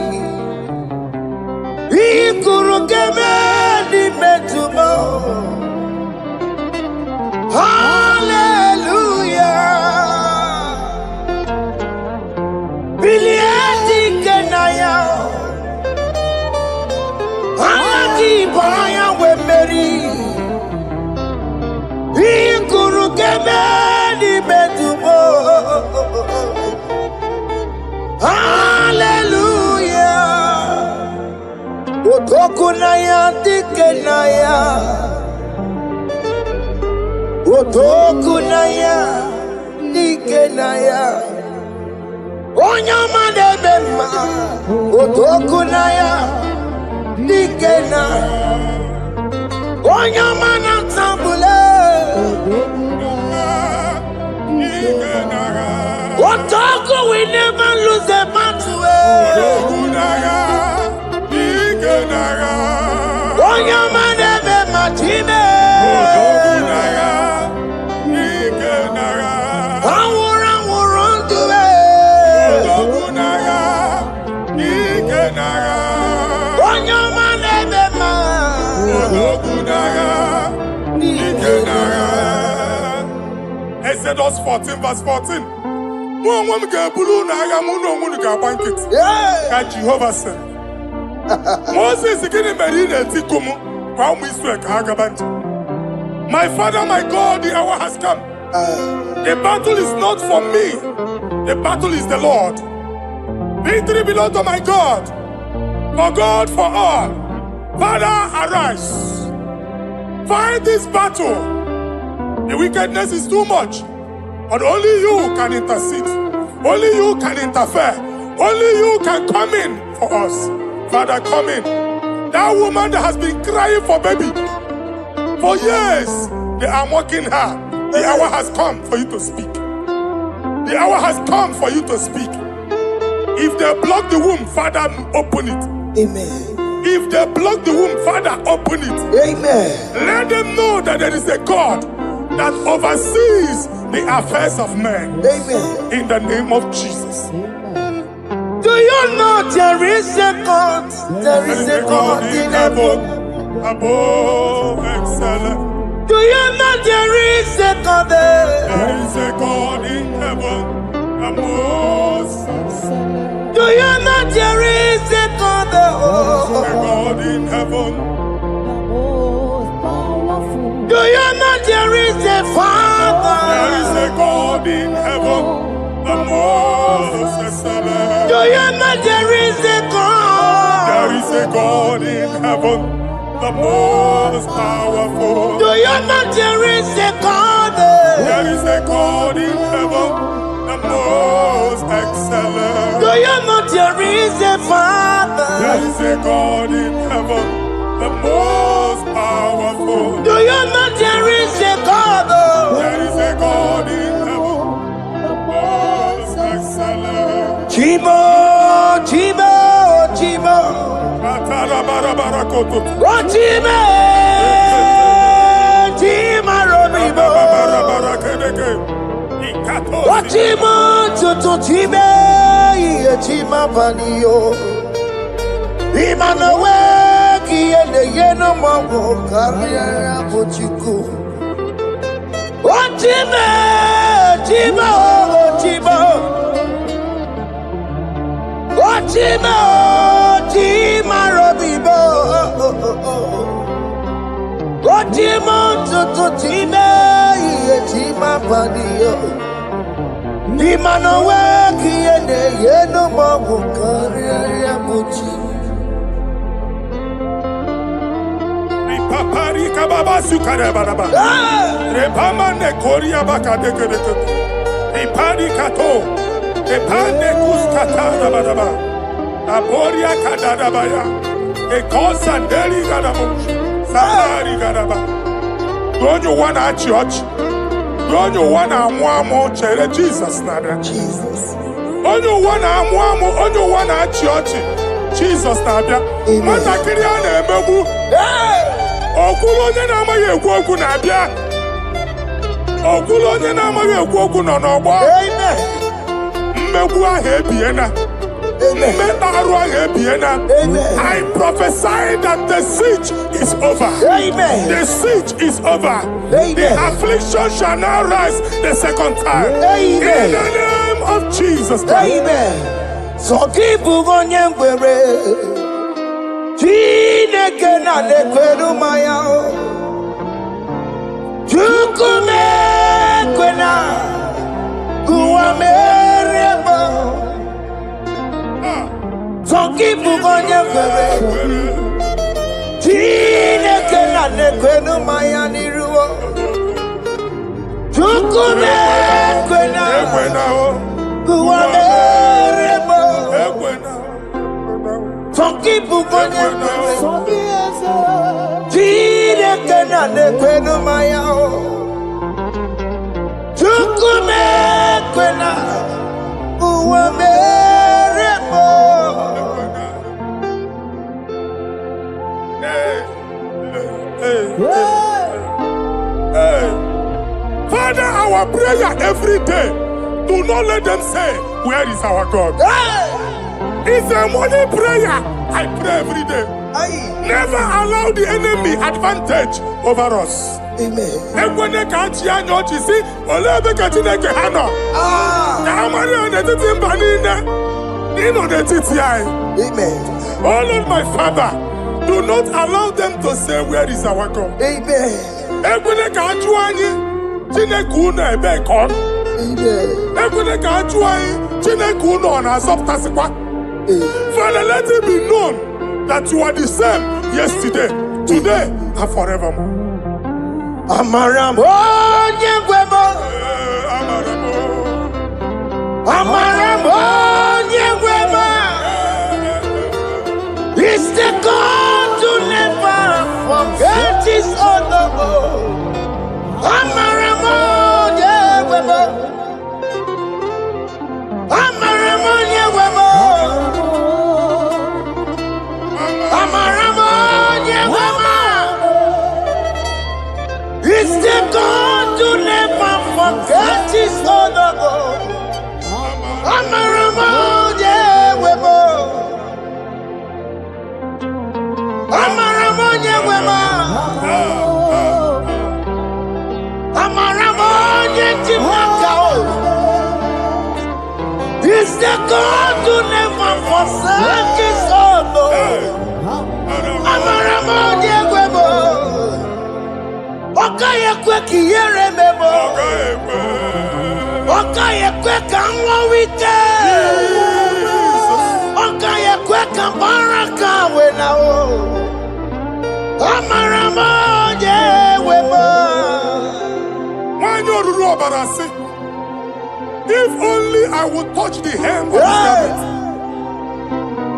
[SPEAKER 1] He could get me tomorrow. Hallelujah. Billy Kenaya. I am the fire when Mary. He could get me tomorrow. Hallelujah. Otokunaya dikenaya. Otokunaya dikenaya. Onyamade bema. Otokunaya dikena. Onyamana tambule. Otoku, we never lose the battle. Onyamade bema time.
[SPEAKER 2] Exodus 14 verse 14. Jehovah said, Moses my father, my God, the hour has come. The battle is not for me. The battle is the Lord. Victory belongs to my God. For God, for all. Father, arise. Fight this battle. The wickedness is too much. But only you can intercede. Only you can interfere. Only you can come in for us. Father, come in. That woman that has been crying for baby for years, they are mocking her. The hour has come for you to speak. The hour has come for you to speak. If they block the womb, Father, open it.
[SPEAKER 1] Amen.
[SPEAKER 2] If they block the womb, Father, open it.
[SPEAKER 1] Amen.
[SPEAKER 2] Let them know that there is a God that oversees the affairs of men.
[SPEAKER 1] Amen.
[SPEAKER 2] In the name of Jesus.
[SPEAKER 1] Do you know there is a God? There is a God in heaven.
[SPEAKER 2] Above excellent.
[SPEAKER 1] Do you know there is a God there?
[SPEAKER 2] There is a God in heaven. Above excellent.
[SPEAKER 1] Do you know there is a God there?
[SPEAKER 2] There is a God in heaven.
[SPEAKER 1] Do you know there is a Father?
[SPEAKER 2] There is a God in heaven, the most excellent.
[SPEAKER 1] Do you know there is a God?
[SPEAKER 2] There is a God in heaven, the most powerful.
[SPEAKER 1] Do you know there is a God?
[SPEAKER 2] There is a God in heaven, the most excellent.
[SPEAKER 1] Do you know there is a Father?
[SPEAKER 2] There is a God in heaven, the most powerful.
[SPEAKER 1] Do you know there is a God?
[SPEAKER 2] There is a God in heaven, the most excellent.
[SPEAKER 1] Chimo, Chimo, Chimo. Oh, Chimo, Chimo, Robibo. Oh, Chimo, Chutu, Chimo, Chimo, Panio. Imanowe, Kiene, Yeno, Mamo, Carriera, Pochiku. Oh, Chimo, Chimo, Chimo. Ochima, Ochima, Robibo. Watimo to time ye tima padio. Ni mano weki ene yeno mawu kariya muchi.
[SPEAKER 2] Papari kababa sukare baraba. Repama ne koria baka deke deke. Repari kato. Repande kuskata baraba. Aboria kadada baya. E kosa deri gadamu. Samari gadaba. Don't you wanna church? Don't you wanna mwamo chere Jesus nada?
[SPEAKER 1] Jesus.
[SPEAKER 2] Don't you wanna mwamo? Don't you wanna church? Jesus nada. Mata kiriane emebu. Okulo onye na-amaghị ekwu okwu na-abịa. Okulo onye na-amaghị ekwu okwu nọ n'ọgbọ. Mmegbu ahụ ebiena. Mmeta arụ ahụ ebiena. I prophesy that the siege is over. The siege is over. The affliction shall now rise the second time. In the name of Jesus Christ.
[SPEAKER 1] Amen. So keep onye ngwere. Chineke na nekweru maya o Chukume kwena Kuwa merebo Zonkipu konye kwere Chineke na nekweru maya niruo Chukume kwena Kuwa merebo Some people go to Chineke na nekwenu maya o Chukume kwena uwa merebo.
[SPEAKER 2] Father, our prayer every day, do not let them say, where is our God? It's a morning prayer. I pray every day. Never allow the enemy advantage over us.
[SPEAKER 1] Amen. Amen.
[SPEAKER 2] Oh Lord, my Father, do not allow them to say, where is our God?
[SPEAKER 1] Amen.
[SPEAKER 2] Father, let it be known that you are the same yesterday, today, and forevermore.
[SPEAKER 1] Amaramo nyegwemo. Amaramo nyegwemo. It's the God to never forget his honor. Amaramo nyegwemo. Amaramo nyegwemo. Amaramo nyegwemo. It's the God to never forget his honor. Amaramo nyegwemo. Amaramo nyegwemo. Amaramo nyegwemo. It's the God to never forsake his honor. Amaramo nyegwemo. Okaye kwe kiyere mebo. Okaye kwe kanwa wite. Okaye kwe kambaraka wena o. Amaramo nyegwemo.
[SPEAKER 2] If only I would touch the hem of his garment,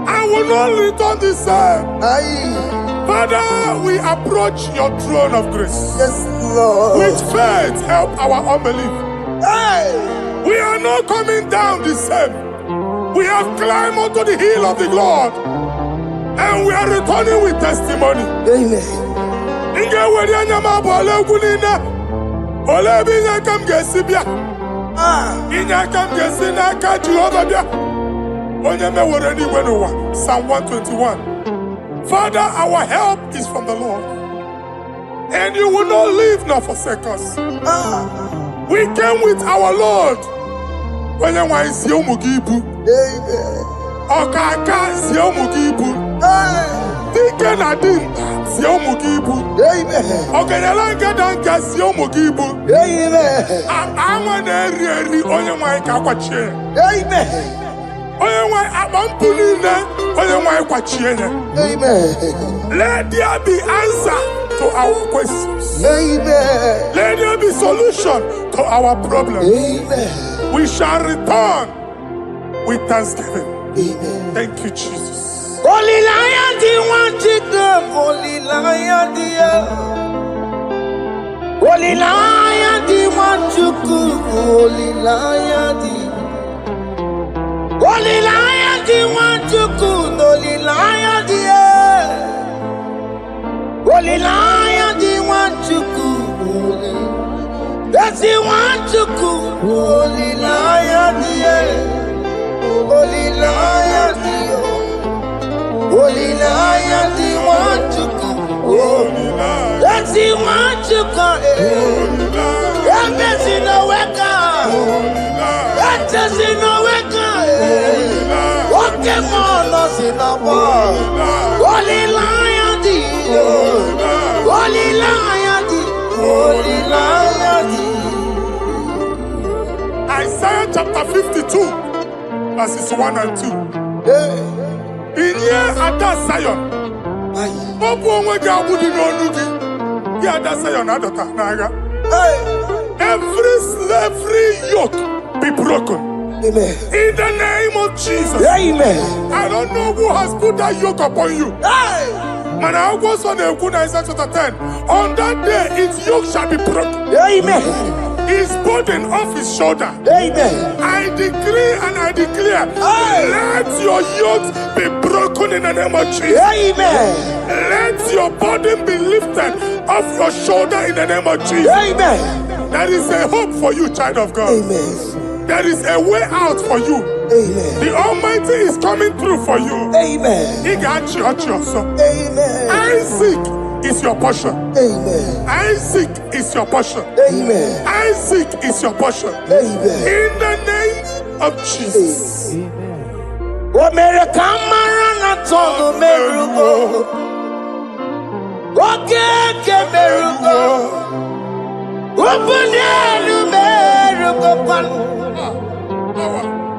[SPEAKER 2] I will not return the same. Father, we approach your throne of grace.
[SPEAKER 1] Yes, Lord.
[SPEAKER 2] With faith, help our unbelief. We are not coming down the same. We have climbed onto the hill of the Lord, and we are returning with testimony.
[SPEAKER 1] Amen.
[SPEAKER 2] Psalm 121. Father, our help is from the Lord, and you will not leave nor forsake us. We came with our Lord. Amen. Okaka si omugibu. Dike na Adi, Siomugibu.
[SPEAKER 3] Amen.
[SPEAKER 2] Oganalanga Danka, Siomugibu.
[SPEAKER 3] Amen.
[SPEAKER 2] I'm an area on my Kawache.
[SPEAKER 3] Amen.
[SPEAKER 2] On my Abampulina, on my Quachena.
[SPEAKER 3] Amen.
[SPEAKER 2] Let there be answer to our questions.
[SPEAKER 3] Amen.
[SPEAKER 2] Let there be solution to our problems.
[SPEAKER 3] Amen.
[SPEAKER 2] We shall return with thanksgiving.
[SPEAKER 3] Amen.
[SPEAKER 2] Thank you, Jesus.
[SPEAKER 1] Holy Lion, the one to come. Holy Lion, the Holy Lion, the one to come. Holy Lion, the Holy Lion, the one to come. Holy Lion, the Holy Lion, the one to come. That's the one to come. Holy Lion, the Holy Lion, the Holy Lion, the one to come. That's the one to come. That's in the wake. That's in the wake. Walking on us in the world. Holy Lion, the Holy Lion, the Holy Lion, the
[SPEAKER 2] Isaiah chapter 52, verses 1 and 2. In here at that Zion, every slavery yoke be broken.
[SPEAKER 3] Amen.
[SPEAKER 2] In the name of Jesus.
[SPEAKER 3] Amen.
[SPEAKER 2] I don't know who has put that yoke upon you. Man, I was on the Isaiah chapter 10. On that day, its yoke shall be broken.
[SPEAKER 3] Amen.
[SPEAKER 2] His burden off his shoulder.
[SPEAKER 3] Amen.
[SPEAKER 2] I decree and I declare, let your yokes be broken in the name of Jesus.
[SPEAKER 3] Amen.
[SPEAKER 2] Let your burden be lifted off your shoulder in the name of Jesus.
[SPEAKER 3] Amen.
[SPEAKER 2] There is a hope for you, child of God.
[SPEAKER 3] Amen.
[SPEAKER 2] There is a way out for you.
[SPEAKER 3] Amen.
[SPEAKER 2] The Almighty is coming through for you.
[SPEAKER 3] Amen.
[SPEAKER 2] He got you, also.
[SPEAKER 3] Amen.
[SPEAKER 2] Isaac is your portion.
[SPEAKER 3] Amen.
[SPEAKER 2] Isaac is your portion.
[SPEAKER 3] Amen.
[SPEAKER 2] Isaac is your portion.
[SPEAKER 3] Amen.
[SPEAKER 2] In the name of Jesus.
[SPEAKER 1] O mere kamara na tono merugo. O keke merugo. O bunelu merugo pan.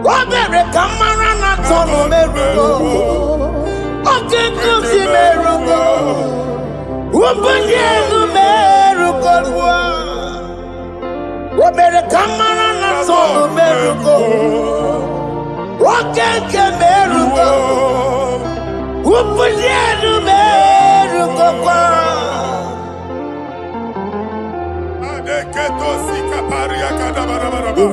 [SPEAKER 1] O mere kamara na tono merugo. O keke si merugo. O bunelu merugo. O mere kamara na tono merugo. Wakeke merugo, upulienu merugo kwa.
[SPEAKER 2] Adeketo sikaparia kadabarabaraba.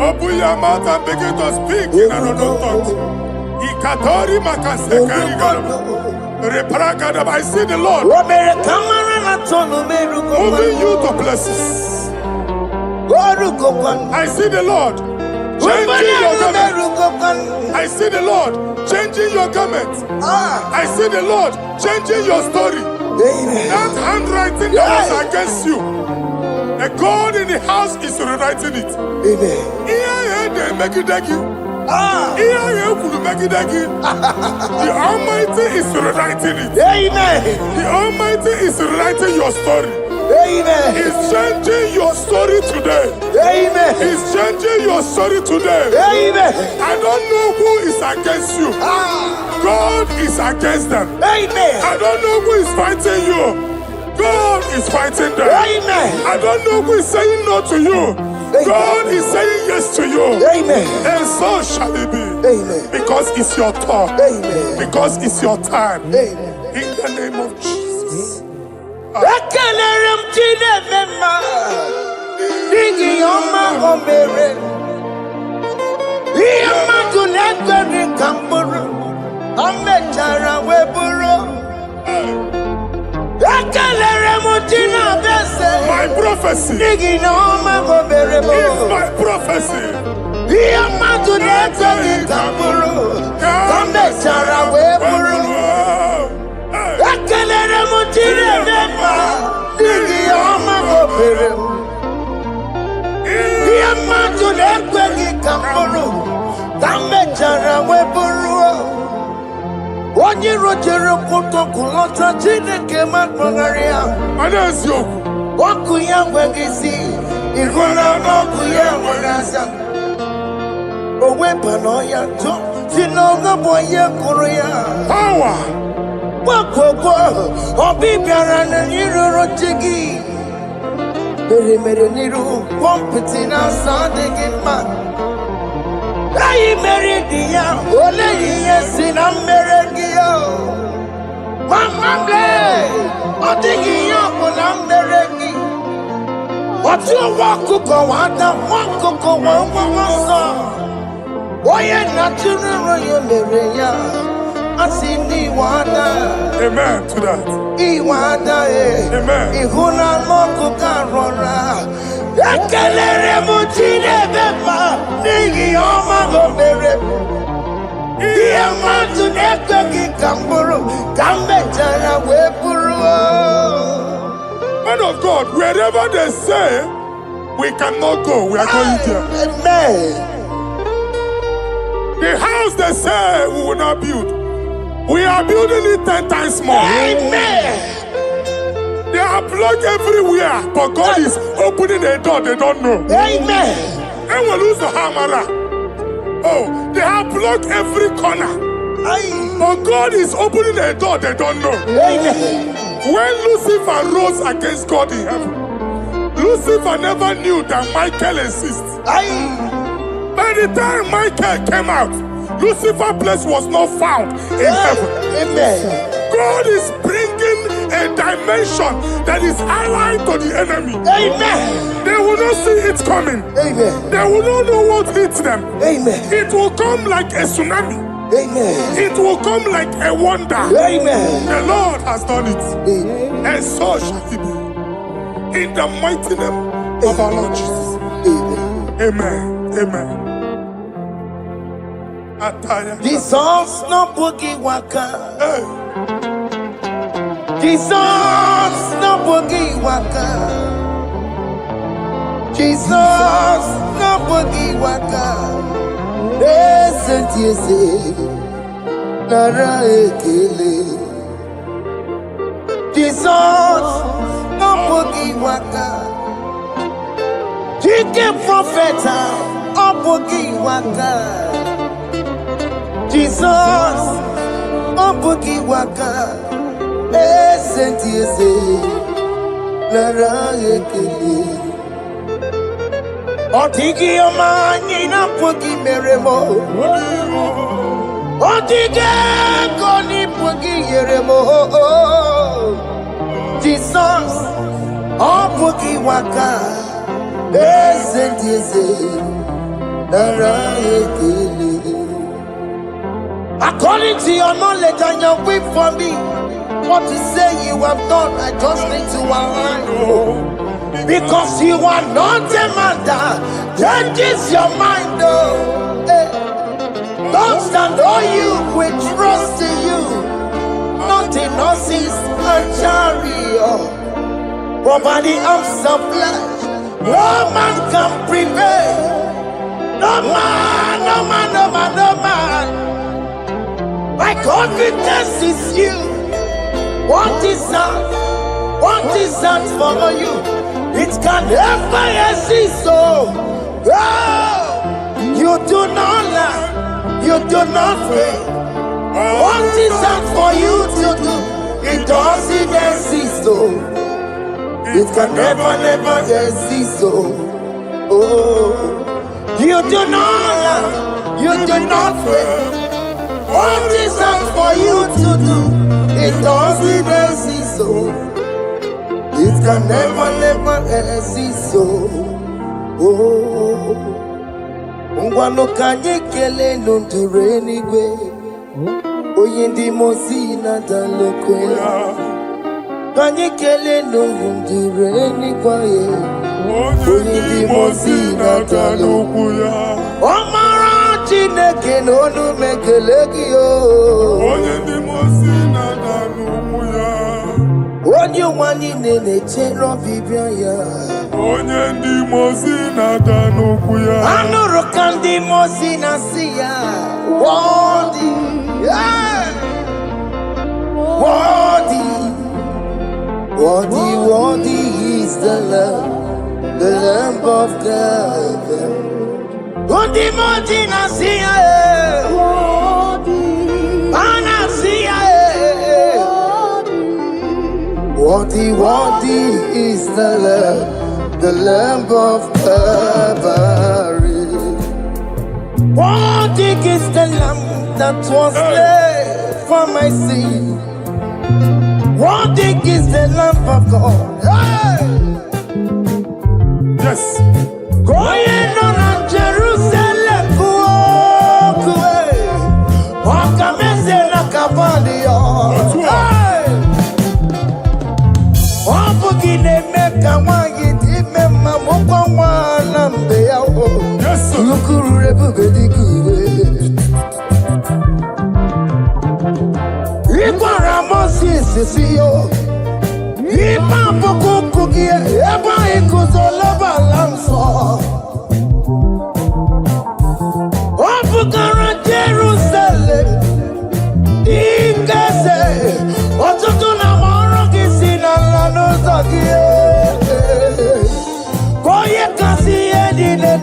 [SPEAKER 2] Open your mouth and begin to speak in another tongue. Ikatori makasekari garaba. Repragadaba. I see the Lord moving you to places. I see the Lord changing your garment. I see the Lord changing your garment. I see the Lord changing your story. That handwriting that was against you, the God in the house is rewriting it. The Almighty is rewriting it. The Almighty is rewriting your story.
[SPEAKER 1] Amen.
[SPEAKER 2] He's changing your story today.
[SPEAKER 1] Amen.
[SPEAKER 2] He's changing your story today.
[SPEAKER 1] Amen.
[SPEAKER 2] I don't know who is against you. God is against them.
[SPEAKER 1] Amen.
[SPEAKER 2] I don't know who is fighting you. God is fighting them.
[SPEAKER 1] Amen.
[SPEAKER 2] I don't know who is saying no to you. God is saying yes to you.
[SPEAKER 1] Amen.
[SPEAKER 2] And so shall it be.
[SPEAKER 1] Amen.
[SPEAKER 2] Because it's your turn.
[SPEAKER 1] Amen.
[SPEAKER 2] Because it's your time.
[SPEAKER 1] Amen.
[SPEAKER 2] In the name of Jesus.
[SPEAKER 1] Ekelere m Chineke mma, n'ihi ọma o mere. Ihe mmadụ na-ekweghị ka m bụrụ, o mechara wee bụrụ. Ekelere m Chineke eze,
[SPEAKER 2] My prophecy
[SPEAKER 1] n'ihi na ọma o mere m.
[SPEAKER 2] is my prophecy.
[SPEAKER 1] Ihe mmadụ na-ekweghị ka m bụrụ, o mechara wee bụrụ. Ekelere m Chineke mma, n'ihi ọma o mere m. Ihe mmadụ na-ekweghị ka m bụrụ, ka m mechara wee bụrụ. Onye onye rojere kwụtọkụ lọta Chineke makpọgharịa ọkụ ya nweghị isi ịhụ na ọkụ ya nwere asa o weba n'ọya tụ si n'ọga bụ onye kụrụ ya gbakọkọ ọbịbịara na iroro chi gị mere n'iru kọmpụti na-asa adịghị mma anyị mere dị ya ole ihe si na mmere gị mamamle ọ dịghị ihe ọ bụ na mmere gị otu nwa ọkụkọ nwata nwa ọkụkọ nwa nwa nsọ onye na-atụrụ nro ya mere ya asị n'iwe ada
[SPEAKER 2] Amen to that.
[SPEAKER 1] iwe ada ịhụ na anụ ọkụkọ arọra ekelere m Chineke ma n'ihi ọma o mere ihe mmadụ na-ekweghị ka m bụrụ ka m mechara wee bụrụ.
[SPEAKER 2] Man of God, wherever they say we cannot go, we are going there.
[SPEAKER 1] Amen.
[SPEAKER 2] The house they say we will not build, we are building it 10 times more.
[SPEAKER 1] Amen.
[SPEAKER 2] They are blocked everywhere, but God is opening a door they don't know.
[SPEAKER 1] Amen.
[SPEAKER 2] And we lose the hammer. Oh, they have blocked every corner, but God is opening a door they don't know.
[SPEAKER 1] Amen.
[SPEAKER 2] When Lucifer rose against God in heaven, Lucifer never knew that Michael exists. By the time Michael came out, Lucifer's place was not found in heaven.
[SPEAKER 1] Amen.
[SPEAKER 2] God is bringing a dimension that is allied to the enemy.
[SPEAKER 1] Amen.
[SPEAKER 2] They will not see it coming.
[SPEAKER 1] Amen.
[SPEAKER 2] They will not know what hits them.
[SPEAKER 1] Amen.
[SPEAKER 2] It will come like a tsunami.
[SPEAKER 1] Amen.
[SPEAKER 2] It will come like a wonder.
[SPEAKER 1] Amen.
[SPEAKER 2] The Lord has done it.
[SPEAKER 1] Amen.
[SPEAKER 2] And so shall it be. In the mighty name of our Lord Jesus. Amen. Amen.
[SPEAKER 1] Jesus no boogie waka.
[SPEAKER 2] Hey.
[SPEAKER 1] Jesus no boogie waka. Jesus no boogie waka. Yes, nara ekele. Jesus no boogie waka. Chike profeta no boogie waka. Jesus no boogie waka. Yes, nara ekele. Otigi omani na pogi meremo. Otige koni pogi yeremo. Jesus, oh pogi waka. Ezentieze, nara ekele. According to your knowledge and your will for me, what you say you have done, I just need to align. Because you are not a man that changes your mind, oh. Hey. Don't stand on you, we trust in you. Not in horses and chariot, but by the arms of flesh, no man can prevail. No man, no man, no man, no man. My confidence is you. What is that? What is that for you? It can never exist, so you do not lie, you do not fail. What is that for you to do? It doesn't exist, so it can never exist, so you do not lie, you do not fail. What is that for you to do? It doesn't exist, so it can never exist, so ngwano kanye kele nundure nigwe oye ndi mozi na dalokwe kanye kele nundure nigwe oye ndi mozi na dalokwe omara Chineke n'onu mekele gị
[SPEAKER 2] onye ndị mozi na dalokwe
[SPEAKER 1] onye nwanyị na-echere ọbịbịa ya
[SPEAKER 2] onye ndị mozi na-ada n'okwu ya
[SPEAKER 1] anụrụ ka ndị mozi na-asị ya wọdị Worthy is the Lamb of God. Worthy Nasia, Anasia. Worthy is the Lamb of Calvary. Worthy is the Lamb that was slain for my sin. Worthy is the Lamb of God. Hey!
[SPEAKER 2] Yes.
[SPEAKER 1] Going on Jerusalem, walk away. Walk a mess like a body. Hey! Walk again and make a wine.
[SPEAKER 2] Yes, sir.
[SPEAKER 1] Look everybody good. Sisio, Ipa Cookie, Eba Ikusolaba Lanso. Opukara Jerusalem, Ikase, Otutuna Morokisina Lanosakie. Koye Kasi Edine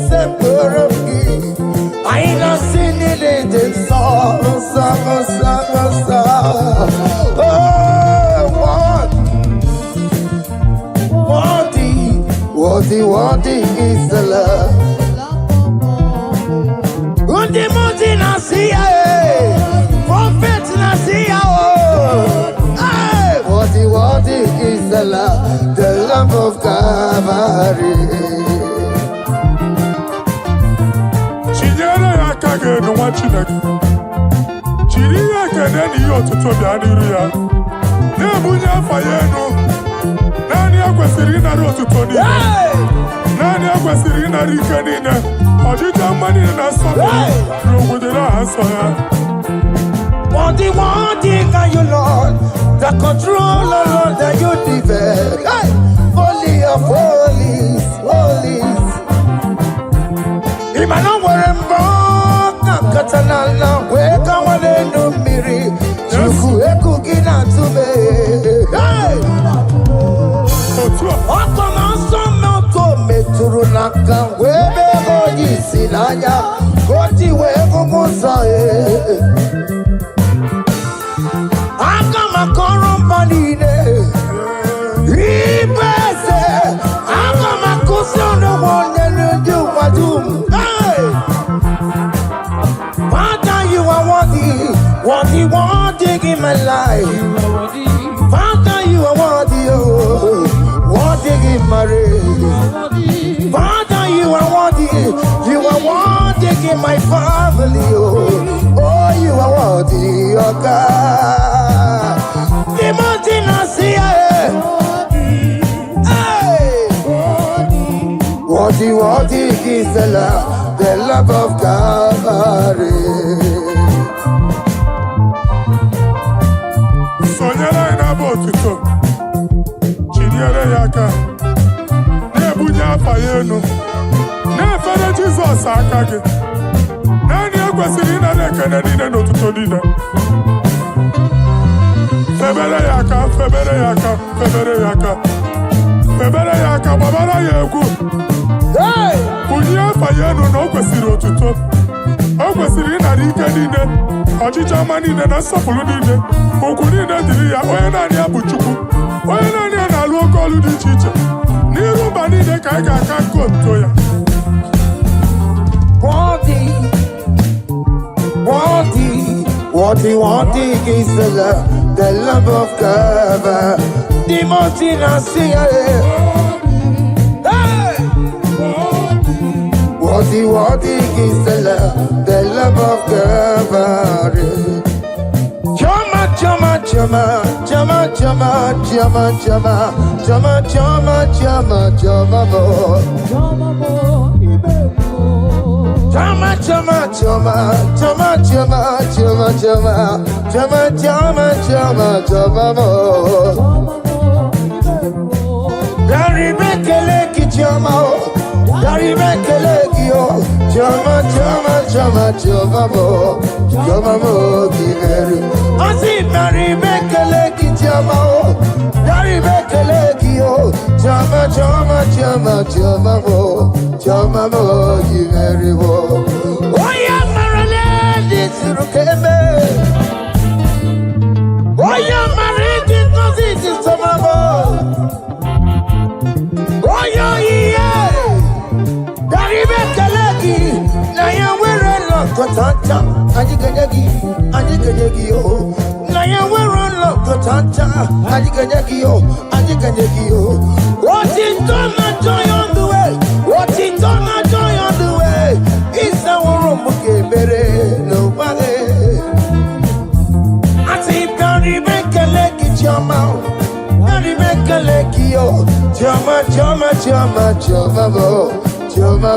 [SPEAKER 1] Separati. I ain't not seen it in song. Worthy is the love. Worthy Nasia, Prophet Nasia. Worthy is the Lamb of Calvary.
[SPEAKER 2] Chinyere akage no wachineke. Chiri akene ni otuto bia niru ya. Na ebunya afaye no. Nani akwesiri na otuto ni. Nani akwesiri na rike ni ne. Ojija mani na so. Rogudera aso ya.
[SPEAKER 1] Worthy can you, Lord, the controller, Lord, that you defend. Hey! Holy of holies. Imano werembo, katanala, weka wane numiri, chuku eku gina tume. Hey! Oko manso moko meturunaka, webe hoji silanya, koti weko musa. Akama korombanine, ibese, akama kusono wonye nuju wadum. Hey! Father, you are worthy in my life. Father, you are worthy in my race. Father, you are worthy in my family. Oh, you are worthy, oh God. Timothy Nasia, worthy is the love of Calvary.
[SPEAKER 2] Sonyala ina botuto. Chinyere yaka. Nebunya afaye no. Nefere Jesus akage. Nani akwesiri na nekene ni no tuto dida. Febere yaka, babara yegu.
[SPEAKER 1] Hey!
[SPEAKER 2] Bunya afaye no no kwesiri otuto. Okwesiri na rike nine. Ojija mani na sofulu nine. Oku nine diri ya oye nani abuchuku. Oye nani analu okolu di chiche. Nirumba nine kaiga kanko ya.
[SPEAKER 1] Worthy is the love of God. Timothy Nasia. Hey! Worthy is the love of God. Chama, Chama, Dari Bekelekio, Chama, Chama, Chama, Chama, Chama, you very well. Oh, yeah, Maryland, it's Rukeme. Oh, yeah, married in Cosity, Samamo. Oh, yeah, Dari Bekeleki, Naya, we're a lot, Kotanta, Adigagi, oh. Naya, we're a lot, Kotanta, Adigagi, oh. What is done, I joy on the way. What is done, I joy on the way. It's our room, okay, nobody. I see Dari Bekeleki, Chama, Dari Bekeleki, oh. Chama, Chama, Chama, Chama, Chama,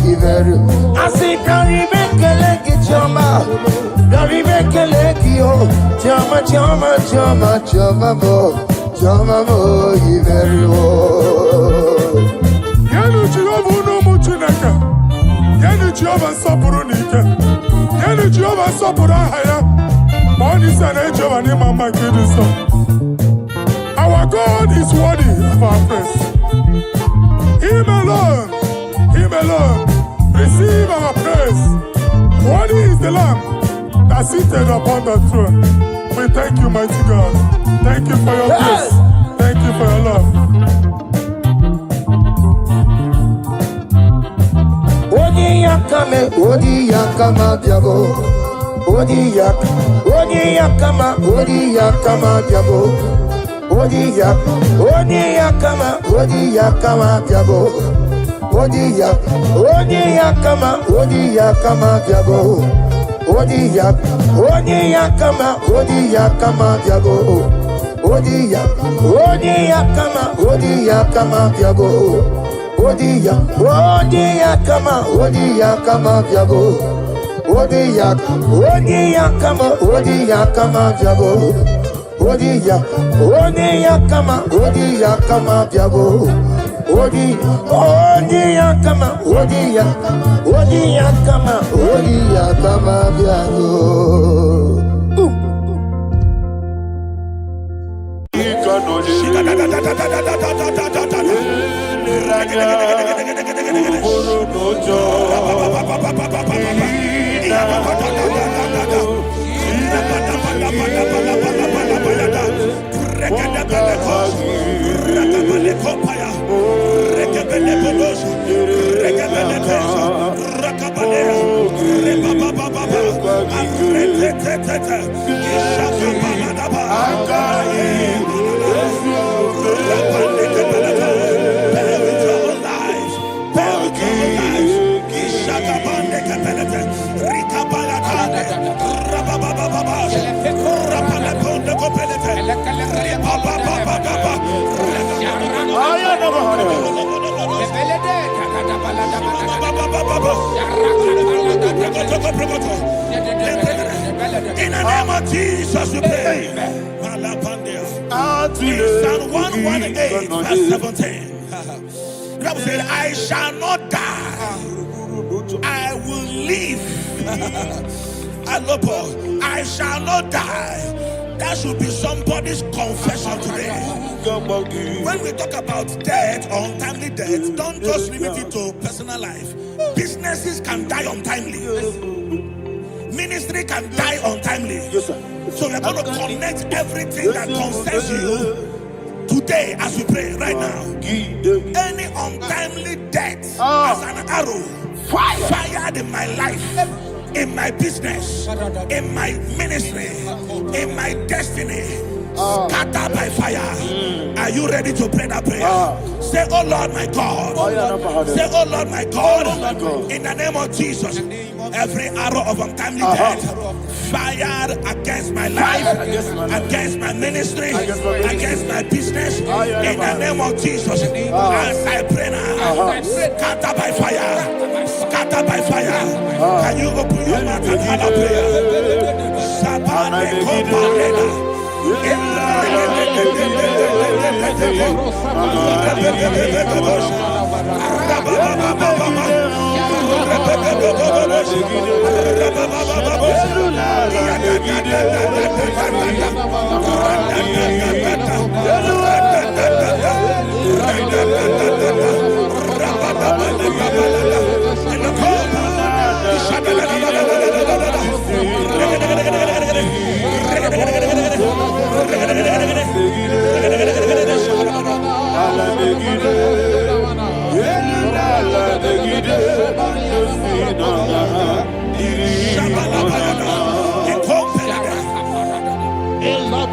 [SPEAKER 1] Giveru. I see Dari Bekeleki, Chama, Dari Bekeleki, oh. Chama, Chama, Chama, Chama, Chama, Giveru.
[SPEAKER 2] Yanu Jehovah no muchinaka. Yanu Jehovah sapurunika. Yanu Jehovah sapurahaya. Money sana Jehovah ni mama kidiso. Our God is worthy of our praise. Him alone, receive our praise. Worthy is the Lamb that seated upon the throne. We thank you, mighty God. Thank you for your grace. Thank you for your love.
[SPEAKER 1] Odi yakama diabo. Odi yakama diabo. Odi yakama diabo. Odi yakama diabo. Odi yakama diabo. Odi yakama diabo. Odi yakama diabo. Odi yakama diabo. Odi yakama diabo. Odi yakama diabo.
[SPEAKER 2] In the name of Jesus, we pray. In Psalm 118, verse 17, the Bible said, I shall not die, I will live. I shall not die. That should be somebody's confession today. When we talk about death or untimely death, don't just limit it to personal life. Businesses can die untimely. Ministry can die untimely. So we're going to connect everything that concerns you today as we pray right now. Any untimely death as an arrow fired in my life, in my business, in my ministry, in my destiny, scattered by fire. Are you ready to pray that prayer? Say, oh Lord my God. Say, oh Lord my God. In the name of Jesus, every arrow of untimely death fired against my life, against my ministry, against my business, in the name of Jesus, as I pray now, scattered by fire, scattered by fire. Can you open your mouth and have a prayer? Sabane Kopalena.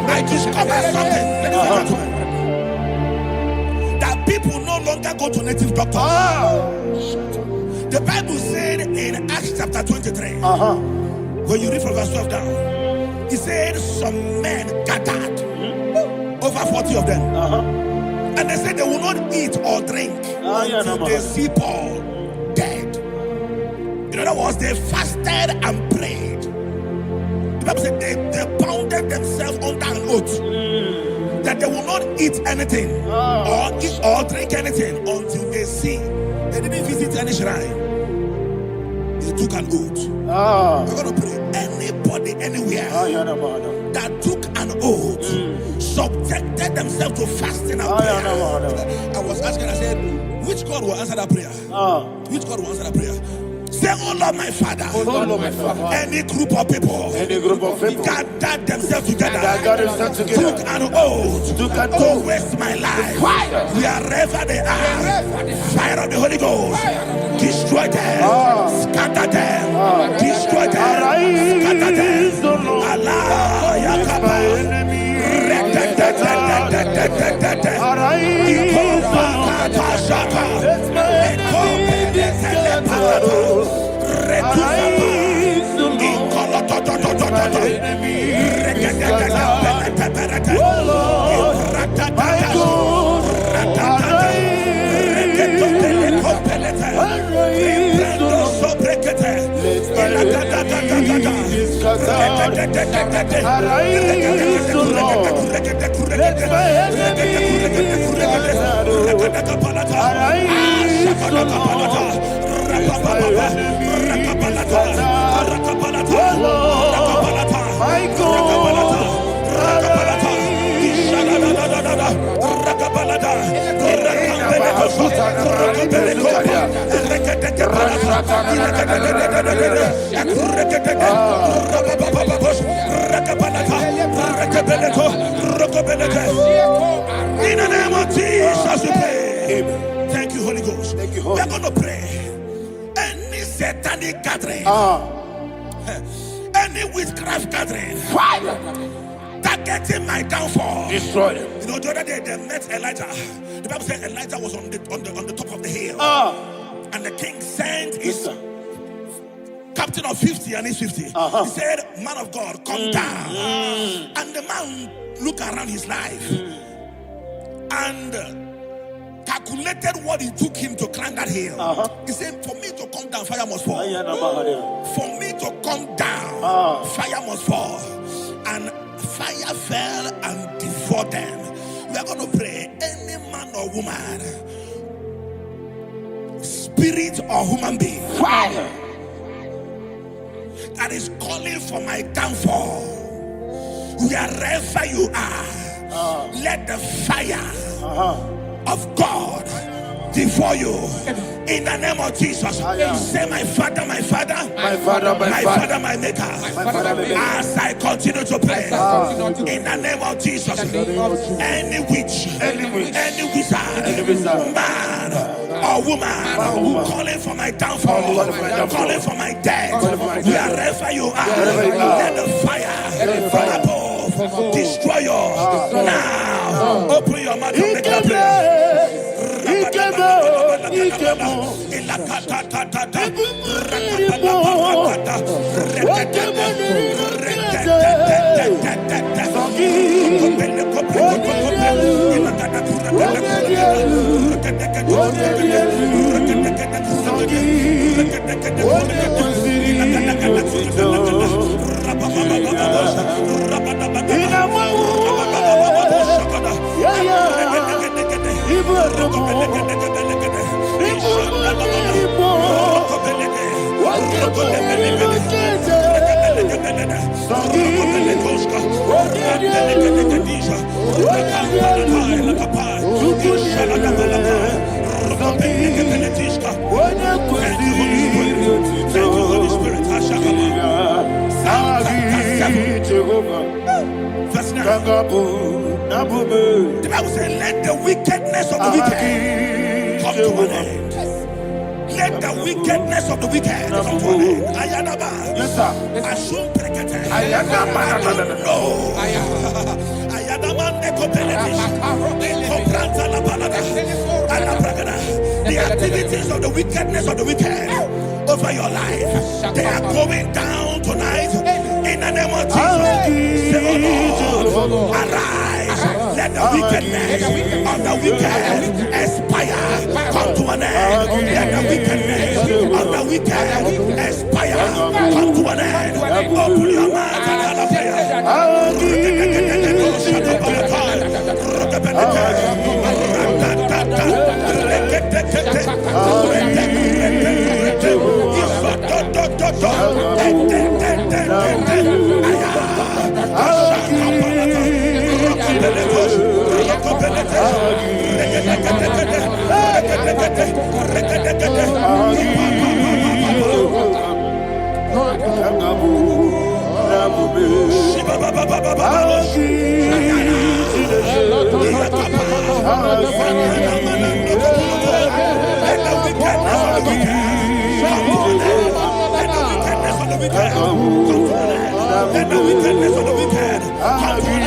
[SPEAKER 6] I discovered something. Ladies and gentlemen, that people no longer go to native doctors. The Bible said in Acts chapter 23, when you read from verse 12 down, it said some men gathered, over 40 of them, and they said they will not eat or drink until they see Paul dead. In other words, they fasted and prayed. The Bible said they bounded themselves under an oath that they will not eat anything or eat or drink anything until they see. They didn't visit any shrine. They took an oath. We're going to pray. Anybody, anywhere that took an oath, subjected themselves to fasting and prayer. I was asking, I said, which God will answer that prayer? Which God will answer that prayer? Say, oh Lord, my Father.
[SPEAKER 1] Oh Lord, my Father.
[SPEAKER 6] Any group of people gathered themselves together, took an oath to waste my life. Wherever they are, fire of the Holy Ghost, destroy them, scatter them, destroy them, scatter them. Allah, Yakaba, in the name of Jesus, we pray. Thank you, Holy Ghost. Thank you, Holy. We're going to pray. Any satanic gathering, any witchcraft gathering, targeting my downfall, destroy them. You know, the other day they met Elijah. The Bible said Elijah was on the top of the hill, and the king sent his captain of 50 and his 50. He said, man of God, come down. And the man looked around his life and calculated what it took him to climb that hill. He said, for me to come down, fire must fall. For me to come down, fire must fall. And fire fell and devoured them. We are going to pray. Any man or woman, spirit or human being, fire, that is calling for my downfall, wherever you are, let the fire of God devour you in the name of Jesus. Say, my Father, my Father, my Father, my Father, my Maker. As I continue to pray in the name of Jesus, any witch, any wizard, man or woman calling for my downfall, calling for my death, wherever you are, let the fire from above destroy you now. Open your mouth and make that prayer. The Bible says, let the wickedness of the wicked come to an end. Let the wickedness of the wicked come to an end. Ayanaba. Yes, sir. Assume prekete. I don't know The activities of the wickedness of the wicked over your life, they are going down tonight in the name of Jesus. Say, oh Lord, arise. Let the wickedness of the wicked expire, come to an end. Let the wickedness of the wicked expire, come to an end. Open your mouth and have a prayer. Let the wickedness of the wicked come to an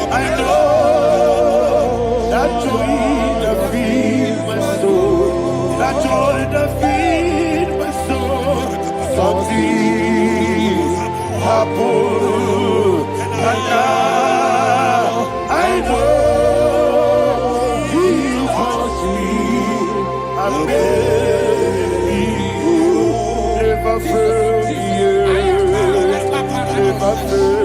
[SPEAKER 6] I know that joy that feeds my soul, that joy that feeds my soul. Something happened, and now I know He wants me. I never failed you, never failed.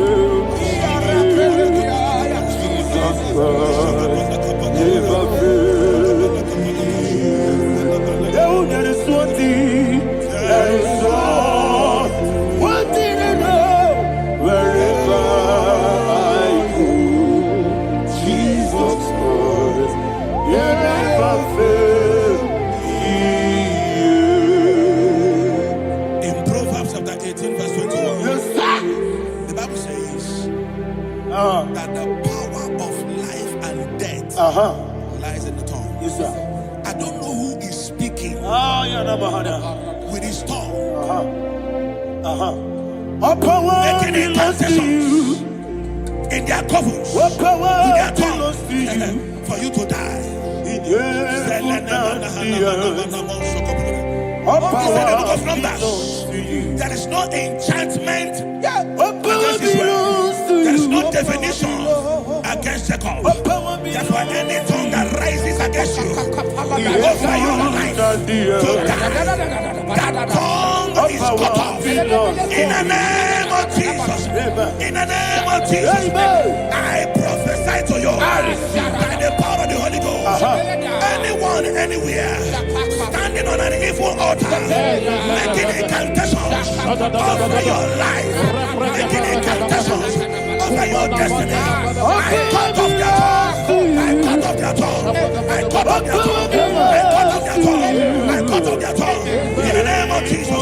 [SPEAKER 6] There is one thing, there is one thing I know. Wherever I go, Jesus Christ, you never fail me. In Proverbs chapter 18, verse 21, yes, the Bible says that the power of life and death lies in the tongue. Yes, sir. I don't know who is speaking with his tongue, making incantations in their covens, with their tongue, for you to die. He said in the book of Numbers, there is no enchantment against Israel. There is no definition against Jacob. Therefore, any tongue that rises against you over your life to die, that tongue is cut off. In the name of Jesus. In the name of Jesus. I prophesy to you by the power of the Holy Ghost. Anyone, anywhere, standing on an evil altar, making incantations over your life, making incantations over your destiny, I cut off their tongue. I cut off their tongue. I cut off their tongue. I cut off their tongue. I cut off their tongue. In the name of Jesus.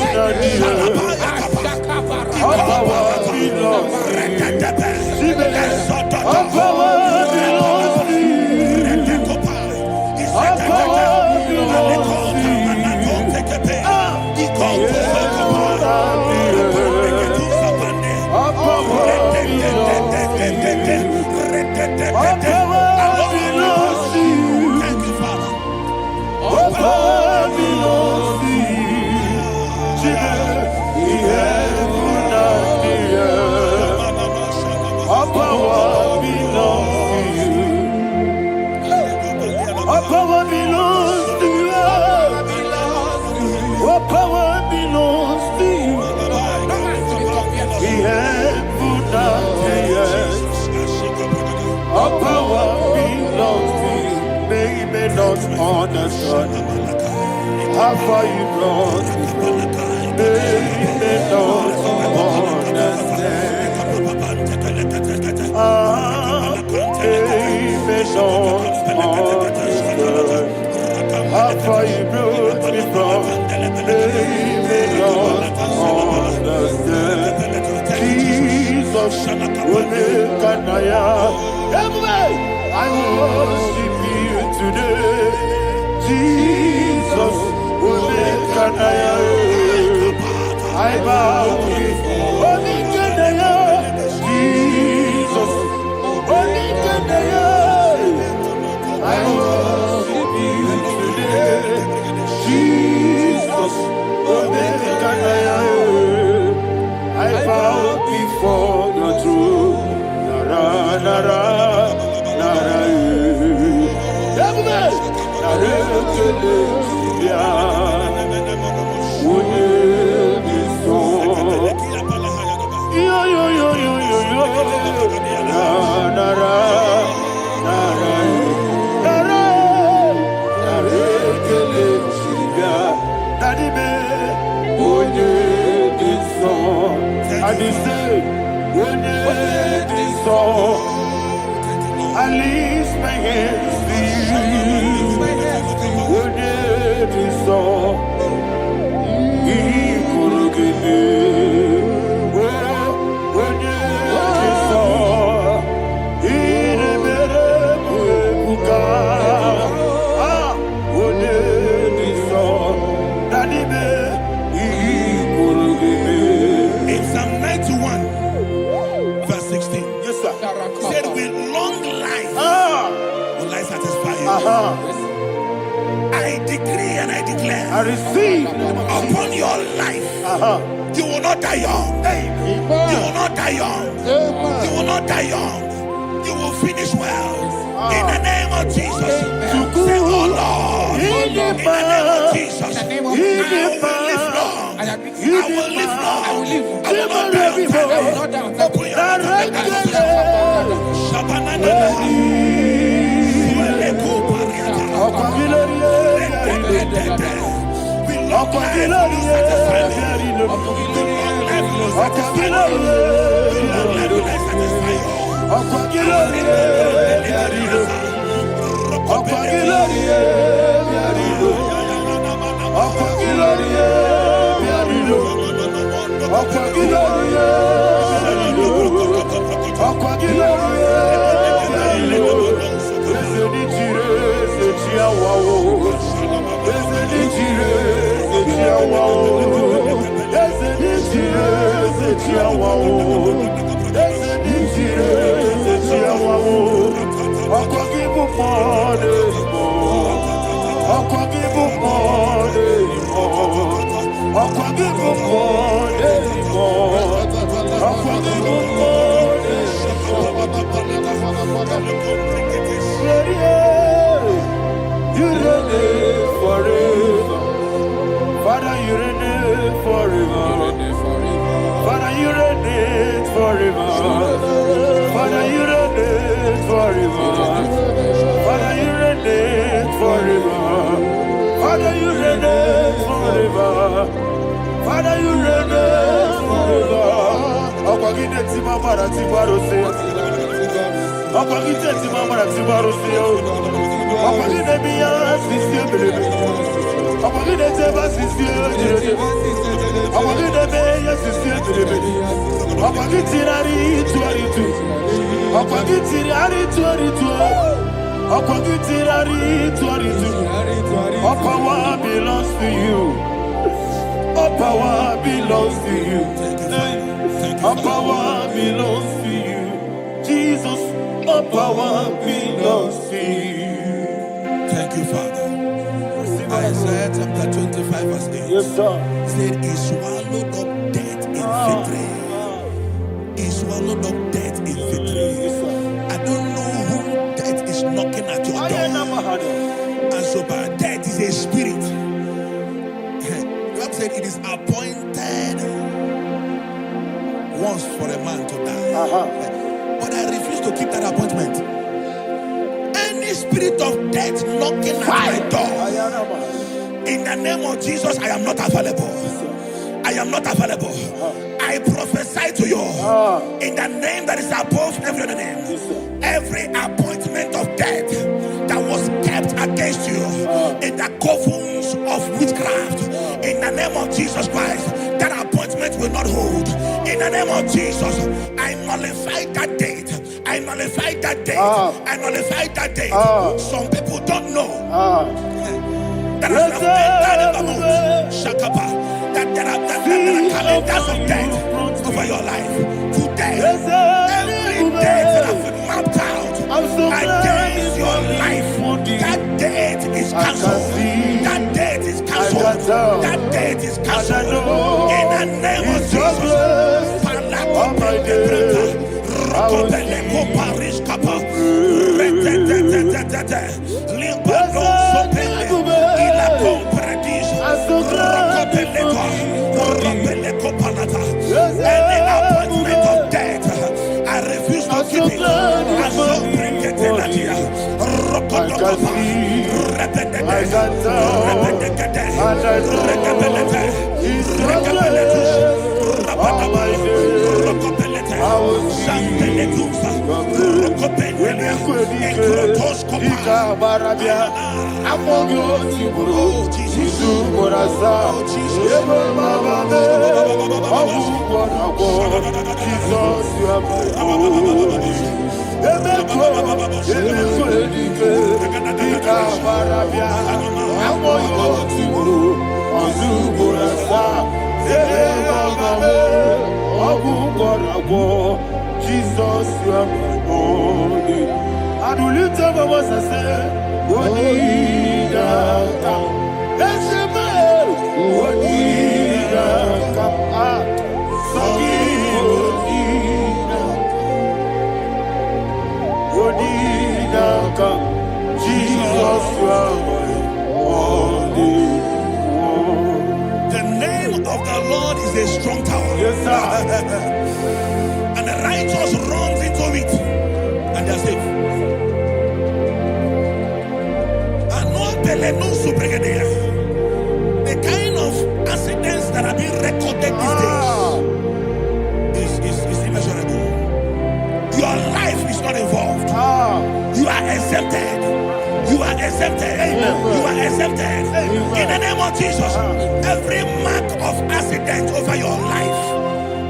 [SPEAKER 6] Thank you, Father. All power belongs to you. All power belongs to you. All power belongs to you. All power belongs to you. We have put out the earth. All power belongs to you. They may not understand how far you brought me. They may not understand. They may not understand how far you brought me from. They may not understand.
[SPEAKER 1] Jesus, Omekanaya. I worship you today. Jesus, Omekanaya. I bow before Omekanaya. Jesus, Omekanaya. I worship you today. Jesus, Omekanaya. I bow before the throne. Nara, nara, nara, nara, yo, yo, yo, yo, yo, yo, nara, nara, I lift my hands to you. When it is all, he could give me. When it is all, he never could. When it is all, that he could give me.
[SPEAKER 6] In Psalm 91, verse 16. Yes, sir. He said, with long life will I satisfy you. I decree and I declare,
[SPEAKER 1] I receive
[SPEAKER 6] upon your life, you will not die young. You will not die young. You will not die young. You will finish well. In the name of Jesus. Say, oh Lord, in the name of Jesus, I will live long. I will live long. I will not die on time. I will not die on time. Open your You reign forever. Father, you reign forever. Father, you reign forever. Father, you reign forever. Father, you reign forever. Father, you reign forever. Father, you reign forever. Okwagide ti mama ra ti barose. Okwagide ti mama ra ti barose. Okwagide biya sisi belebe. Okwagide te ba sisi belebe. Okwagide be ya sisi belebe. Okwagide rari tuaritu. Okwagide rari tuaritu. Okwagide rari tuaritu. All power belongs to you. All power belongs to you. All power belongs to you. Jesus, all power belongs to you. Thank you, Father. Isaiah chapter 25, verse 8.
[SPEAKER 1] Yes, sir.
[SPEAKER 6] Said, he swallowed up death in victory. He swallowed up death in victory. I don't know who death is knocking at your door. And so, but death is a spirit. God said it is appointed once for a man to die. But I refuse to keep that appointment. Any spirit of death knocking at my door, in the name of Jesus, I am not available. I am not available. I prophesy to you in the name that is above every other name. Every appointment of death that was kept against you in the covens of witchcraft, in the name of Jesus Christ, that appointment will not hold. In the name of Jesus, I nullify that date. I nullify that date. I nullify that date. Some people don't know that as of Shakapa, that there are calendars of death over your life. Today, every date that has been mapped out against your life, that date is cancelled. That date is cancelled. That date is cancelled. In the name of Jesus. Any appointment of death, I refuse to keep it. I so bring it in
[SPEAKER 1] Jesus, you are my only. And we lift up our voice and say, Wodida, Eshema, Wodida, Sagi, Wodida, Jesus, you are my only.
[SPEAKER 6] The name of the Lord is a strong tower.
[SPEAKER 1] Yes, sir.
[SPEAKER 6] And the righteous runs into it and they are safe. The kind of accidents that are being recorded these days is immeasurable. Your life is not involved. You are exempted. You are exempted. You are exempted. In the name of Jesus, every mark of accident over your life,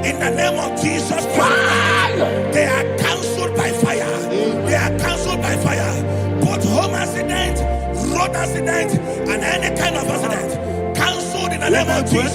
[SPEAKER 6] in the name of Jesus Christ, they are cancelled by fire. They are cancelled by fire. Both home accident, road accident, and any kind of accident, cancelled in the name of Jesus.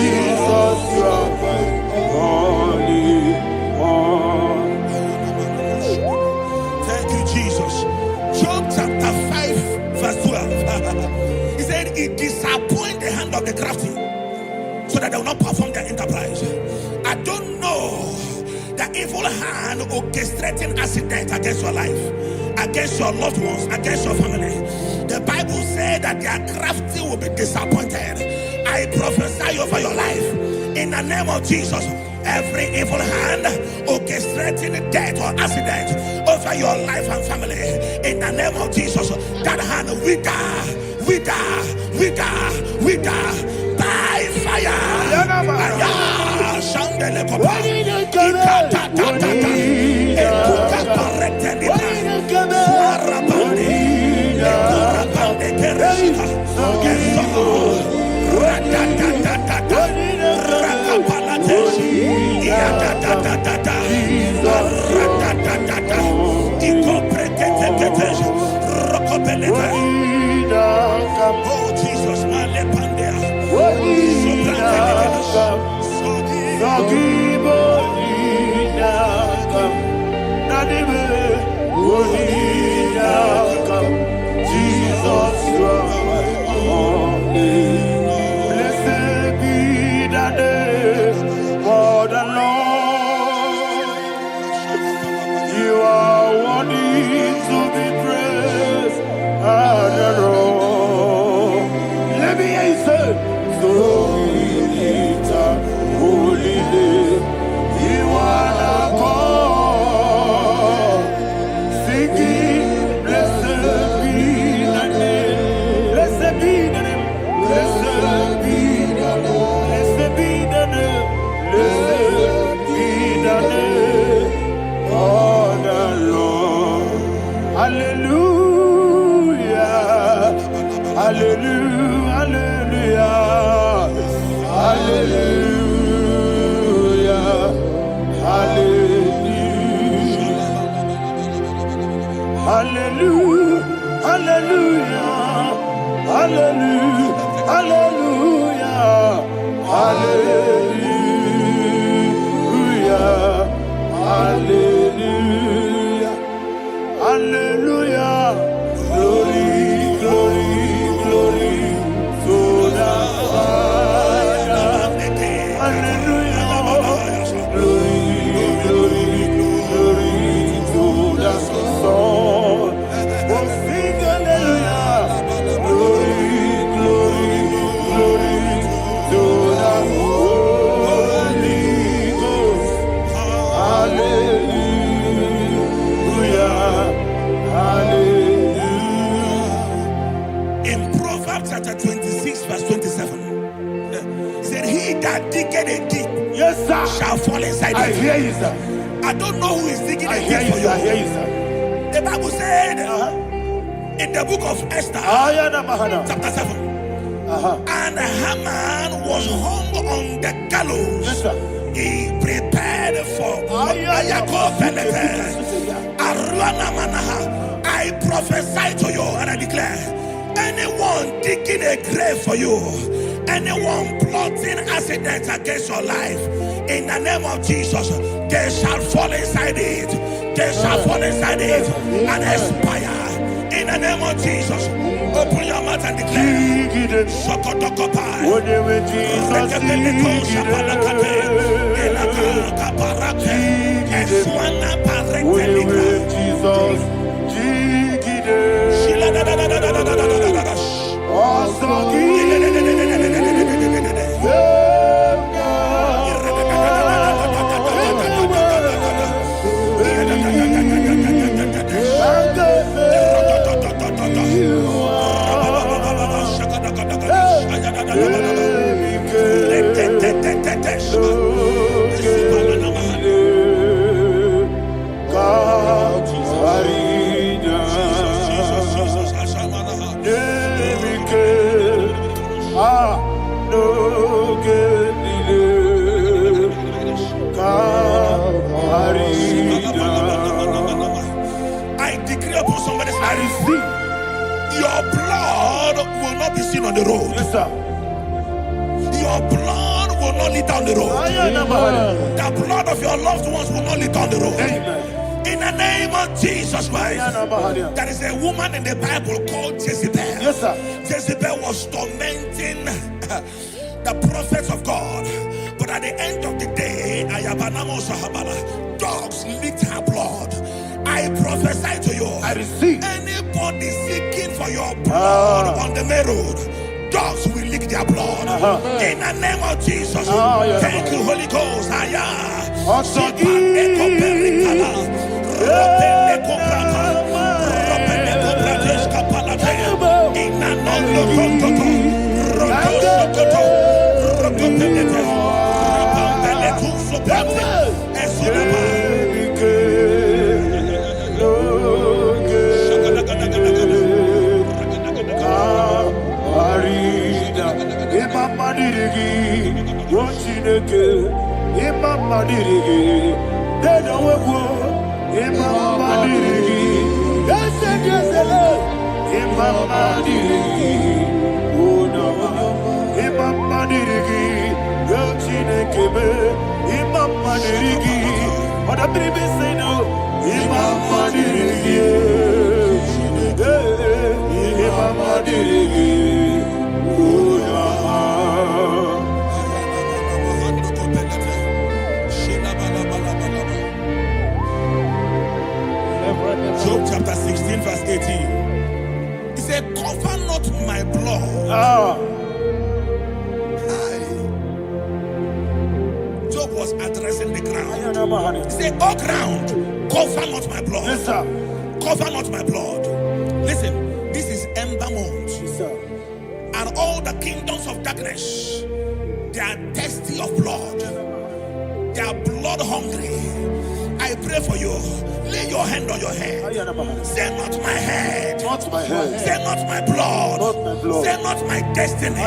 [SPEAKER 6] Jesus, you are my only one. Thank you, Jesus. Job chapter 5, verse 12. He said, it disappoints the hand of the crafty so that they will not perform their enterprise. I don't know the evil hand orchestrating accident against your life, against your loved ones, against your family. The Bible said that their crafty will be disappointed. I prophesy over your life in the name of Jesus. Every evil hand orchestrating death or accident over your life and family, in the name of Jesus, that hand wither by fire. Oh Jesus, Jesus, you are my only. Blessed be the name of Shall fall inside it. I hear you, sir. I don't know who is digging a pit for you. I hear you, sir. The Bible said in the book of Esther, chapter 7, and Haman was hung on the gallows. Yes, sir. He prepared for I prophesy to you and I declare, anyone digging a grave for you, anyone plotting accidents against your life, in the name of Jesus, they shall fall inside it. They shall fall inside it and expire. In the name of Jesus, open your mouth and declare. Your blood will not be seen on the road. Yes, sir. Your blood will not lead down the road. The blood of your loved ones will not lead down the road. Amen. In the name of Jesus Christ. There is a woman in the Bible called Jezebel. Yes, sir. Jezebel was tormenting the prophets of God. But at the end of the day, dogs licked her blood. I prophesy to you. I receive. Anybody seeking for your blood on the main road, dogs will lick their blood. In the name of Jesus. Thank you, Holy Ghost. Job chapter 16 verse 18. He said, cover not my blood. Job was addressing the ground. He said, oh ground, cover not my blood. Yes, sir. Cover not my blood. Listen, this is ember month. Yes, sir. And all the kingdoms of darkness, they are thirsty of blood. They are blood hungry. I pray for you. Lay your hand on your head. Say not my head. Not my head. Say not my blood. Not my blood. Say not my destiny.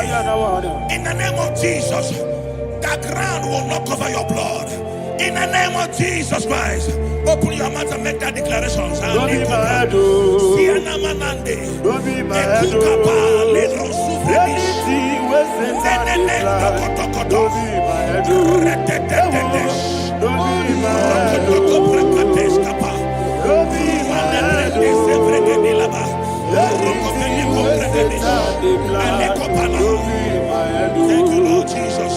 [SPEAKER 6] In the name of Jesus, that ground will not cover your blood. In the name of Jesus Christ, open your mouth and make that declaration.
[SPEAKER 1] Don't be my head, oh. Don't be my head, oh. Anything was in that decline. Don't be my head, oh. Don't be my head, oh. Don't be my head, oh. Anything was in that decline. Don't be my head, oh.
[SPEAKER 6] Thank you, Lord Jesus.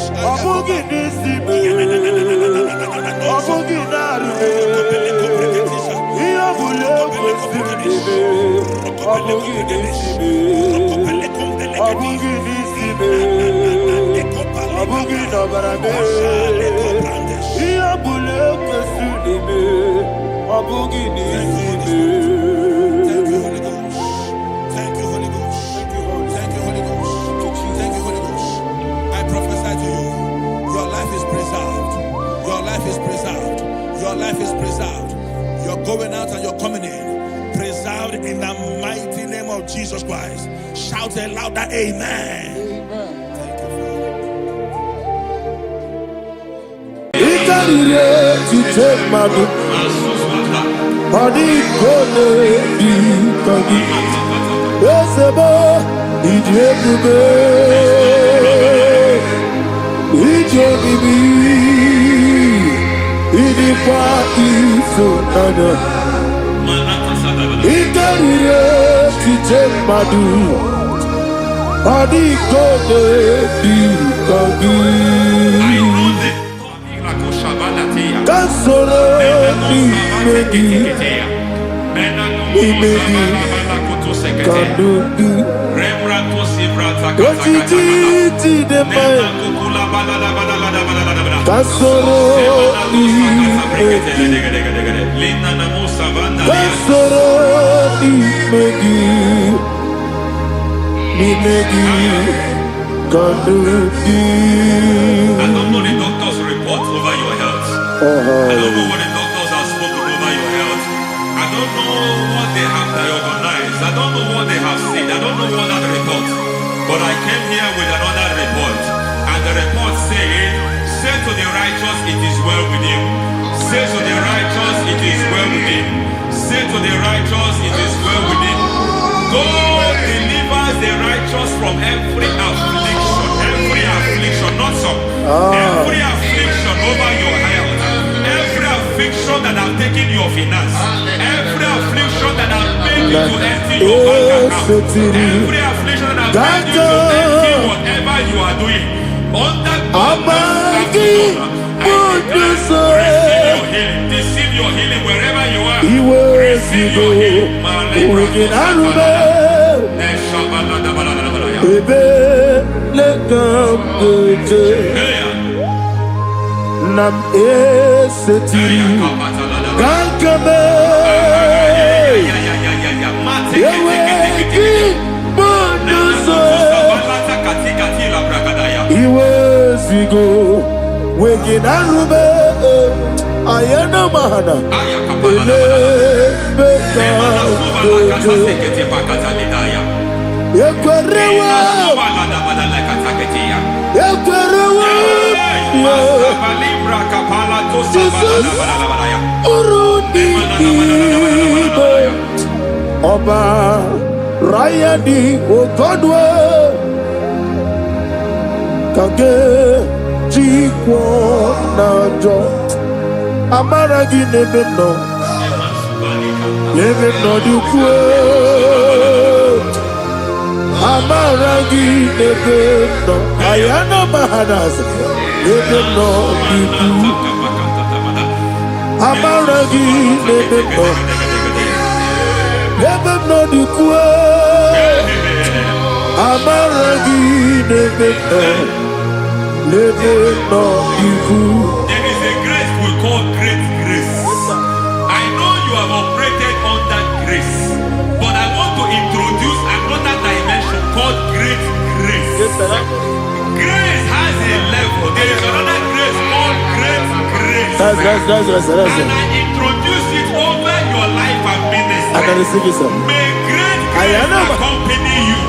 [SPEAKER 6] Your life is preserved. You're going out and you're coming in. Preserved in the mighty name of Jesus Christ. Shout a louder amen. Thank
[SPEAKER 7] I don't know the doctor's report over your health. I don't know what the doctors have spoken over your health. I don't know what they have diagnosed. I don't know what they have said. I don't know what that report. But I came here with another report. And the report said, say to the righteous, it is well with him. Say to the righteous, it is well with him. Say to the righteous, it is well with him. God delivers the righteous from every affliction. Every affliction, not some. Every affliction over your health. Every affliction that have taken your finance. Every affliction that have made you to empty your bank account. Every affliction that have made you to empty whatever you are doing. Under receive your healing wherever you are. Receive your healing.
[SPEAKER 1] Nam eseti gankame yeweki bonuso iwezigo weginarube ayana mahana ele beka yekwerewa Oba Rayadi Ogodwe Kage Jikwo Najo Amaragi Nebeno Nebeno Dukwe Amaragi Nebeno Ayana Mahanas Nebeno Dukwe Amaragi Nebeno Nebeno Dukwe Amaragi Nebeno Nebeno Dukwe.
[SPEAKER 7] There is a grace we call great grace. I know you have operated under grace, but I want to introduce another dimension called great grace. Grace has a level. There is another grace called great grace. And I introduce it over your life and ministry. May great grace accompany you.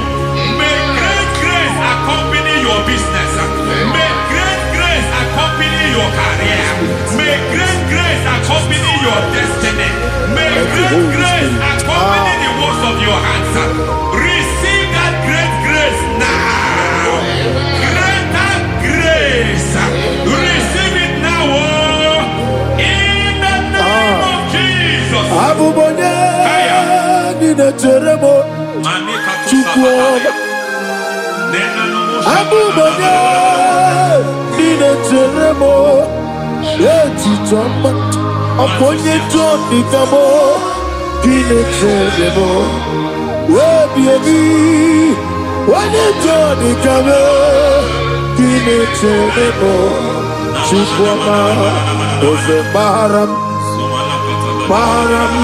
[SPEAKER 7] May
[SPEAKER 1] Abubanya Nina Jeremo Eti Choma Aponye Johnny Kamo Nina Jeremo Webi Wane Johnny Kamo Nina Jeremo Chikwama Ose Baram Baram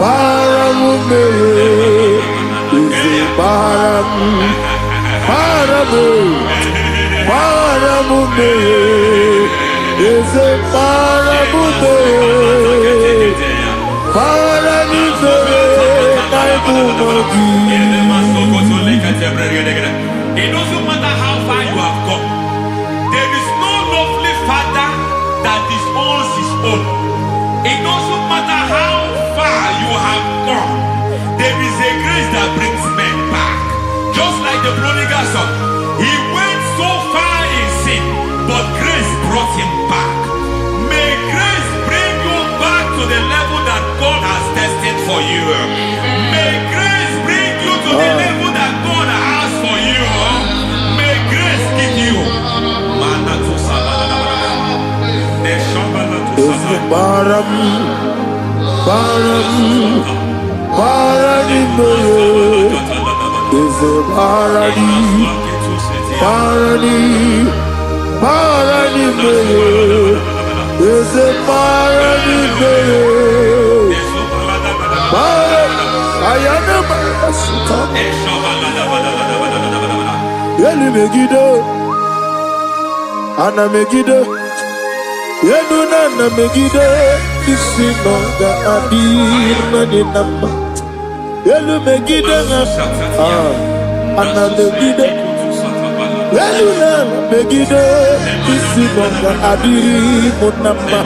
[SPEAKER 1] Baramume Ose Baram Baramume Ose Baramume Baramume Naibumogi.
[SPEAKER 7] It doesn't matter how far you have come. There is no lovely father that disowns his own. It doesn't matter how far you have gone. There is a grace that brings men back. Just like the prodigal son. He went so far in sin, but grace brought him back. May grace bring you back to the level that God has destined for you. May grace bring you to the level that God has for you. May grace give you.
[SPEAKER 1] Baram Barani is a Barani is a Barani Yeli Megido Ana Megido Yenuna na Megide Isinonga Adir Nadinama Yelu Megide Ana Megide Yenuna na Megide Isinonga Adir Munama.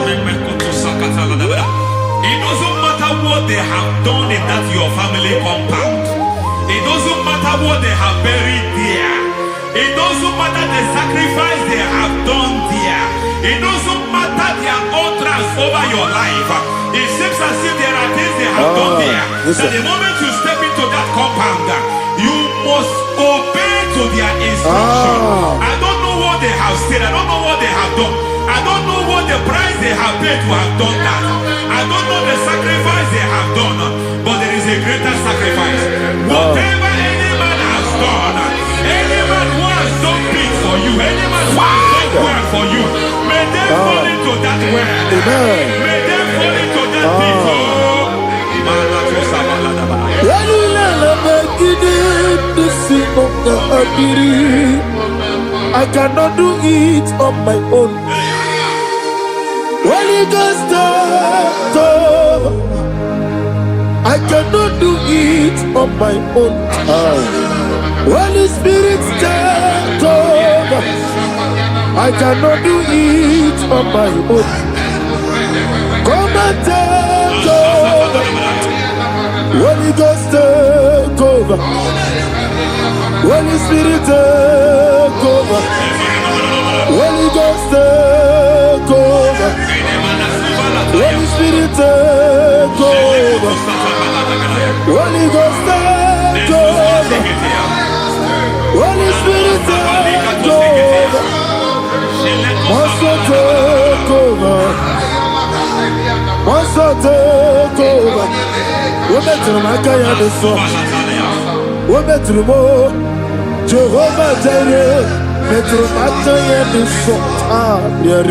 [SPEAKER 7] It doesn't matter what they have done in that your family compound. It doesn't matter what they have buried there. It doesn't matter the sacrifice they have done there. It doesn't matter their utterance over your life. It seems as if there are things they have done there. That the moment you step into that compound, you must obey to their instruction. I don't know what they have said. I don't know what they have done. I don't know what the price they have paid to have done that. I don't know the sacrifice they have done. But there is a greater sacrifice. Whatever any man has done, any man who has done things for you, any man who has done well for you, may they fall into that well. May they fall into that pit.
[SPEAKER 1] I cannot do it on my own. Holy Ghost, I cannot do it on my own. Holy Spirit, take over. I cannot do it on my own. Come and take over. Holy Ghost, take over. Holy Spirit, take over. Holy Ghost, take over. Holy Spirit, take over. Holy Ghost, take over. Holy Spirit, take over. Master, take over. Master, take over. We're better than I can do so. We're better than more. Jehovah Jireh, better than I can do so. Yeah.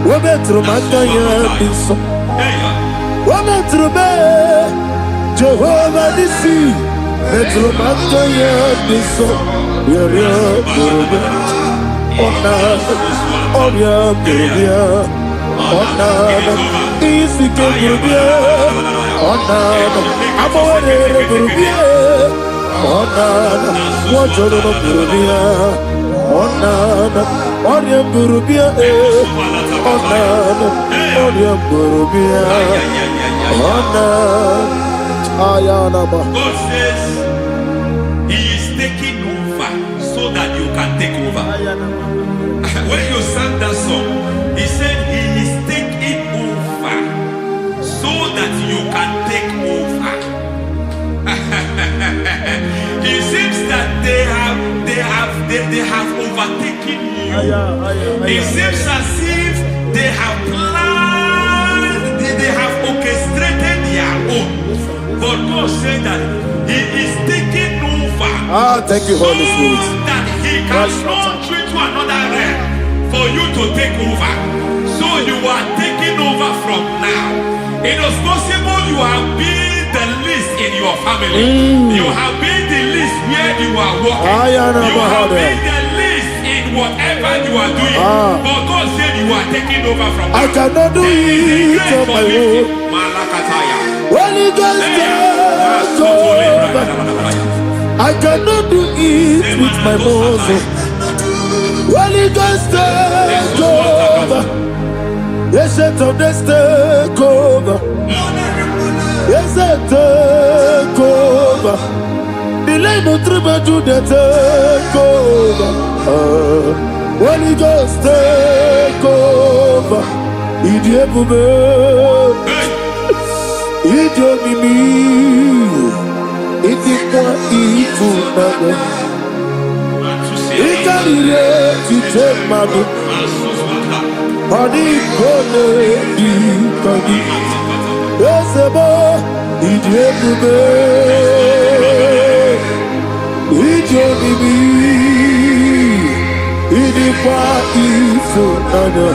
[SPEAKER 1] We're better than I can do so. We're better than Jehovah Nissi, better than I can do so.
[SPEAKER 7] God says He is taking over so that you can take over. When you sang that song, He said He is taking over so that you can take over. it seems that they have overtaken you. It seems as if they have planned, they have orchestrated their own. But God said that He is taking over.
[SPEAKER 1] Thank you, Holy Spirit.
[SPEAKER 7] So that He can launch you to another realm for you to take over. So you are taking over from now. It is possible you have been the least in your family. You have been the least where you are working. You have been the least in whatever you are doing. But God said you are taking over from now.
[SPEAKER 1] I cannot do it on my own. Holy Ghost, take over. I cannot do it with my muscle. Holy Ghost, take over. Yes, take over. Yes, take over. Delay no trouble to the take over. Holy Ghost, take over. Idiebube, idiomimi, idikwa ifunana. Ikarire titemadu. Adi kone di kagi. Esebo idiebube, idiomimi, idikwa ifunana.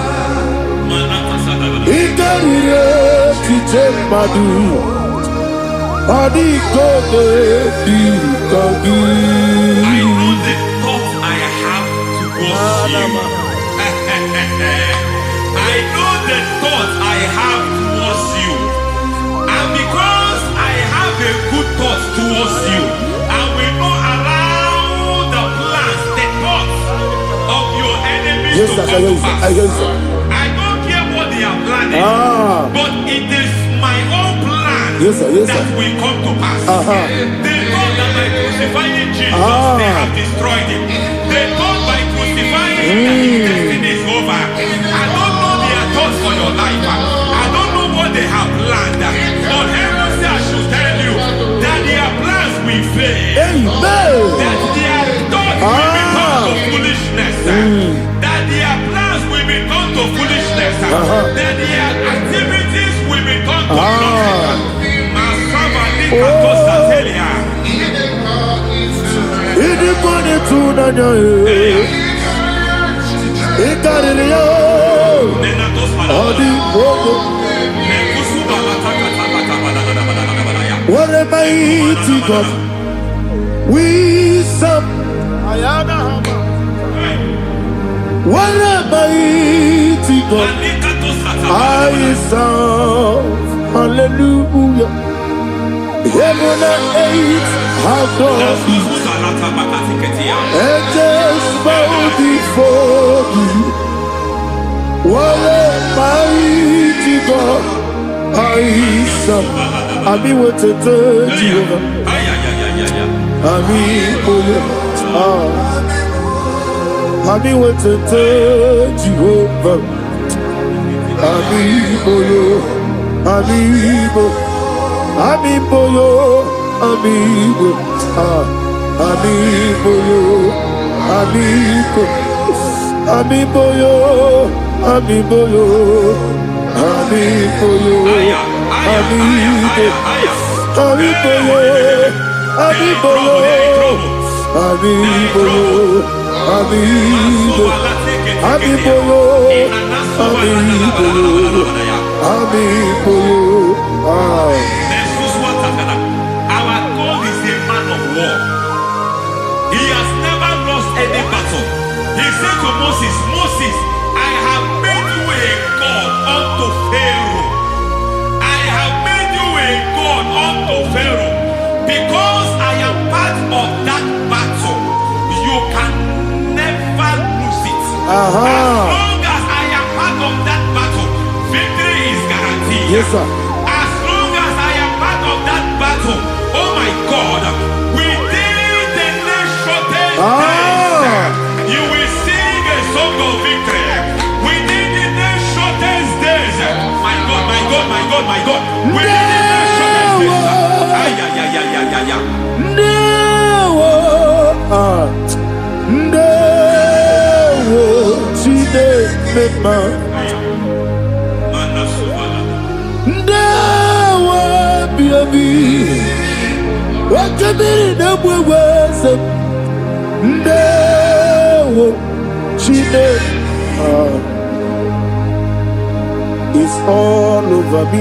[SPEAKER 1] Ikarire titemadu. Adi kone di kagi.
[SPEAKER 7] I know the thoughts I have towards you. I know the thoughts I have towards you. And because I have a good thought towards you, I will not allow the plans, the thoughts of your enemies to come to pass. I don't care what they are planning, but it is my own plan that will come to pass. They thought that by crucifying Jesus, they have destroyed him. They thought by crucifying him that his destiny is over. I don't know their thoughts for your life. I don't know what they have planned. But heaven says I should tell you that their plans will fail. That their thoughts will become to foolishness. That their plans will become to foolishness. That their activities will become to nonsense.
[SPEAKER 1] What a mighty God we serve. What a mighty God I serve. Hallelujah. Heaven and earth have done it. Angels bow before you. What a mighty God I serve. I mean what to do, Jehovah. I mean I mean what to do, Jehovah. I mean I mean Amiboyo, amigo, amiboyo, amigo, amiboyo, amiboyo, amiboyo, amigo, amiboyo, amiboyo, amiboyo, amigo, amiboyo, amiboyo, amiboyo,
[SPEAKER 7] Our God is a man of war. He has never lost any battle. He said to Moses, Moses, I have made you a God unto Pharaoh. I have made you a God unto Pharaoh. Because I am part of that battle, you can never lose it. As long as I am part of that battle, victory is guaranteed.
[SPEAKER 1] Yes, sir.
[SPEAKER 7] As long as I am part of that battle, oh my God, within the next shortest days, you will sing a song of victory. Within the next shortest days, my God, my God, my God, my God, within the next shortest days,
[SPEAKER 1] Ndewo Chineke Ndewo Biabi Wakabiri Nabweze Ndewo Chineke It's all over me.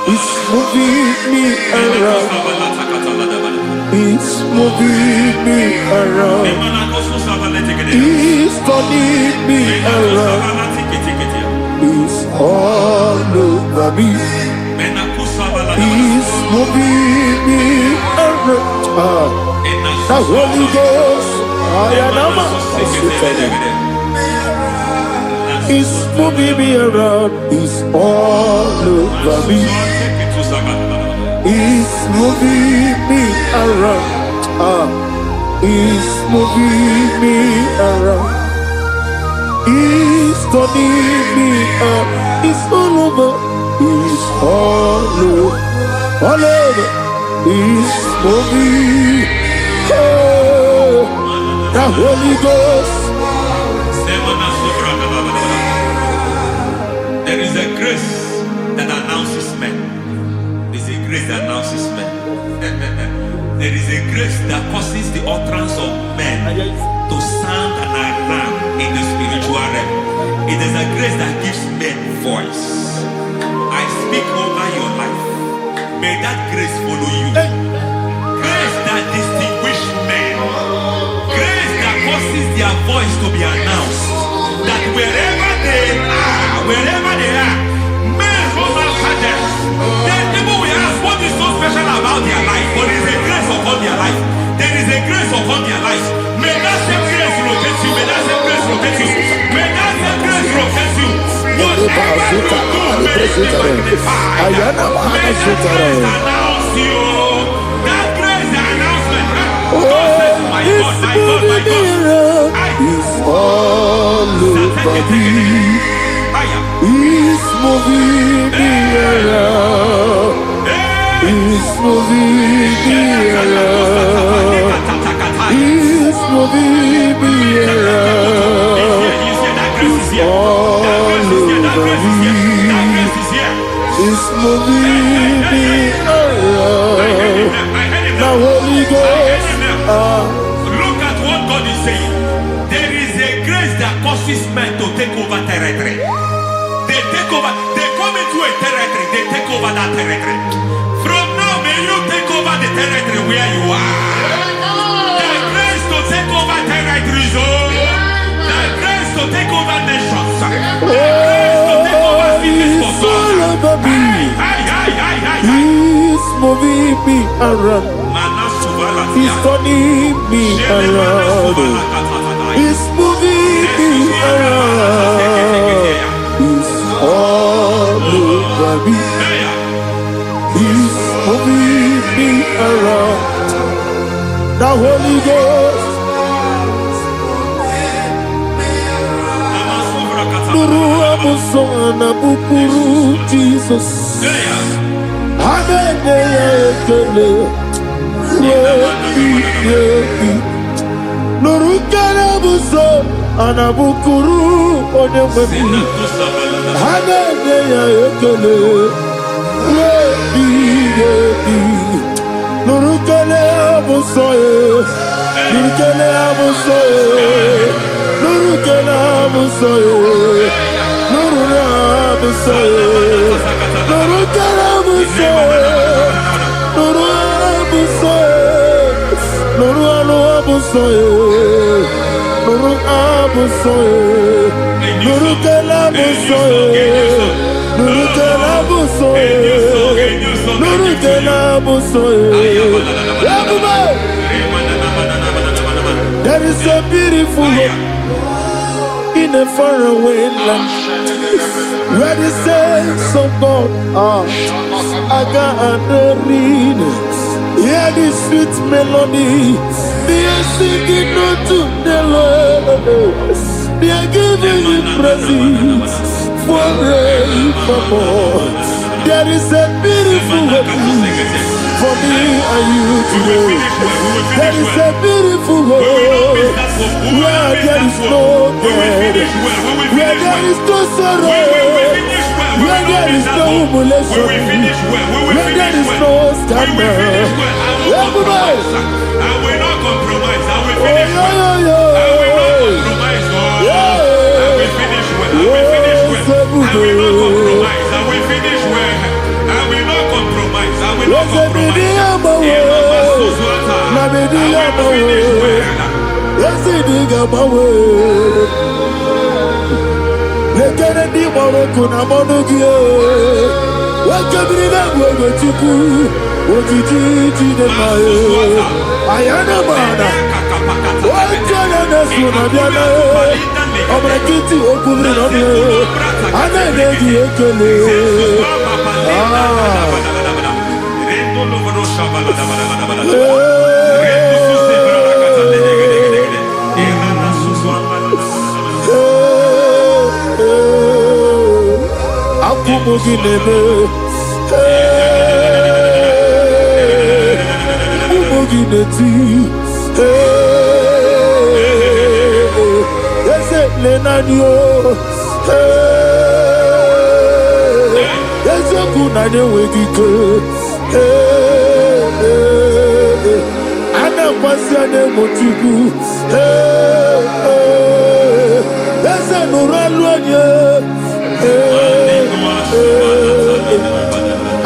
[SPEAKER 1] It's moving me around. It's moving me around. It's turning me around. It's all over me. It's moving me around. The Holy Ghost, it's moving me around. It's all over me. It's moving me around. It's moving me around. It's turning me up. It's all over. It's all over. All over. It's moving. Oh, the Holy Ghost.
[SPEAKER 7] There is a grace that announces men. There is a grace that announces men. There is a grace that causes the utterance of men to sound an alarm in the spiritual realm. It is a grace that gives men voice. I speak over your life. May that grace follow you. Grace that distinguishes men. Grace that causes their voice to be announced. That wherever they are, men hold after them. Then people will ask, what is so special about their life? But there is a grace upon their life. There is a grace upon their life. May that same grace rotate you. May that same grace rotate you. May that same grace rotate you. Whatever you do, may it be magnified. May that grace announce you. That grace announcement. God says, my God, my God, my God.
[SPEAKER 1] It's all over me. It's moving me around. It's moving me around. It's moving me around. It's all over me. It's moving me around. The Holy Ghost.
[SPEAKER 7] Look at what God is saying. There is a grace that causes men to take over territory. They take over. They come into a territory. They take over that territory. From now, may you take over the territory where you are. The grace to take over territories. The grace to take over nations. The grace to take over cities for God.
[SPEAKER 1] He's moving me around. He's turning me around. He's moving me around. He's all over me. He's moving me around. The Holy Ghost. Nuru amusona bukuru Jesus. Amen. Nurukana buso anabukuru onememi hanene ya ekele rebi nurukana buso nurukana buso nurukana buso nurukana buso nurukana buso Nuru abusoye, nuru abusoye, nuru kelabusoye, nuru kelabusoye, nuru kelabusoye. There is a beautiful hope in a faraway land where the saints of God are. I got the reading. Hear the sweet melody. They are singing unto the Lord. They are giving Him praise forevermore. There is a beautiful way for me and you today. There is a beautiful way where there is no death, where there is no sorrow, where there is no humiliation, where there is no scandal. Everybody,
[SPEAKER 7] I will not compromise. I will
[SPEAKER 1] oh,
[SPEAKER 7] finish well. I will not compromise. I will finish well. I will finish well. I will not compromise. I will finish well. I will not compromise. I will not compromise.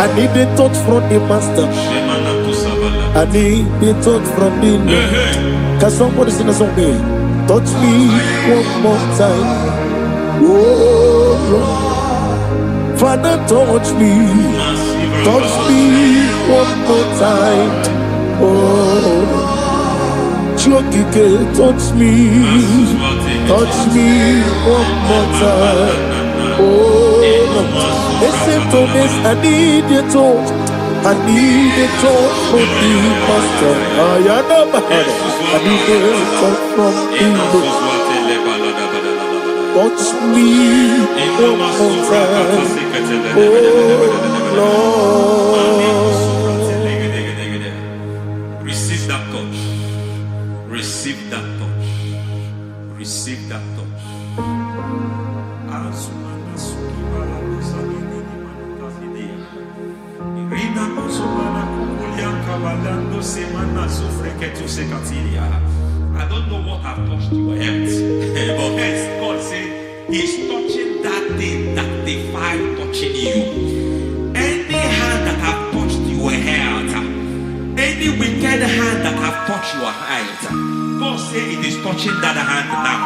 [SPEAKER 1] I need a touch from the master. I need a touch from the Lord. Can somebody sing a song there? Touch me one more time. Oh Lord. Father, touch me. Touch me one more time. Oh Chokike, touch me. Touch me one more time. Oh Lord. Except on this, I need a touch. I need a touch from the master. I need a touch from the Lord. Touch me one more time. Oh
[SPEAKER 7] Lord. Receive that touch. Receive that touch. Receive that touch. I don't know what I've touched your health, but hence God said He's touching that thing that defied touching you. Any hand that have touched your health, any wicked hand that have touched your health, God said it is touching that hand now.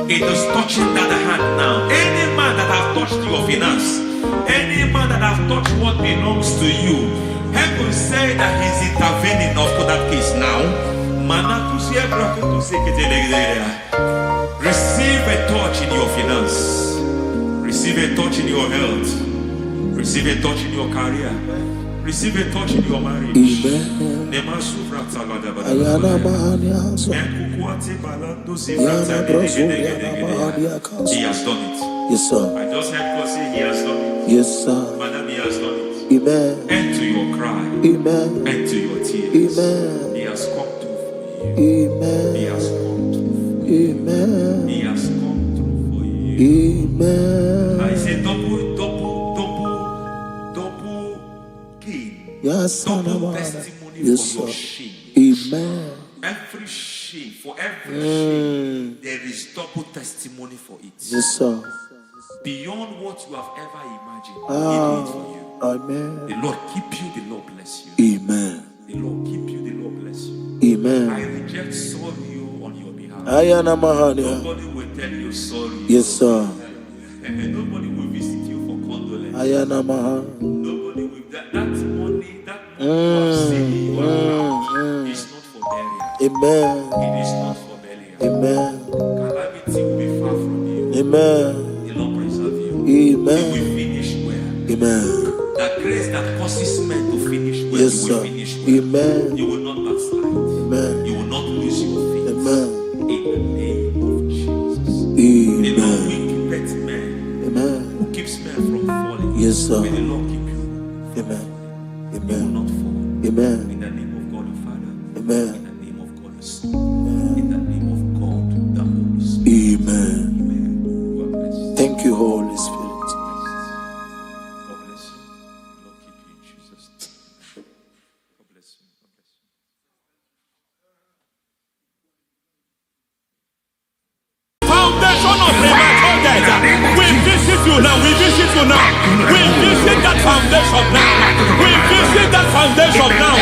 [SPEAKER 7] It is touching that hand now. Any man that have touched your finance, any man that have touched what belongs to you, heaven say that He's intervening of that case now. Receive a touch in your finance. Receive a touch in your health. Receive a touch in your career. Receive a touch in your marriage. He has done it.
[SPEAKER 1] Yes, sir.
[SPEAKER 7] I just heard God say He has done it.
[SPEAKER 1] Yes, sir.
[SPEAKER 7] Madam, He has done it.
[SPEAKER 1] Amen.
[SPEAKER 7] End to your cry.
[SPEAKER 1] Amen.
[SPEAKER 7] End to your tears.
[SPEAKER 1] Amen.
[SPEAKER 7] He has come through for you.
[SPEAKER 1] Amen.
[SPEAKER 7] He has come through for you.
[SPEAKER 1] Amen.
[SPEAKER 7] He has come through for you.
[SPEAKER 1] Amen.
[SPEAKER 7] I say double gain.
[SPEAKER 1] Yes,
[SPEAKER 7] Double testimony
[SPEAKER 1] yes,
[SPEAKER 7] for your
[SPEAKER 1] sir.
[SPEAKER 7] shame.
[SPEAKER 1] Amen.
[SPEAKER 7] Every shame, for every shame, there is double testimony for it.
[SPEAKER 1] Yes, sir.
[SPEAKER 7] Beyond what you have ever imagined, He did it for you.
[SPEAKER 1] Amen.
[SPEAKER 7] The Lord keep you, the Lord bless you.
[SPEAKER 1] Amen.
[SPEAKER 7] The Lord keep you, the Lord bless you.
[SPEAKER 1] Amen.
[SPEAKER 7] I reject sorry on your behalf.
[SPEAKER 1] Ayana Mahania.
[SPEAKER 7] Nobody will tell you sorry.
[SPEAKER 1] Yes, sir.
[SPEAKER 7] And nobody will visit you for condolence.
[SPEAKER 1] Ayana Mahania.
[SPEAKER 7] Nobody will. That money you have saved in your account is not for burial.
[SPEAKER 1] Amen.
[SPEAKER 7] It is not for burial.
[SPEAKER 1] Amen.
[SPEAKER 7] Calamity will be far from you.
[SPEAKER 1] Amen.
[SPEAKER 7] The Lord preserve you.
[SPEAKER 1] Amen.
[SPEAKER 7] You will finish well.
[SPEAKER 1] Amen.
[SPEAKER 7] That grace that causes men to finish well,
[SPEAKER 1] Yes,
[SPEAKER 7] you will
[SPEAKER 1] sir.
[SPEAKER 7] finish well.
[SPEAKER 1] Amen.
[SPEAKER 7] You will not backslide.
[SPEAKER 1] Amen.
[SPEAKER 7] You will not lose your faith.
[SPEAKER 1] Amen.
[SPEAKER 7] In the name of Jesus. The Lord
[SPEAKER 1] Amen.
[SPEAKER 7] will keep men
[SPEAKER 1] Amen.
[SPEAKER 7] who keeps men from falling.
[SPEAKER 1] Yes, sir.
[SPEAKER 7] May the Lord keep you.
[SPEAKER 1] Amen.
[SPEAKER 7] You will not fall.
[SPEAKER 1] Amen.
[SPEAKER 7] In the name of God the Father.
[SPEAKER 1] Amen.
[SPEAKER 7] In the name of God the Son. In the name of God the Holy Spirit.
[SPEAKER 1] Amen.
[SPEAKER 7] Amen. God bless you.
[SPEAKER 1] Thank you, Holy Spirit.
[SPEAKER 7] God bless you. Lord keep you in Jesus' name. God bless you. God bless you.
[SPEAKER 2] Foundation of premature death. We visit you now. We visit you now. We visit that foundation now. We visit that foundation now.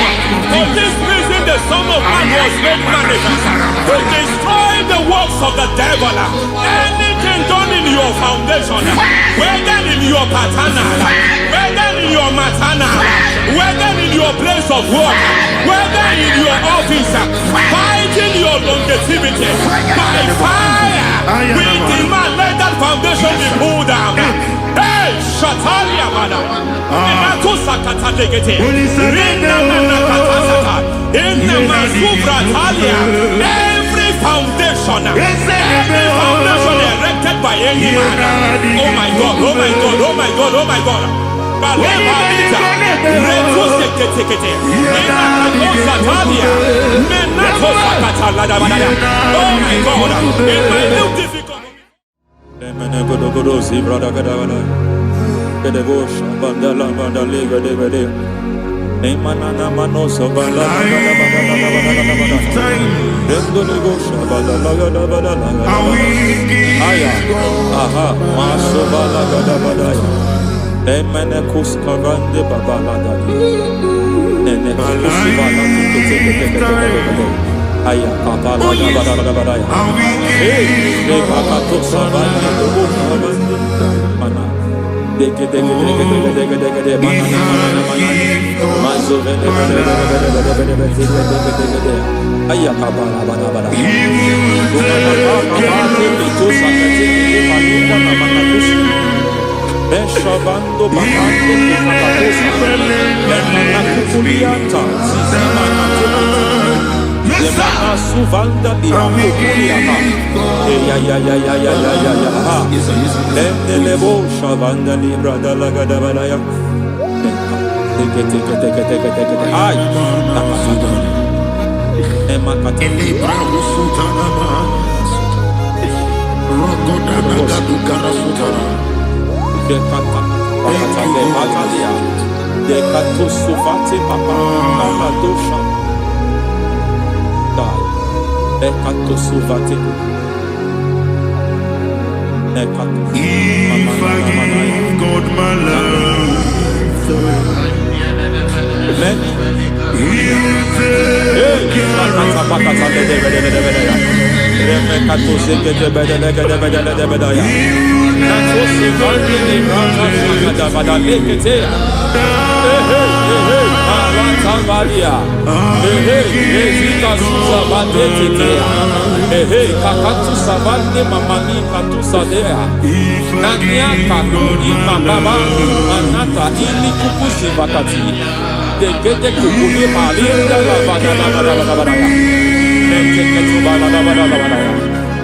[SPEAKER 2] For this reason, the Son of Man was made manifest to destroy the works of the devil. Anything done in your foundation, whether in your paternal, whether in your maternal, whether in your place of work, whether in your office, fighting your longevity by fire. We demand let that foundation be pulled down. Hey, Shatalia Mana. Minato Sakata Legete. Rina Nakatasaka. In the Masubra Talia. Every foundation erected by any man. Oh my God, oh my God, oh my God, oh my God. Baleba Ita. Reto Sekete. Minato Satalia. Minato Sakata Ladabada. Oh my God. In my new difficult.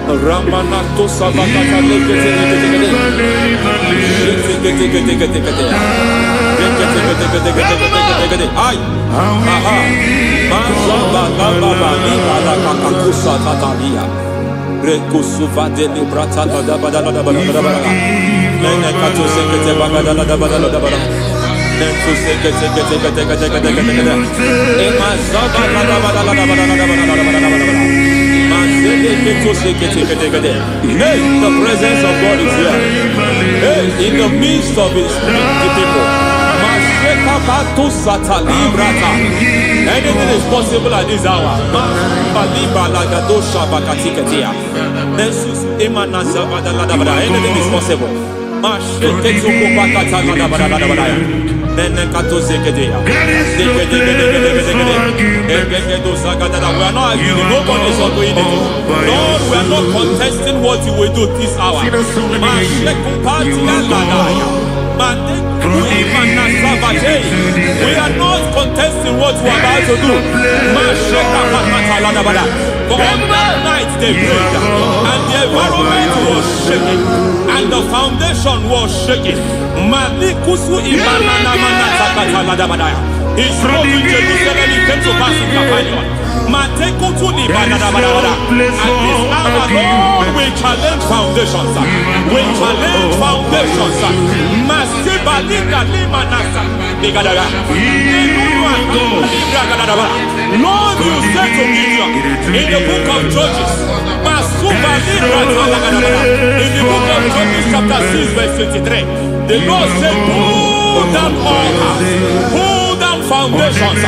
[SPEAKER 8] Ramanato Savakata
[SPEAKER 2] Hey, the presence of God is here. Hey, in the midst of his people. Anything is possible at this hour. Anything is possible. We are not arguing. Nobody is doing it. Lord, we are not contesting what you will do this hour. We are not contesting what you are about to do. For on that night,
[SPEAKER 7] they prayed, and the environment was shaking, and the foundation was shaking. Malikusu imanana manata ladabadaya. He spoke in Jerusalem, he came to pass in Capernaum. Matekutu libadabadabada. At this hour, Lord, we challenge foundations. We challenge foundations. Masibalika limanasa ligadaya. Lord, you said to Gideon in the book of Judges, in the book of Judges chapter 6 verse 23, the Lord said, pull down altars, pull down foundations.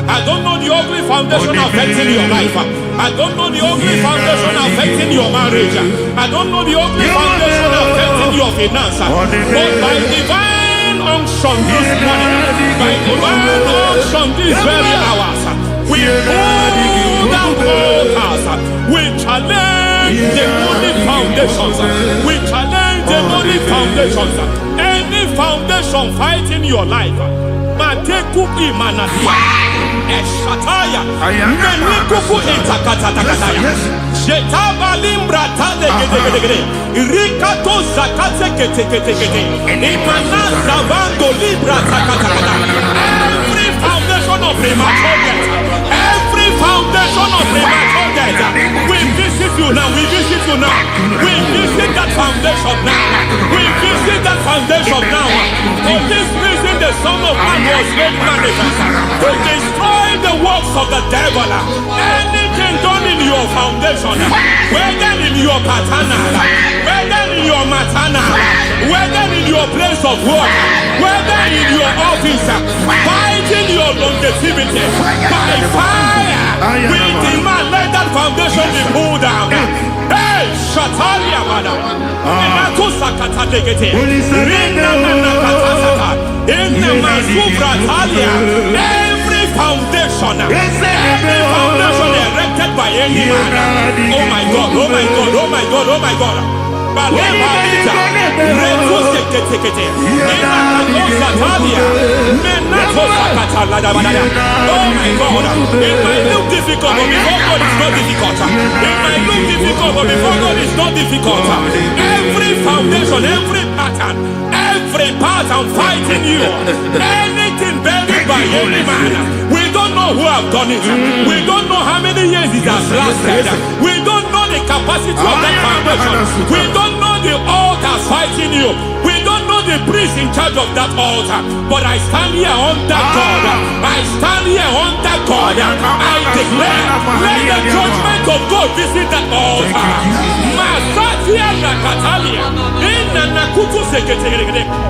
[SPEAKER 7] I don't know the ugly foundation affecting your life. I don't know the ugly foundation affecting your marriage. I don't know the ugly foundation affecting your finance. But by divine unction this morning, by divine unction these very hours, we pull down altars. We challenge demonic foundations. We challenge demonic foundations. Any foundation fighting your life, Mateku imanatia, Eshataya, Menikuku itakatatakataya, Shetavalimbra tadegedegede, Rikato zakate ketekete, Imanaza vando libra takatakata. Every foundation of premature death, every foundation of premature death, we visit you now, we visit you now, we visit that foundation now, we visit that foundation now. For this reason, the Son of Man was made manifest to destroy the works of the devil. Anything done in your foundation, whether in your paternal, whether in your maternal, whether in your place of work, whether in your office, fighting your longevity by fire, we demand let that foundation be pulled down. Hey, Shatalia, madam. Every foundation erected by any man. Oh my God, oh my God, oh my God, oh my God. Oh my God, it might look difficult, but before God it's not difficult. It might look difficult, but before God it's not difficult. Every foundation, every pattern fighting you, anything buried by any man, we don't know who have done it. We don't know how many years it has lasted. We don't know the capacity of that foundation. We don't know the altars fighting you. We don't know the priest in charge of that altar. But I stand here under God. I stand here under God. I declare, let the judgment of God visit that altar.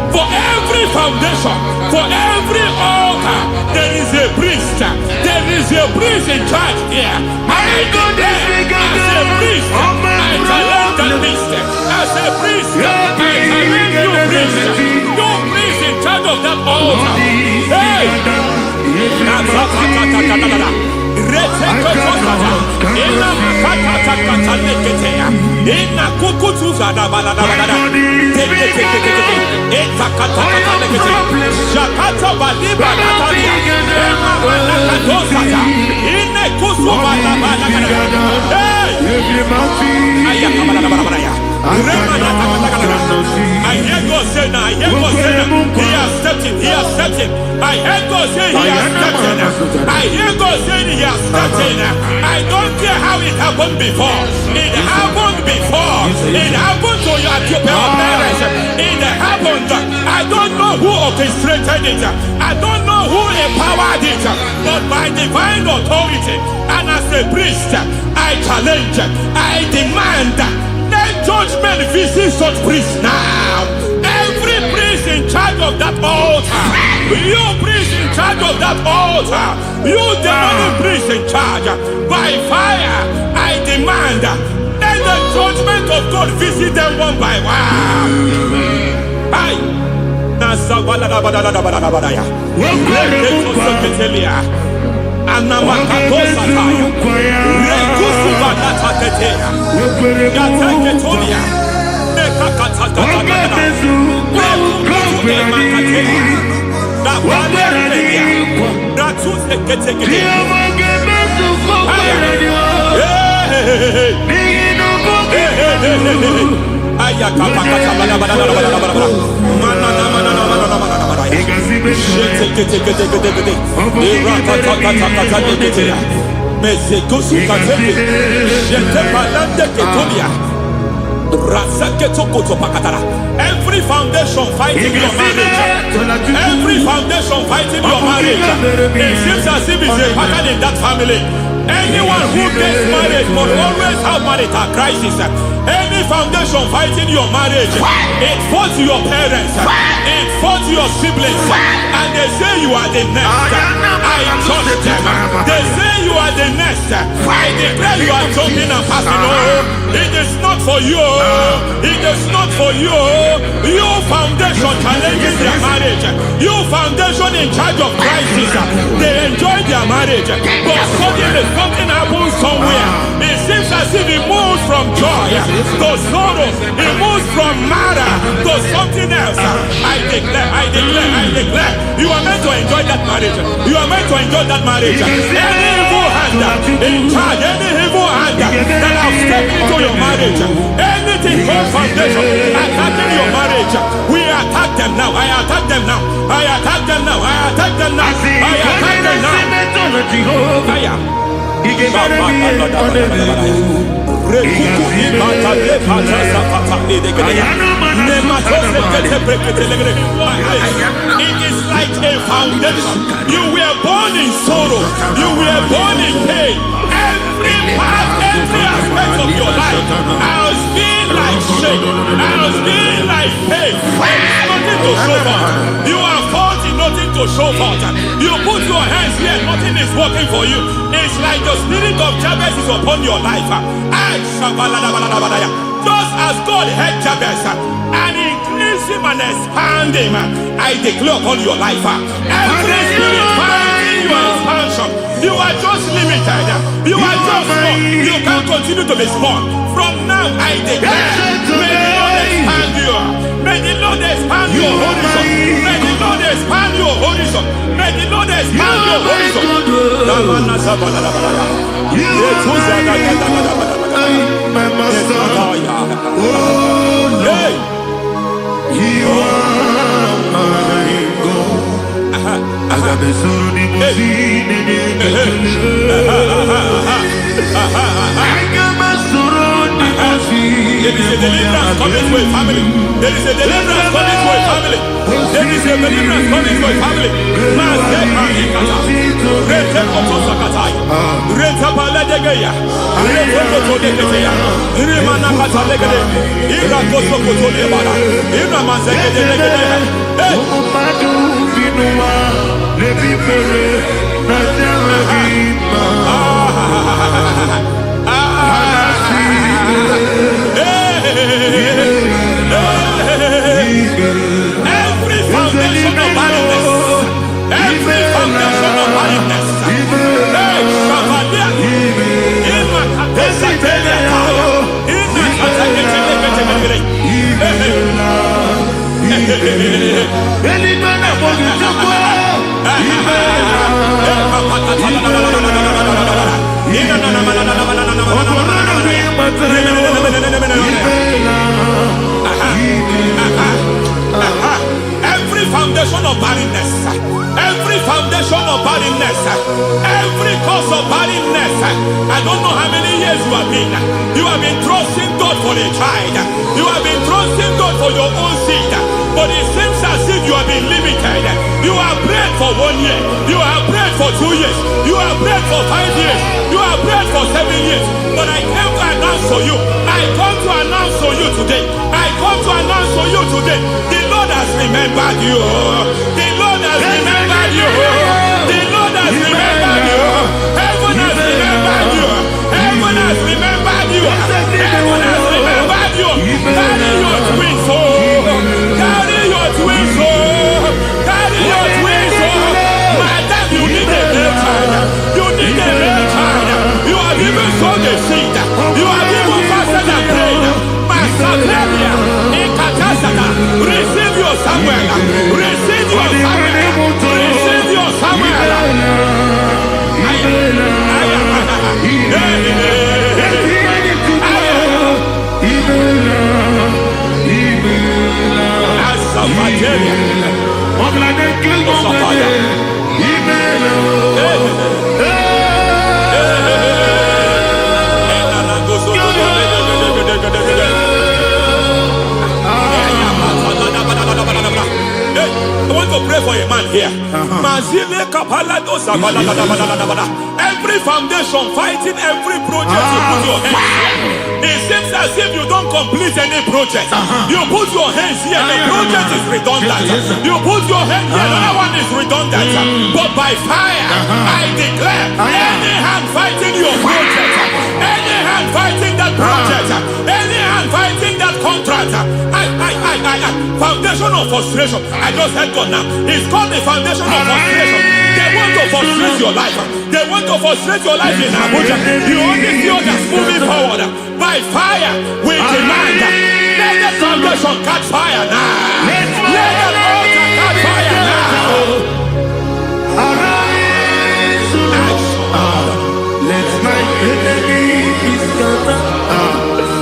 [SPEAKER 7] For every foundation, for every altar, there is a priest. There is a priest in charge here. I declare, as a priest, I challenge that priest. As a priest, I challenge you priest. You priest in charge of that altar. Hey! I hear God say now, I hear God say now, he has stepped in, he has stepped in. I hear God say he has stepped in. I hear God say he has stepped in. I don't care how it happened before. It happened before. It happened to your parents. It happened. I don't know who orchestrated it. I don't know who empowered it. But by divine authority and as a priest, I challenge, I demand, let judgment visit such priests now. Every priest in charge of that altar, you priest in charge of that altar, you demonic priest in charge, by fire, I demand, let the judgment of God visit them one by one. Bye. Every foundation fighting your marriage, every foundation fighting your marriage, it seems as if it's a pattern in that family. Anyone who gets married must always have marital crisis. Any foundation fighting your marriage, it fought your parents, it fought your siblings, and they say you are the next. I judge them. They say you are the next. I declare you are jumping and passing. Oh, it is not for you. It is not for you. You foundation challenging their marriage. You foundation in charge of crisis. They enjoy their marriage, but suddenly something happens somewhere. It seems as if it moves from joy to sorrow. It moves from matter to something else. I declare, you are meant to enjoy that marriage. You are meant to enjoy that marriage. Any evil hand in charge, any evil hand that have stepped into your marriage, anything called foundation attacking your marriage, we attack them now. I attack them now. I attack them now. I attack them now. I attack them now. It is like a foundation. You were born in sorrow. You were born in pain. Every part, every aspect of your life has been like shame. Has been like pain. There is nothing to show for. You are faulty, nothing to show for. You put your hands here, nothing is working for you. It's like the spirit of Jabez is upon your life. Just as God had Jabez and increased him and expanded him, I declare upon your life. Every spirit finding your expansion, you are just limited. You are just small. You can't continue to be small. From now, I declare, may the Lord expand you. May the Lord expand your horizon. May the Lord expand your horizon. May the Lord expand your horizon.
[SPEAKER 1] My master, oh Lord, you are my God. I got the soul in my feet, I got my soul in my feet.
[SPEAKER 7] There is a deliverance coming to a family. There is a deliverance coming to a family. There is a deliverance coming to a family. Every foundation of barrenness, every foundation of barrenness, every foundation of barrenness, every foundation of barrenness, every cause of barrenness. I don't know how many years you have been trusting God for a child. You have been trusting God for your own seed, but it seems as if you have been limited. You have prayed for 1 year, you have prayed for 2 years, you have prayed for 5 years, you have prayed for 7 years. But I came to announce to you, I come to announce to you today, I come to announce to you today, the Lord has remembered you. The Lord has remembered you. The Lord has remembered you. Heaven has remembered you. Heaven has remembered you. Heaven has remembered you. Carry your twins, oh. Carry your twins, oh. Carry your twins, oh. Madam, you need a male child. You need a male child. You have even sown the seed. You have even fasted and prayed. Master Clavia, in Katasata, receive your Samuel. Receive your Samuel. I want to pray for a man here. Every foundation fighting every project you put your hands here. It seems as if you don't complete any project. You put your hands here, the project is redundant. You put your hand here, another one is redundant. But by fire, I declare, any hand fighting your project, any hand fighting that project, any hand fighting that contract, foundation of frustration. I just heard God now. It's called the foundation of frustration. They want to frustrate your life. They want to frustrate your life in Abuja. You only see others moving forward. By fire, we demand. Let the foundation catch fire now. Let the altar catch fire now.
[SPEAKER 1] Arise, let my enemies scatter.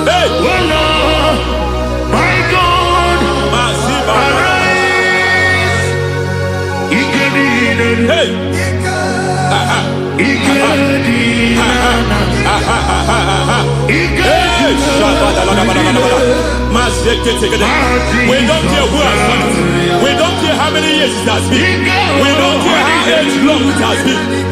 [SPEAKER 7] Hey,
[SPEAKER 1] Oh Lord, my God, arise.
[SPEAKER 7] hey. We don't care who has done it. We don't care how many years it has been. We don't care how age long it has been.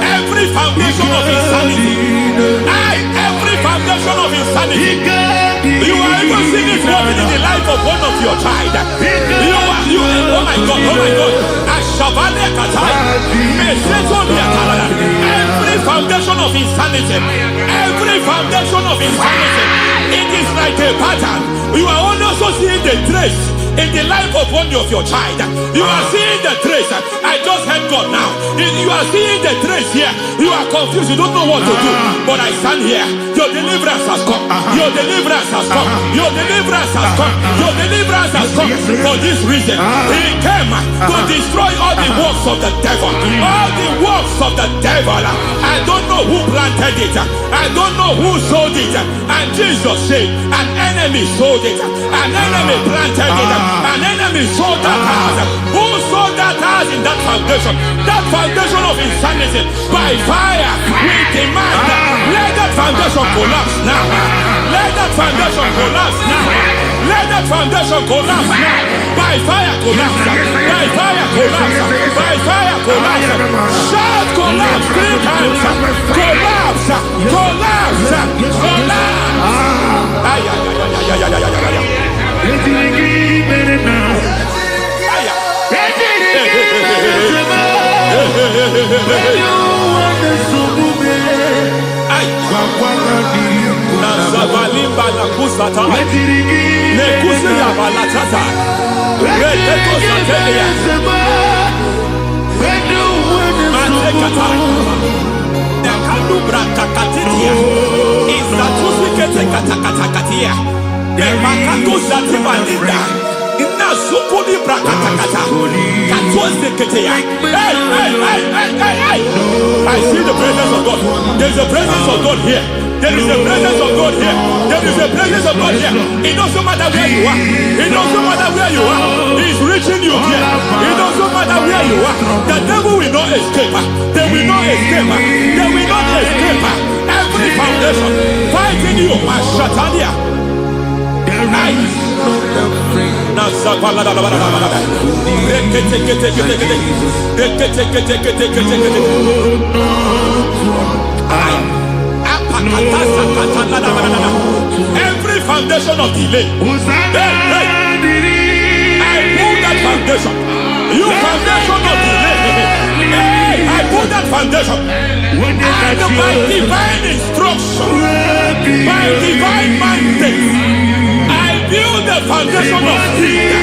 [SPEAKER 7] Every foundation of insanity, every foundation of insanity, you are even seeing it working in the life of one of your child. Oh my God, every foundation of insanity, it is like a pattern. You are also seeing the trace in the life of one of your child. You are seeing the trace. I just heard God now. You are seeing the trace here. You are confused. You don't know what to do. But I stand here. Your deliverance has come. Your deliverance has come. Your deliverance has come. Your deliverance has come. For this reason, He came to destroy all the works of the devil. All the works of the devil. I don't know who planted it. I don't know who sold it. And Jesus said, an enemy sold it. An enemy planted it. An enemy sold that house. Who sold that house in that foundation? That foundation of insanity. By fire, we demand, let that foundation collapse now. Let that foundation collapse now. Let that foundation collapse now. By fire collapse. By fire collapse. By fire collapse. Shout collapse 3 times. Collapse. Collapse. Nazavalimba la kusata, nekusi ya balatata, reteto satelia, matekata, nekadubra takatitia, izatusikete katakatakatia, nemakato zatibalinda, inazukuli brakatakata, katoziketea. I see the presence of God. There's a presence of God here. There is a presence of God here. There is a presence of God here. It doesn't matter where you are. It doesn't matter where you are. He's reaching you here. It doesn't matter where you are. The devil will not escape. They will not escape. They will not escape. Every foundation fighting you. Mashatalia. Every foundation of delay, I pull that foundation. You foundation of delay, I pull that foundation. And by divine instruction, by divine mandate, I build the foundation of speed.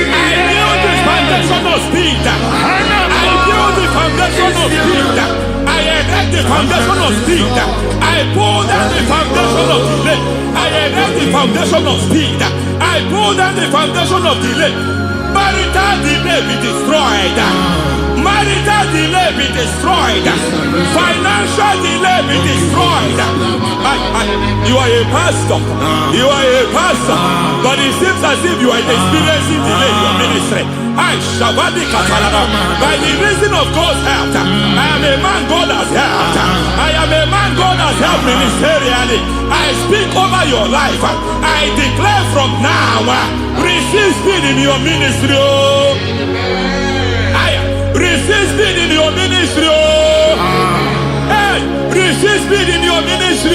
[SPEAKER 7] I build the foundation of speed. I build the foundation of speed. I erect the foundation of speed. I pull down the foundation of delay. I erect the foundation of speed. I pull down the foundation of delay. By
[SPEAKER 6] Marital delay be destroyed. Marital delay be destroyed. Financial delay be destroyed. You are a pastor. You are a pastor. But it seems as if you are experiencing delay in your ministry. By the reason of God's help, I am a man God has helped. I am a man God has helped ministerially. I speak over your life. I declare from now, receive speed in your ministry. Receive speed in your ministry. Hey, receive speed in your ministry.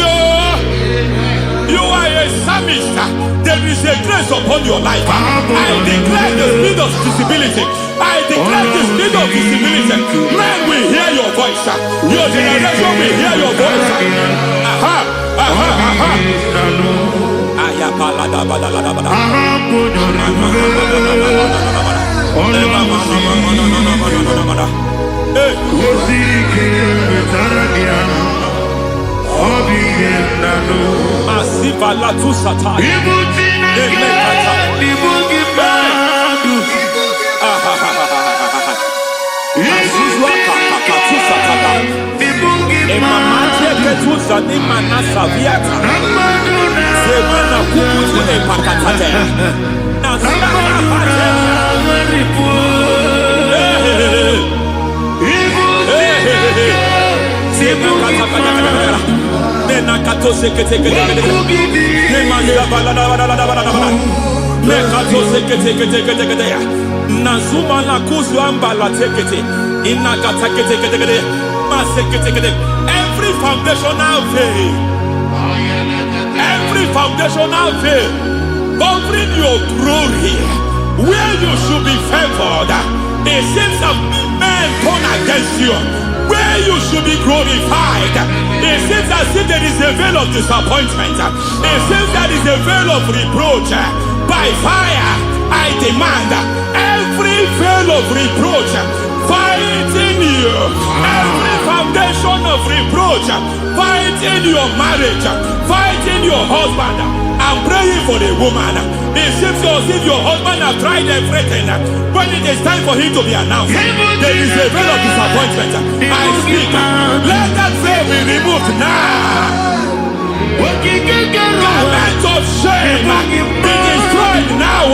[SPEAKER 6] You are a psalmist. There is a grace upon your life. I declare the speed of visibility. I declare the speed of visibility. Men will hear your voice. Your generation will hear your voice. Asivala tu sata. Every foundational veil, covering your glory, where you should be favored, it seems that men turn against you. Where you should be glorified, it seems as if there is a veil of disappointment. It seems there is a veil of reproach. By fire, I demand every veil of reproach fighting you, every foundation of reproach fighting your marriage, fighting your husband. I'm praying for the woman. It seems as if your husband has tried everything. When it is time for him to be announced, there is a veil of disappointment. I speak. Let that veil be removed now. Garment of shame be destroyed now.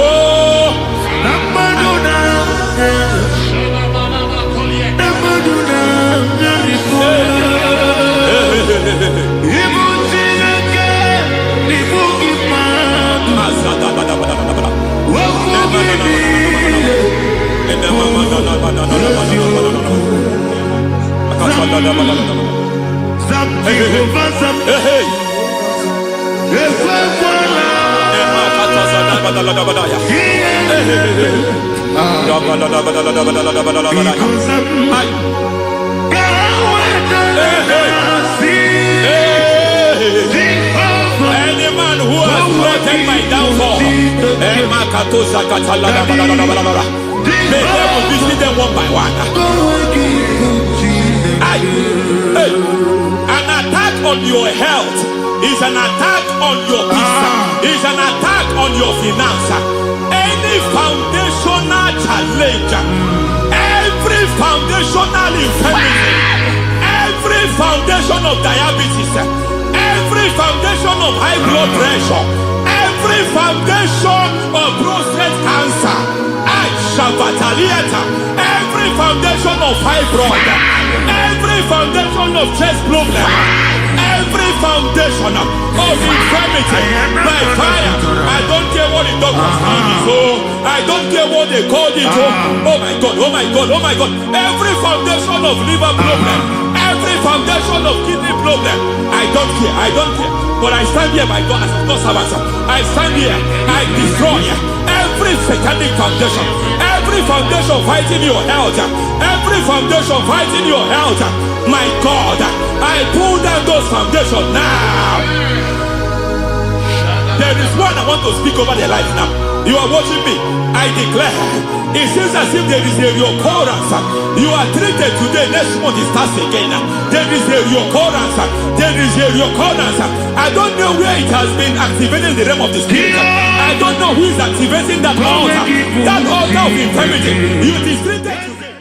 [SPEAKER 6] Any man who has plotted my downfall, may devil visit them one by one. An attack on your health is an attack on your business, is an attack on your finance. Any foundational challenge, every foundational infirmity, every foundation of diabetes, every foundation of high blood pressure, every foundation of prostate cancer, every foundation of fibroid, every foundation of chest problem, every foundation of infirmity by fire. I don't care what the doctors call it, so I don't care what they called it. Oh my God, oh my God, oh my God. Every foundation of liver problem, every foundation of kidney problem, I don't care, I don't care. But I stand here by God as God's servant. I stand here, I destroy every satanic foundation, every foundation fighting your health, every foundation fighting your health. My God, I pull down those foundations now. There is one I want to speak over their life now. You are watching me. I declare, it seems as if there is a reoccurrence. You are treated today, next month it starts again. There is a reoccurrence. There is a reoccurrence. I
[SPEAKER 8] I don't know where it has been activated in the realm of the spirit. I don't know who is activating that altar. That altar of infirmity. You distributed today.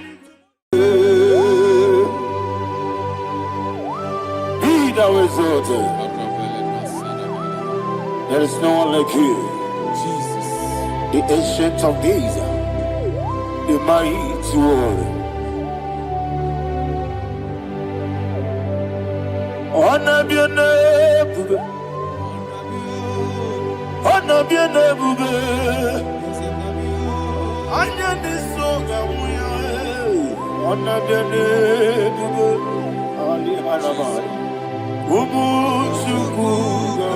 [SPEAKER 9] Be thou exalted. There is no one like you.
[SPEAKER 5] Jesus.
[SPEAKER 9] The ancient of days, the mighty one. Honor be your name, honor be your name, honor be your name, Ali Harabai, Ubu Chukuga,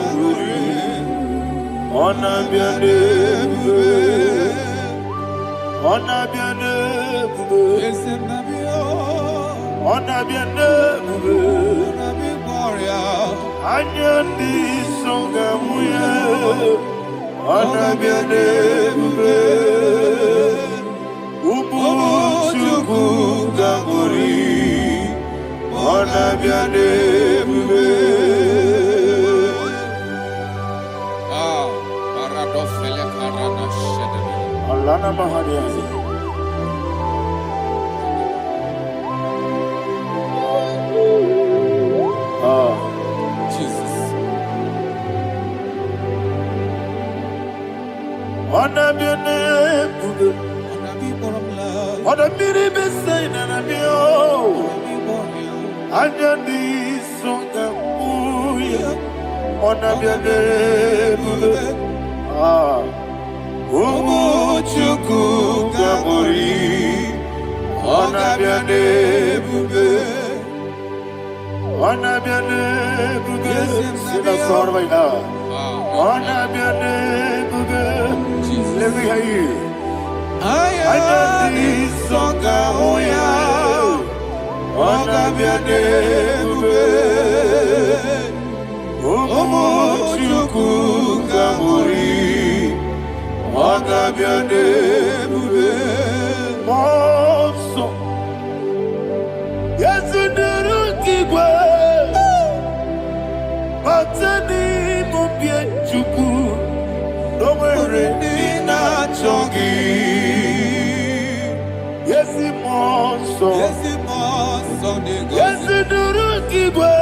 [SPEAKER 9] honor be your name, honor be your name, honor be your name. Anyandi songa muya, anabiane bube, ubu chuku gangori, anabiane bube.
[SPEAKER 5] Ah, paradofele karana shedemi.
[SPEAKER 9] Alana mahadiazi.
[SPEAKER 5] Jesus.
[SPEAKER 9] Anabiane bube, anabiri besai nanabio, anyandi songa muya, anabiane bube. Ah, umu chuku gamori, anabiane bube. Anabiane bube, sina sorvaina. Anabiane bube, let me hear you. Ayandi songa oya, anabiane bube. Omo chuku gamori, anabiane bube. Monso, yes nduru kigwe. Batani mubie chuku, nomere nina chongi. Yesi monso, yesi duru kigwe.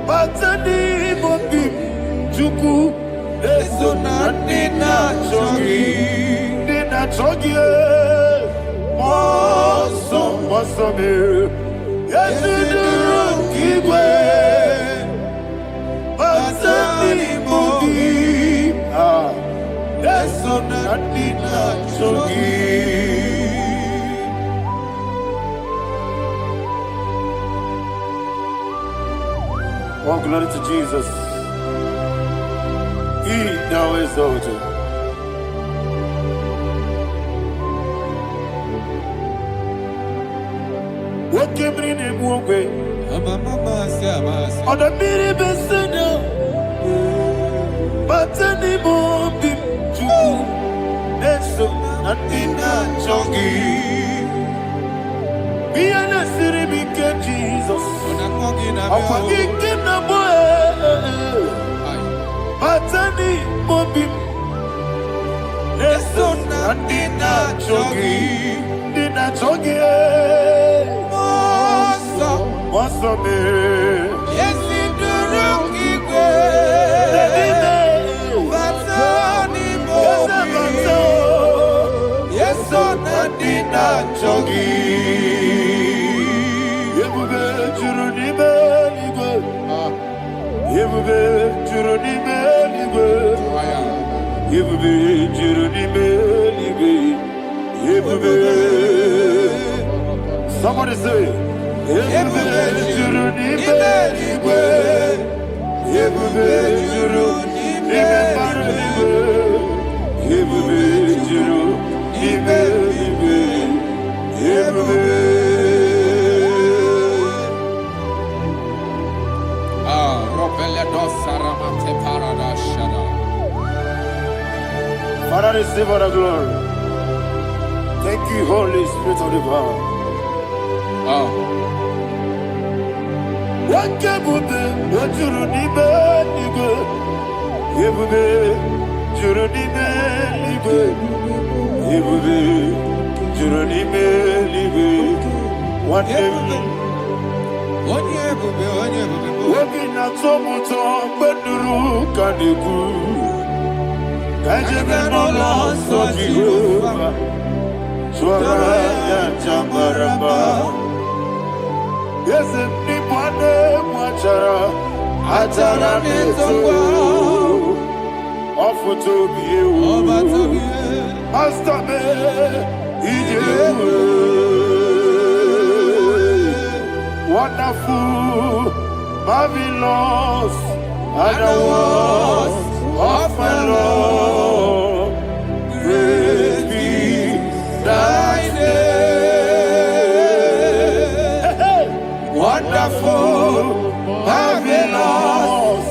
[SPEAKER 9] Batani mubie chuku, leso na nina chongi, nina chongi. Monso, monso me, yesi duru kigwe. Oh, glory to Jesus. He thou exalted. What came in him walk away? On the miri besena, but anymore be true. That's nothing not chongi. Be an asiri bike Jesus. I'm forgetting the boy. But anymore be. That's nothing not chongi. Did not chongi. What's up, man?
[SPEAKER 5] Yes, in the room, yes, so Nadina Chogi.
[SPEAKER 9] Yebube Juruni Beligo. Yebube Juruni Beligo. Yebube Juruni Beligo. Yebube. Somebody say. Yebube Juruni Beligo. Yebube Juruni Beligo. Yebube Juruni Beligo. Yebube.
[SPEAKER 5] Ah, Robele dos Saramate Paradashana.
[SPEAKER 9] Father, receive all the glory. Thank you, Holy Spirit of the power.
[SPEAKER 5] Ah,
[SPEAKER 9] Wakebube, wajuru nibe nibe. Ebube, juru nibe nibe. Ebube, juru nibe nibe. Wakebube, Wobi na tomuto beduru kaniku. Kajebe no loso Jehovah. Swara ya jambaramba. Yese ni bwane mwachara. Atara netongo. Ofuto biye o. Master Ijewe. Wonderful, marvelous, are the words of my Lord. Praise be thy name. Wonderful, marvelous,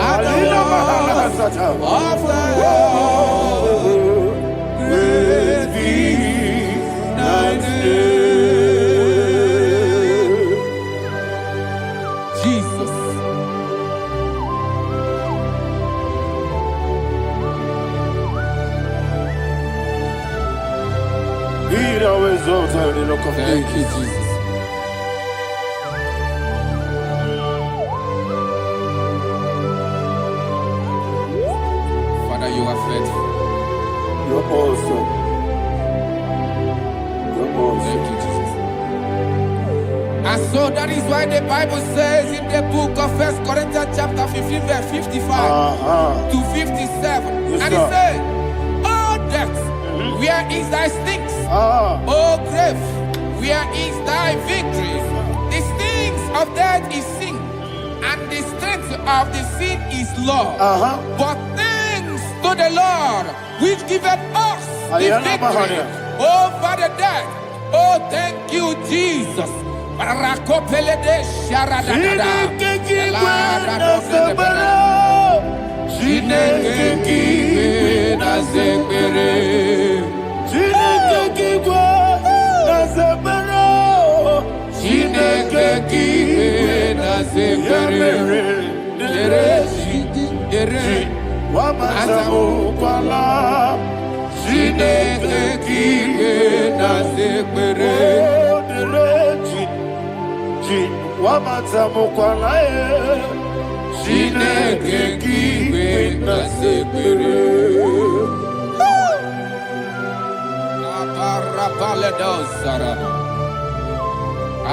[SPEAKER 9] are the words of my Lord. Praise be thy name.
[SPEAKER 5] Jesus.
[SPEAKER 9] Be thou exalted in the rock of
[SPEAKER 5] Thank
[SPEAKER 9] ages.
[SPEAKER 5] you, Jesus. Father, you are faithful.
[SPEAKER 9] You're awesome. You're awesome.
[SPEAKER 5] Thank you, Jesus. And so that is why the Bible says in the book of 1 Corinthians chapter 15 verse 55 to 57.
[SPEAKER 9] Yes,
[SPEAKER 5] And it
[SPEAKER 9] sir.
[SPEAKER 5] says, "Oh death, where is thy stings?
[SPEAKER 9] Ah,
[SPEAKER 5] Oh grave, where is thy victory? The stings of death is sin, and the strength of the sin is law. But thanks to the Lord, which giveth us the
[SPEAKER 9] Ayana
[SPEAKER 5] victory
[SPEAKER 9] Bahania.
[SPEAKER 5] over the death." Oh, thank you, Jesus. Rakopele de sharadadada. Chineke kiwe na zebere. Chineke kiwe na zebere. Dere
[SPEAKER 9] Wamazamu kwala.
[SPEAKER 5] Chineke kiwe na zebere.
[SPEAKER 9] Wamazamu kwala.
[SPEAKER 5] Chineke kiwe na zebere. Akarapale dosarama.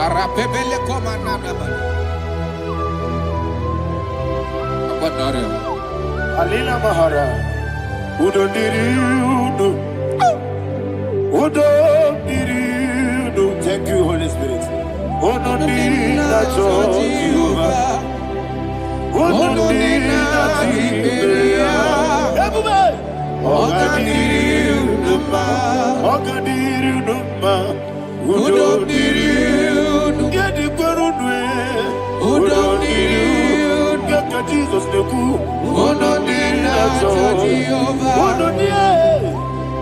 [SPEAKER 5] Arapebele komanana bana. Abadare.
[SPEAKER 9] Alina Mahara. Udo diri udo. Udo diri udo. Thank you, Holy Spirit. Udo diri na Jehovah. Udo diri na Jehovah. Everybody. Oga diri uduma. Oga diri uduma. Udo diri udo. Gedi kwerudwe. Udo diri udo. Gaka Jesus neku. Udo diri na Jehovah. Udo diri.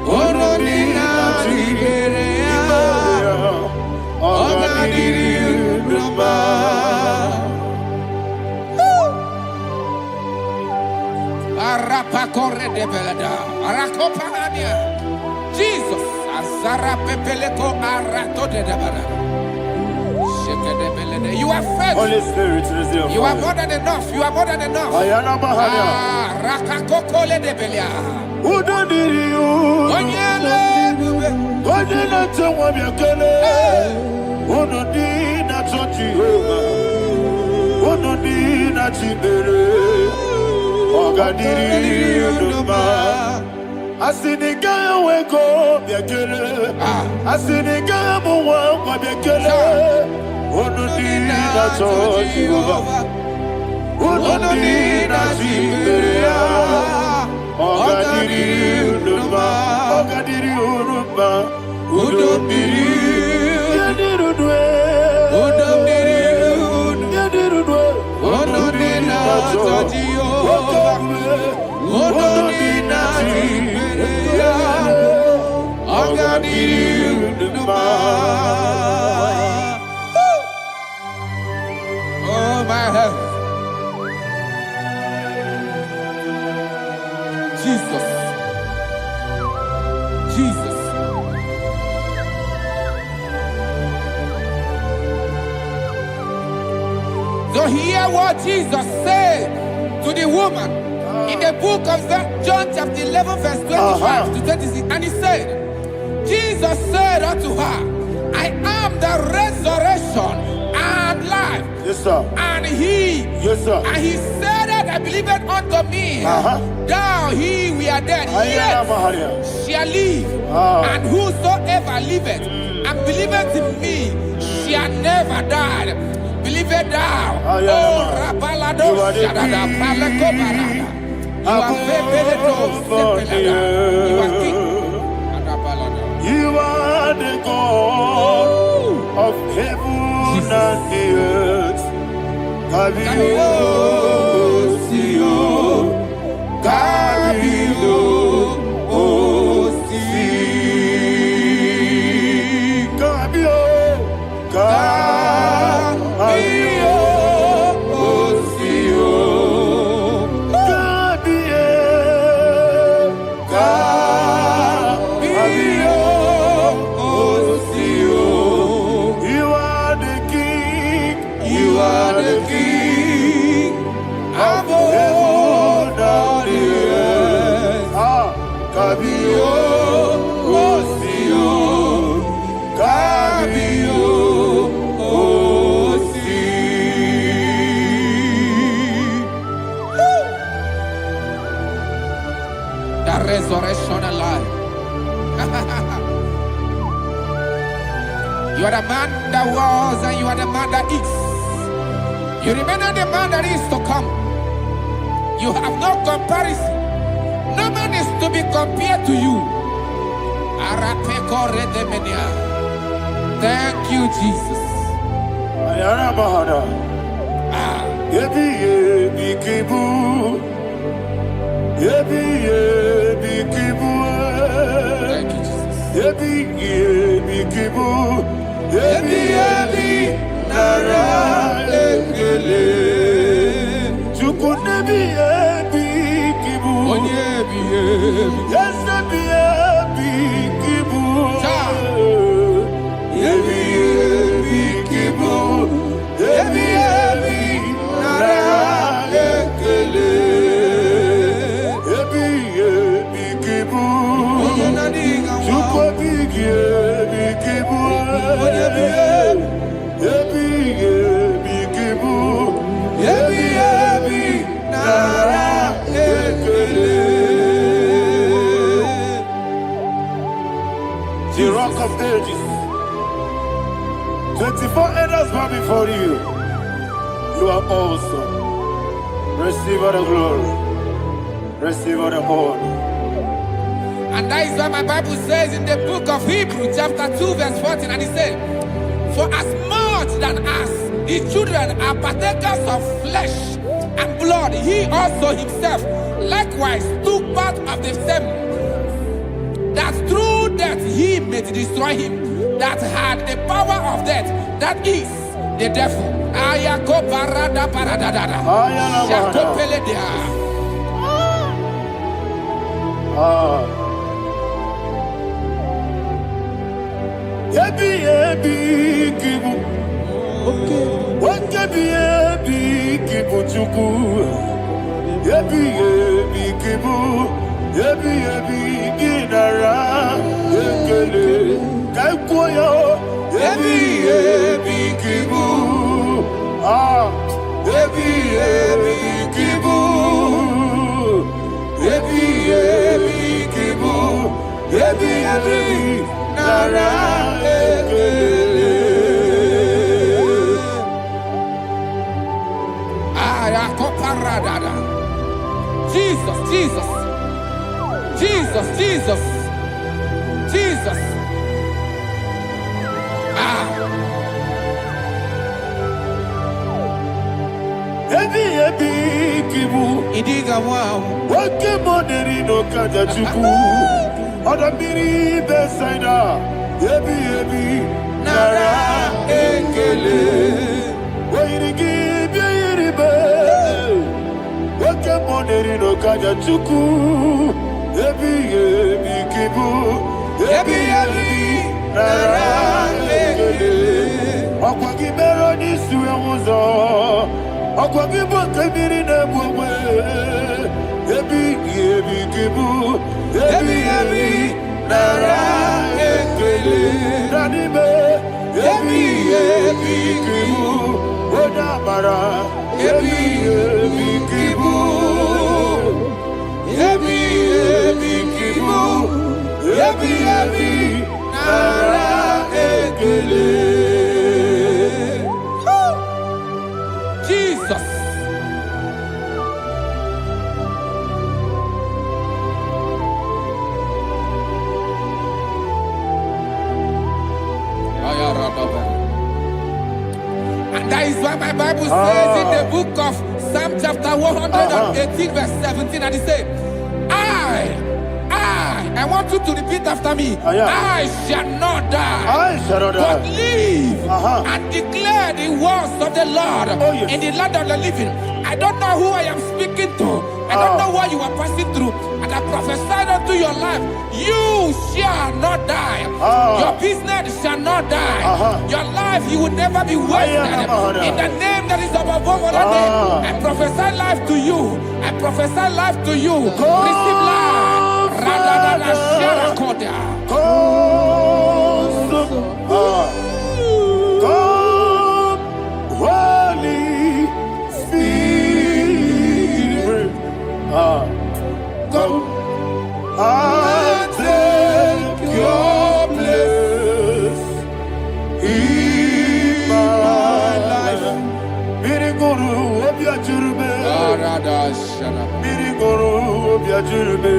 [SPEAKER 9] Udo diri na Jehovah. Oga diri uduma.
[SPEAKER 5] Arapa corre de belada. Arakopa ania. Jesus. Azara pepeleko arato de debara. Sheke de belede. You are faithful.
[SPEAKER 9] Holy Spirit, resume.
[SPEAKER 5] You are more than enough. You are more than enough.
[SPEAKER 9] Ayana Bahania.
[SPEAKER 5] Rakakokole de belia.
[SPEAKER 9] Udo diri udo.
[SPEAKER 5] Onyele bube.
[SPEAKER 9] Udo na Jehovah biakele. Udo diri na Jehovah. Udo diri na Chibere. Oga diri uduma. Asiniga weko biakele. Asiniga muwa kwa biakele. Udo diri na Jehovah. Udo diri na Chibere. Oga diri uduma. Oga diri uduma. Udo diri. Yadirudwe.
[SPEAKER 5] Udo diri udo.
[SPEAKER 9] Yadirudwe.
[SPEAKER 5] Udo diri na Jehovah. Udo diri na Jehovah. Oga diri uduma. Oh my health. Jesus. Jesus. So hear what Jesus said to the woman in the book of John chapter 11 verse 25 to 26. And he said, Jesus said unto her, I am the resurrection and life.
[SPEAKER 9] Yes, sir.
[SPEAKER 5] And he,
[SPEAKER 9] Yes, sir.
[SPEAKER 5] and he said that I believe it unto me. Thou he we are dead, yet shall live. And whosoever liveth and believeth in me shall never die. Believe it thou. Oh, Rabalado Shadada, Palako Barada. You are You are king.
[SPEAKER 9] You are the God of heaven and the earth. Kabio, Sio, Kabio, Osi, Kabio, Kabio, Osio, Kabio, Kabio, Osio. You are the king. You are the king of heaven and the earth. Kabio, Osio, Kabio, Osi.
[SPEAKER 5] The resurrection alive. You are the man that was and you are the man that is. You remember the man that is to come. You have no comparison. No man is to be compared to you. Thank you, Jesus.
[SPEAKER 9] Ayana Bahada. Yebi yebi kibu. Yebi yebi kibu.
[SPEAKER 5] Thank you, Jesus.
[SPEAKER 9] Yebi yebi kibu. Yebi yebi nara ekele. Chuku nebi yebi kibu.
[SPEAKER 5] Onyebi yebi.
[SPEAKER 9] Yes nebi yebi kibu. Yebi yebi kibu. Yebi yebi nara ekele. Yebi yebi kibu. Chuku bigi yebi kibu. Yebi yebi kibu. Yebi yebi nara ekele. The rock of ages. 24 elders bow before you. You are awesome. Receive all the glory. Receive all the honor.
[SPEAKER 5] And that is what my Bible says in the book of Hebrews chapter 2 verse 14. And it said, for as much than us, the children are partakers of flesh and blood, he also himself likewise took part of the same, that through death he may destroy him that had the power of death, that is the devil. Ayako barada paradadada. Shakopeledia.
[SPEAKER 9] Yebi yebi kibu. Yebi yebi kibu chuku. Yebi yebi kibu. Yebi yebi ginara ekele. Kaikoyo. Yebi yebi kibu. Yebi yebi kibu. Yebi yebi kibu. Yebi yebi nara ekele.
[SPEAKER 5] Jesus, Jesus, Jesus, Jesus, Jesus.
[SPEAKER 9] Yebi yebi kibu.
[SPEAKER 5] Idiga wow.
[SPEAKER 9] Wake moneri no kaja chuku. Odamiri besaida. Yebi yebi nara ekele. Wairigi Okaja chuku, ebi ebi kibu, ebi ebi nara ekele. Ọkwa gị mere n'isi ụzọ, ọkwa gị bụ kebiri na-egbu ogbe. Ebi ebi kibu, ebi ebi nara ekele. N'ime ebi ebi kibu, onye amara. Ebi ebi kibu, ebi ebi kibu, ebi ebi nara ekele.
[SPEAKER 5] Jesus. And that is why my Bible says in the book of Psalm chapter 118 verse 17, and it says, I want you to repeat after me. I shall not die, but live and declare the words of the Lord in the land of the living. I don't know who I am speaking to. I don't know what you are passing through. And I prophesied unto your life, you shall not die. Your business shall not die. Your life, you will never be wasted. In the name that is above all other name, I prophesy life to you. I prophesy life to you. Receive life.
[SPEAKER 9] Holy Spirit, come and take your place in my life. Miriguru obiajurube, miriguru obiajurube,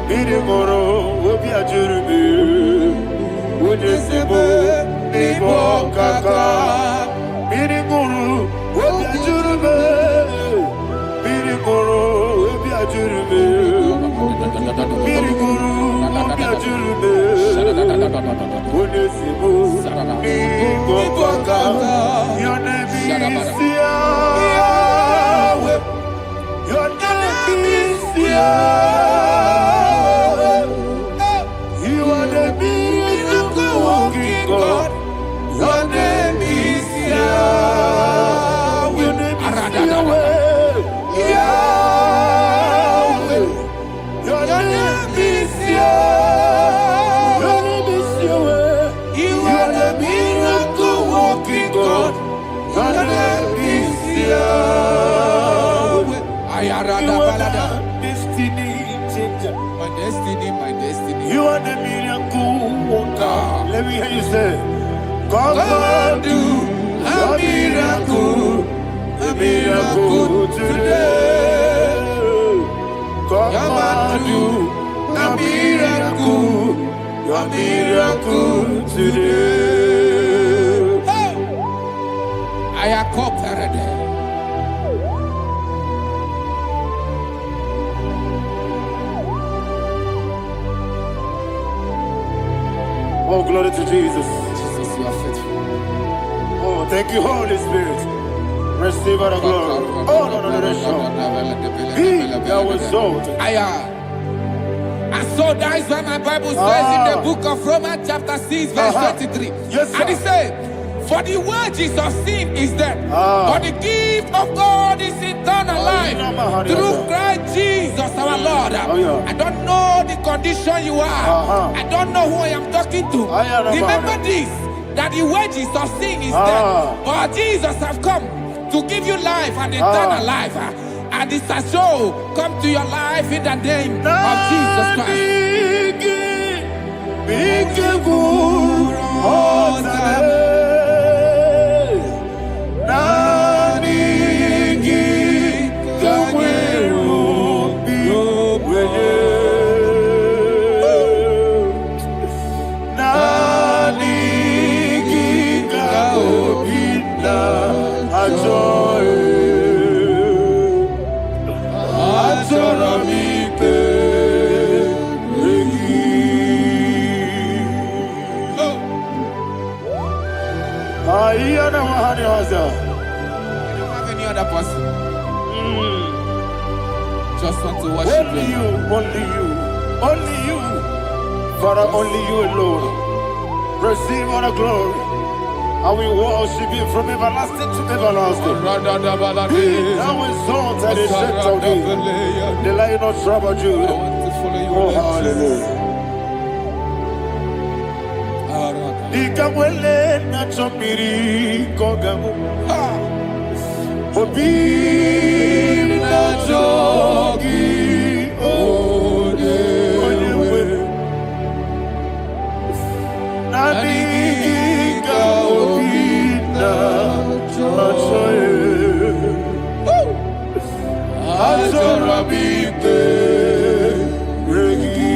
[SPEAKER 9] miriguru obiajurube, ujesebo ibo kaka, miriguru obiajurube, miriguru obiajurube, miriguru obiajurube, ujesebo ibo kaka. Your name is Yahweh. Your name is Yahweh. You are the miracle working God. Your name is Yahweh. Your name is Yahweh. Yahweh. Your name is Yahweh. Your name is Yahweh. You are the miracle working God. Your name is Yahweh. You are the destiny changer.
[SPEAKER 5] My destiny.
[SPEAKER 9] You are the miracle worker. Let me hear you say, come and do a miracle today. Come and do a miracle today.
[SPEAKER 5] I am cooperative.
[SPEAKER 9] Oh, glory to Jesus.
[SPEAKER 5] Jesus, you are faithful.
[SPEAKER 9] Oh, thank you, Holy Spirit. Receive our glory. Oh, no, Be thou exalted.
[SPEAKER 5] And so that is why my Bible says in the book of Romans chapter 6 verse 23.
[SPEAKER 9] Yes, sir.
[SPEAKER 5] And it says, for the wages of sin is death, but the gift of God is eternal life through Christ Jesus our Lord. I don't know the condition you are. I don't know who I am talking to. Remember this, that the wages of sin is death, but Jesus have come to give you life and eternal life. And this has so come to your life in the name of Jesus Christ. You don't have any other person. Just want to worship
[SPEAKER 9] Only
[SPEAKER 5] you.
[SPEAKER 9] you, only you, only you. Father, only you alone. Receive all the glory. I will worship you from everlasting to everlasting. Be thou exalted and set of thee. The Lion of Tribe of
[SPEAKER 5] I
[SPEAKER 9] Judah.
[SPEAKER 5] want to follow you.
[SPEAKER 9] Oh, hallelujah. Ikamwele na chomiri kogamu. Obi na jogi ode. Nadiga obi na choye. Azorabite regi.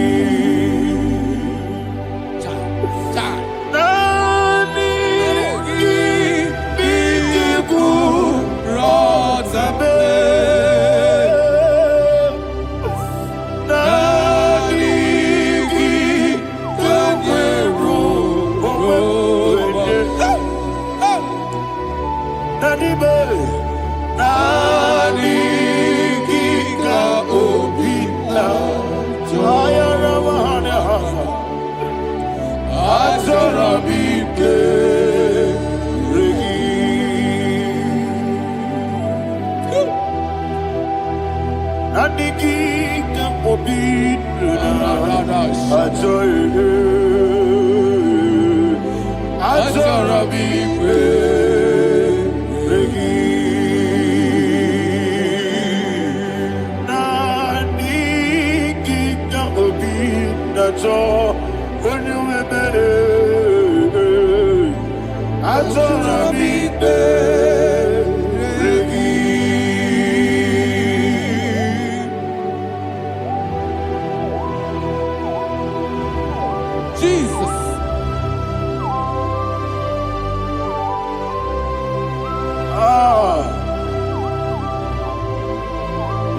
[SPEAKER 5] Jesus.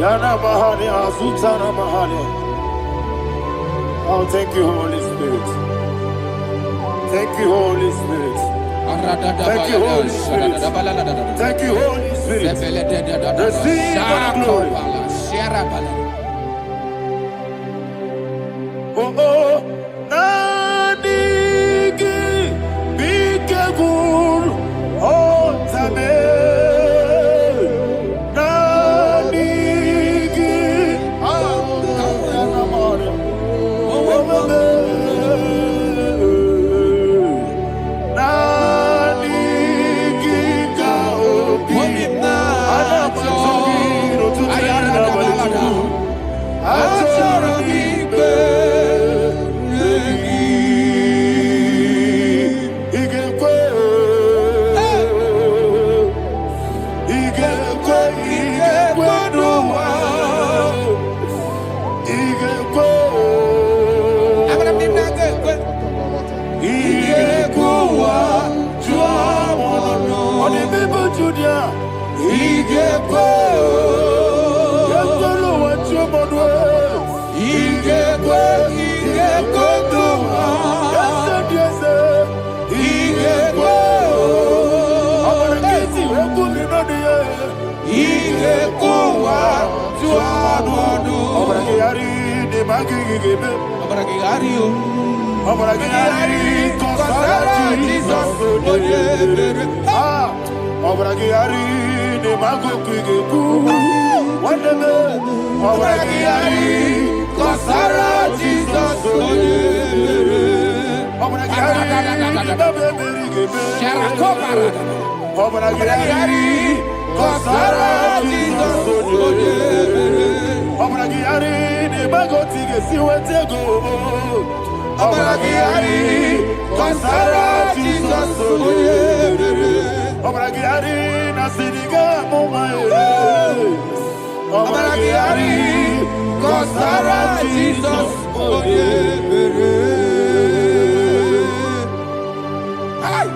[SPEAKER 9] Yana Mahani, Azutana Mahani. Oh, thank you, Holy Spirit. Thank you, Holy Spirit. Thank you, Holy Spirit. Thank you, Holy Spirit. Receive all the glory. Oh, oh, Nadigi, Bikagul, oh, Tabe.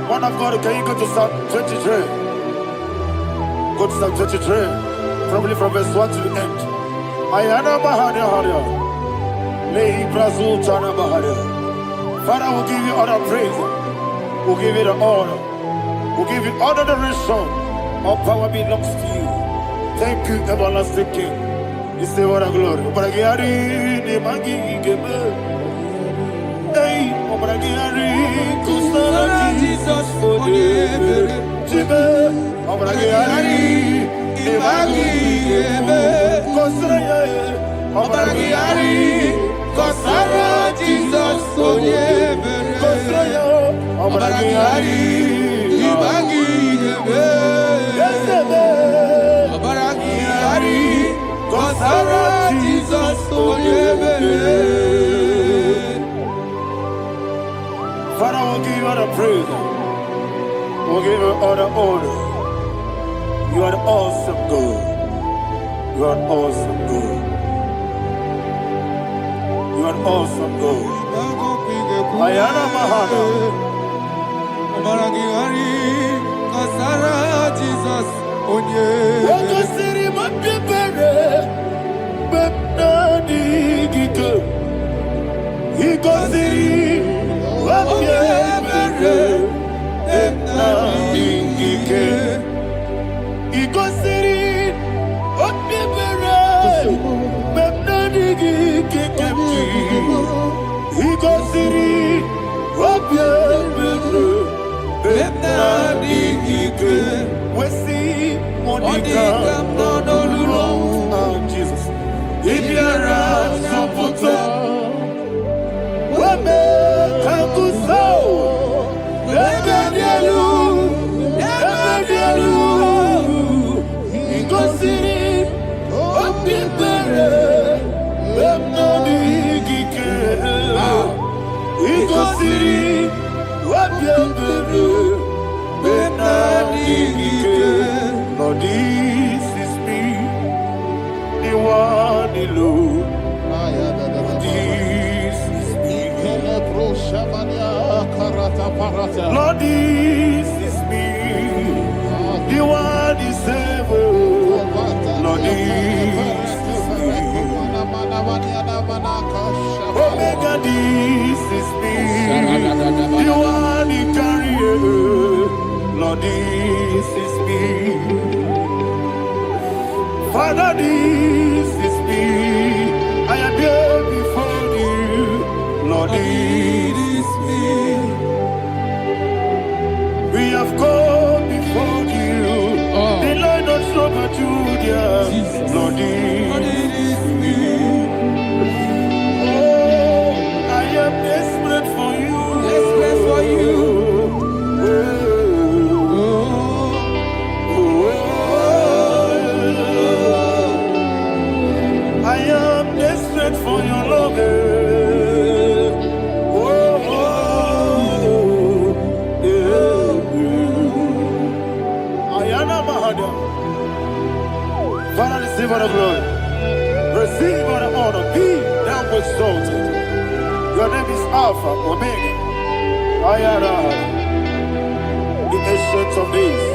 [SPEAKER 9] One of God, can you go to Psalm 23? Go to Psalm 23, probably from verse 1 to the end. Ayana Bahania Haria. Lei Brazil Chana Bahania. Father, we'll give you all the praise. We'll give you the honor. We'll give you all the adoration. All power belongs to you. Thank you, everlasting King. You say what a glory. Obragiari, the magi gebe. Hey, Obragiari, Kusara Jesus for the Jibe. Obragiari, the magi gebe. Kusara, Obragiari, Kusara Jesus for the Kusara, Obragiari, the magi gebe. Obragiari. Kosara Jesus Father, we'll give you all the praise. We'll give you all the honor. You are the awesome God. You are the awesome God. You are the awesome God. Ayana Mahana. Kosara Jesus. Jesus. If you're a Saputo, Wame Kakuso, Ebedialu, Igosiri, Opipere, Bemnadigike, Igosiri, Opipere, Bemnadigike, Lord, this is me. This is me. Lord, this is me. The one is ever. Lord, this is me. Omega, this is me. The one in carrier. Lord, this is me. Father, this is me. I am here before you. Lord, this is me. We have come before you. The Lord of Super Judah. Lord, this is me. Oh, I am desperate for you. Desperate for you. I am desperate for your love. Ayana Mahada. Father, receive all the glory. Receive all the honor. Be thou exalted. Your name is Alpha, Omega. Ayana. The ancient of days.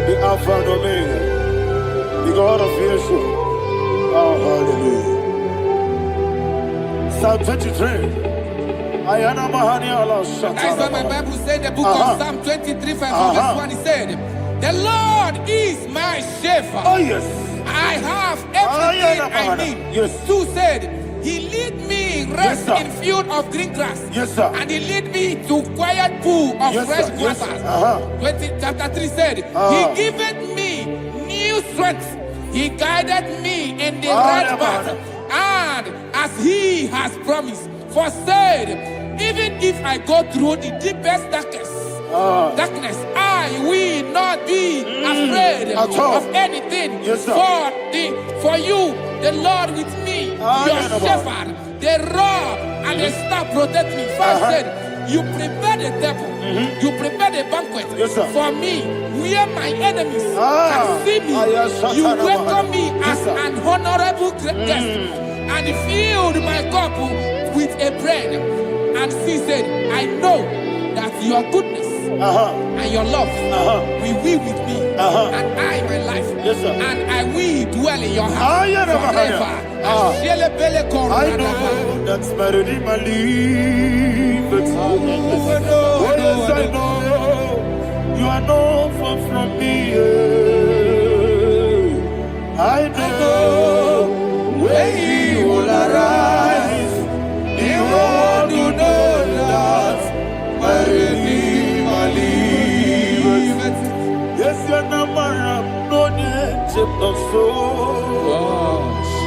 [SPEAKER 9] The Alpha and Omega. The God of Yeshua. Oh, hallelujah. Psalm 23. Ayana Mahani Allah Shata.
[SPEAKER 5] That is what my Bible said, the book of Psalm 23, verse 1. It said, the Lord is my shepherd.
[SPEAKER 9] Oh, yes.
[SPEAKER 5] I have everything I need.
[SPEAKER 9] Yes.
[SPEAKER 5] 2 said, he lead me rest in field of green grass.
[SPEAKER 9] Yes, sir.
[SPEAKER 5] And he lead me to quiet pool of fresh waters. 20, chapter 3 said, he giveth me new strength. He guided me in the right path, and as he has promised, for said, even if I go through the deepest darkness, I will not be afraid of anything.
[SPEAKER 9] Yes,
[SPEAKER 5] for you, the Lord with me, your shepherd, the rod and the staff protect me. First said, you prepare the table, you prepare the banquet for me, where my enemies can see me. You welcome me as an honorable guest, and filled my cup with a bread. And she said, I know that your goodness and your love will be with me, and I, my life, and I will dwell in your house forever.
[SPEAKER 9] I know that's better than my life. Oh, yes, I know you are not far from me. I know. na maram no ne chepno so.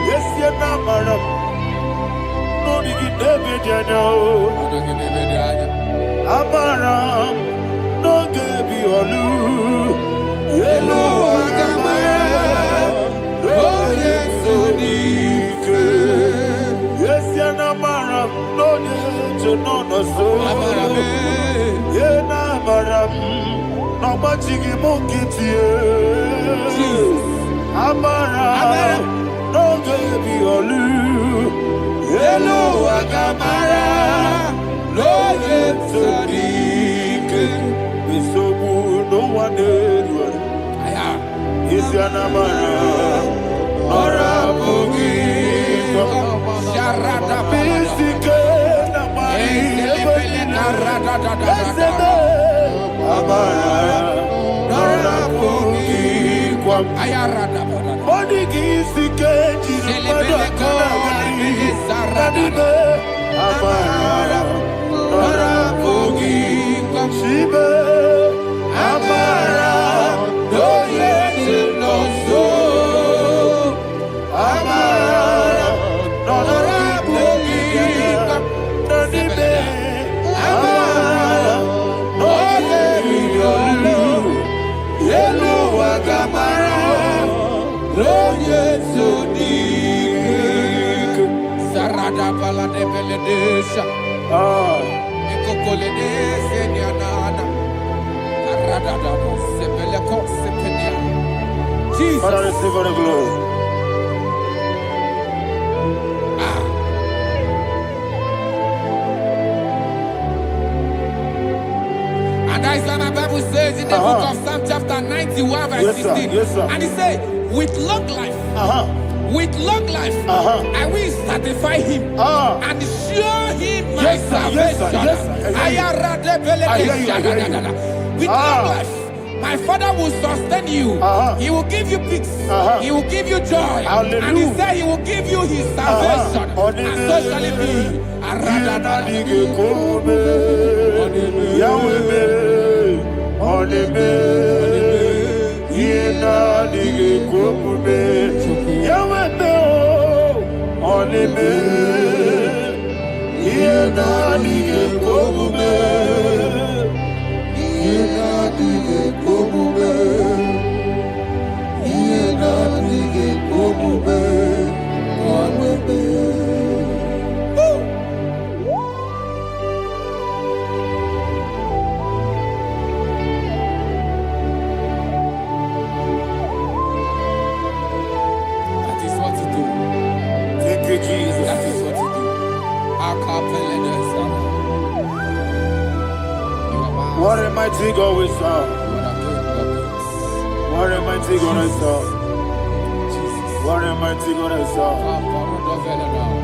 [SPEAKER 9] Yes ya na maram no ni gidebe jano. Amaram no gebi olu. Yelo agamara no yesodike. Yes ya na maram no ne chepno so. Ye na maram no machigi mokiti. Amara no gebi olu. Yelo agamara no yesodike. Bisobu no one edu. Yes ya na maram ora bogi.
[SPEAKER 5] Sharada
[SPEAKER 9] Bisike na mari. Amara nora bogi kwam. Odigi sike jiri kana gari. Nadibe amara nora bogi kwam. Shibe amara doye chinoso. Amara nora bogi kwam. Nadibe amara doye chinoso. Yelo agamara doye chinoso.
[SPEAKER 5] Sarada bala de beledesha. Ekokole de senyanana. Arada da sebele ko sepenya. Jesus.
[SPEAKER 9] Father, receive all the glory.
[SPEAKER 5] And that is why my Bible says in the book of Psalm chapter 91 verse 16.
[SPEAKER 9] Yes, sir.
[SPEAKER 5] And it says, with long life, with long life, I will satisfy him and show him my salvation. With long life, my Father will sustain you. He will give you peace. He will give you joy.
[SPEAKER 9] Hallelujah.
[SPEAKER 5] And he said he will give you his salvation. And so shall it be.
[SPEAKER 9] What a mighty God we serve. What a mighty God I serve. What a mighty God I serve.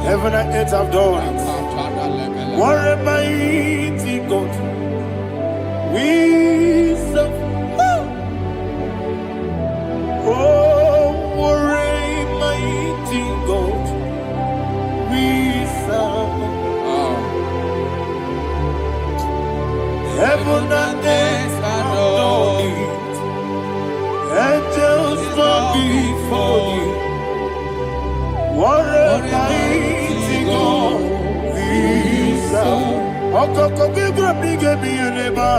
[SPEAKER 9] Heaven and earth have done it. What a mighty God we serve. Oh, what a mighty God we serve. Heaven and earth adore it. Angels bow before you. What a mighty God we serve. Okoko bigro bige bieneba.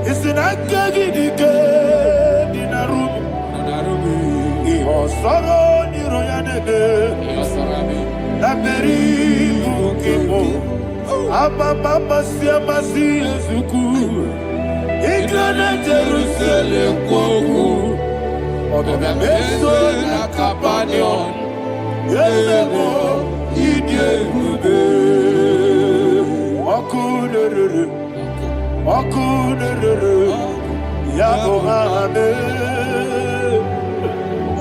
[SPEAKER 9] It's an akagi dike dinarubi. Iho soro ni royanebe. Naberi bukimo. Ababa siama si ezuku. Igrana Jerusalem kwoku. Obebe meso na Capernaum. Yelebo idie gube. Okunere. Yabo hame.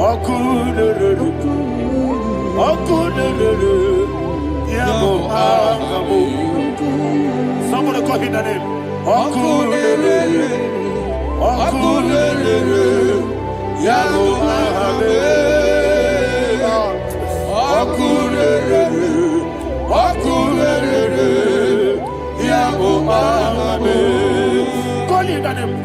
[SPEAKER 9] Okunere. Yabo hame. Somebody call him the name. Okunere. Yabo hame. Okunere. Yabo hame. Call him the name.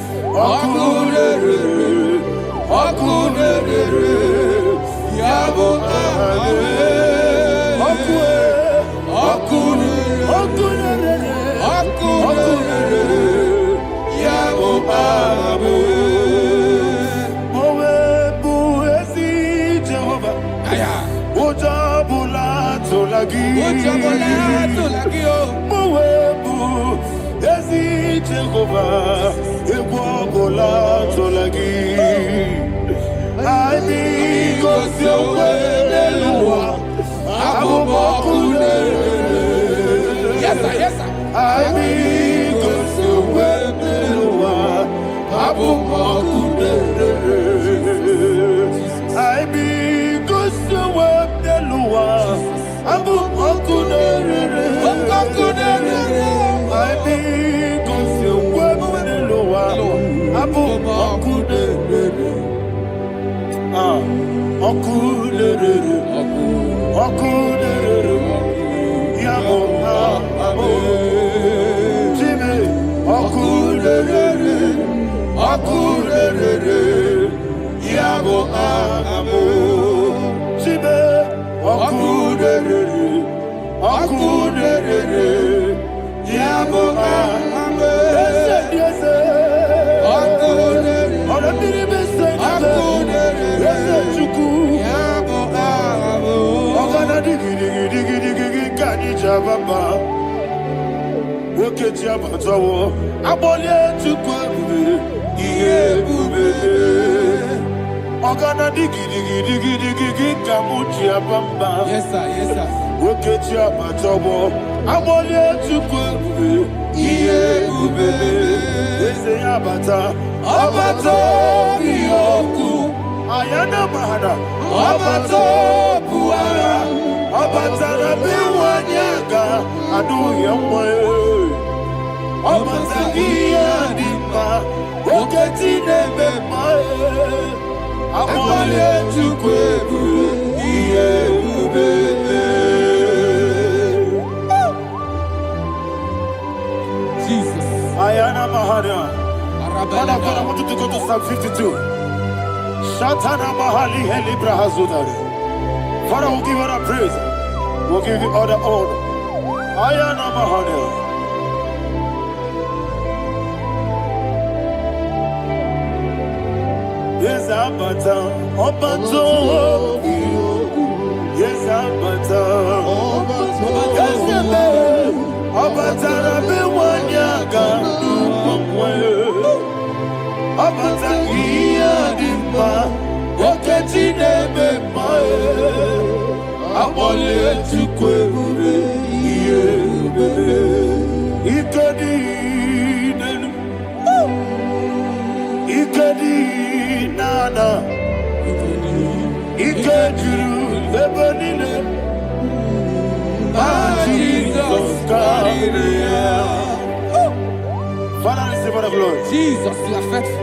[SPEAKER 5] Jesus, you are faithful.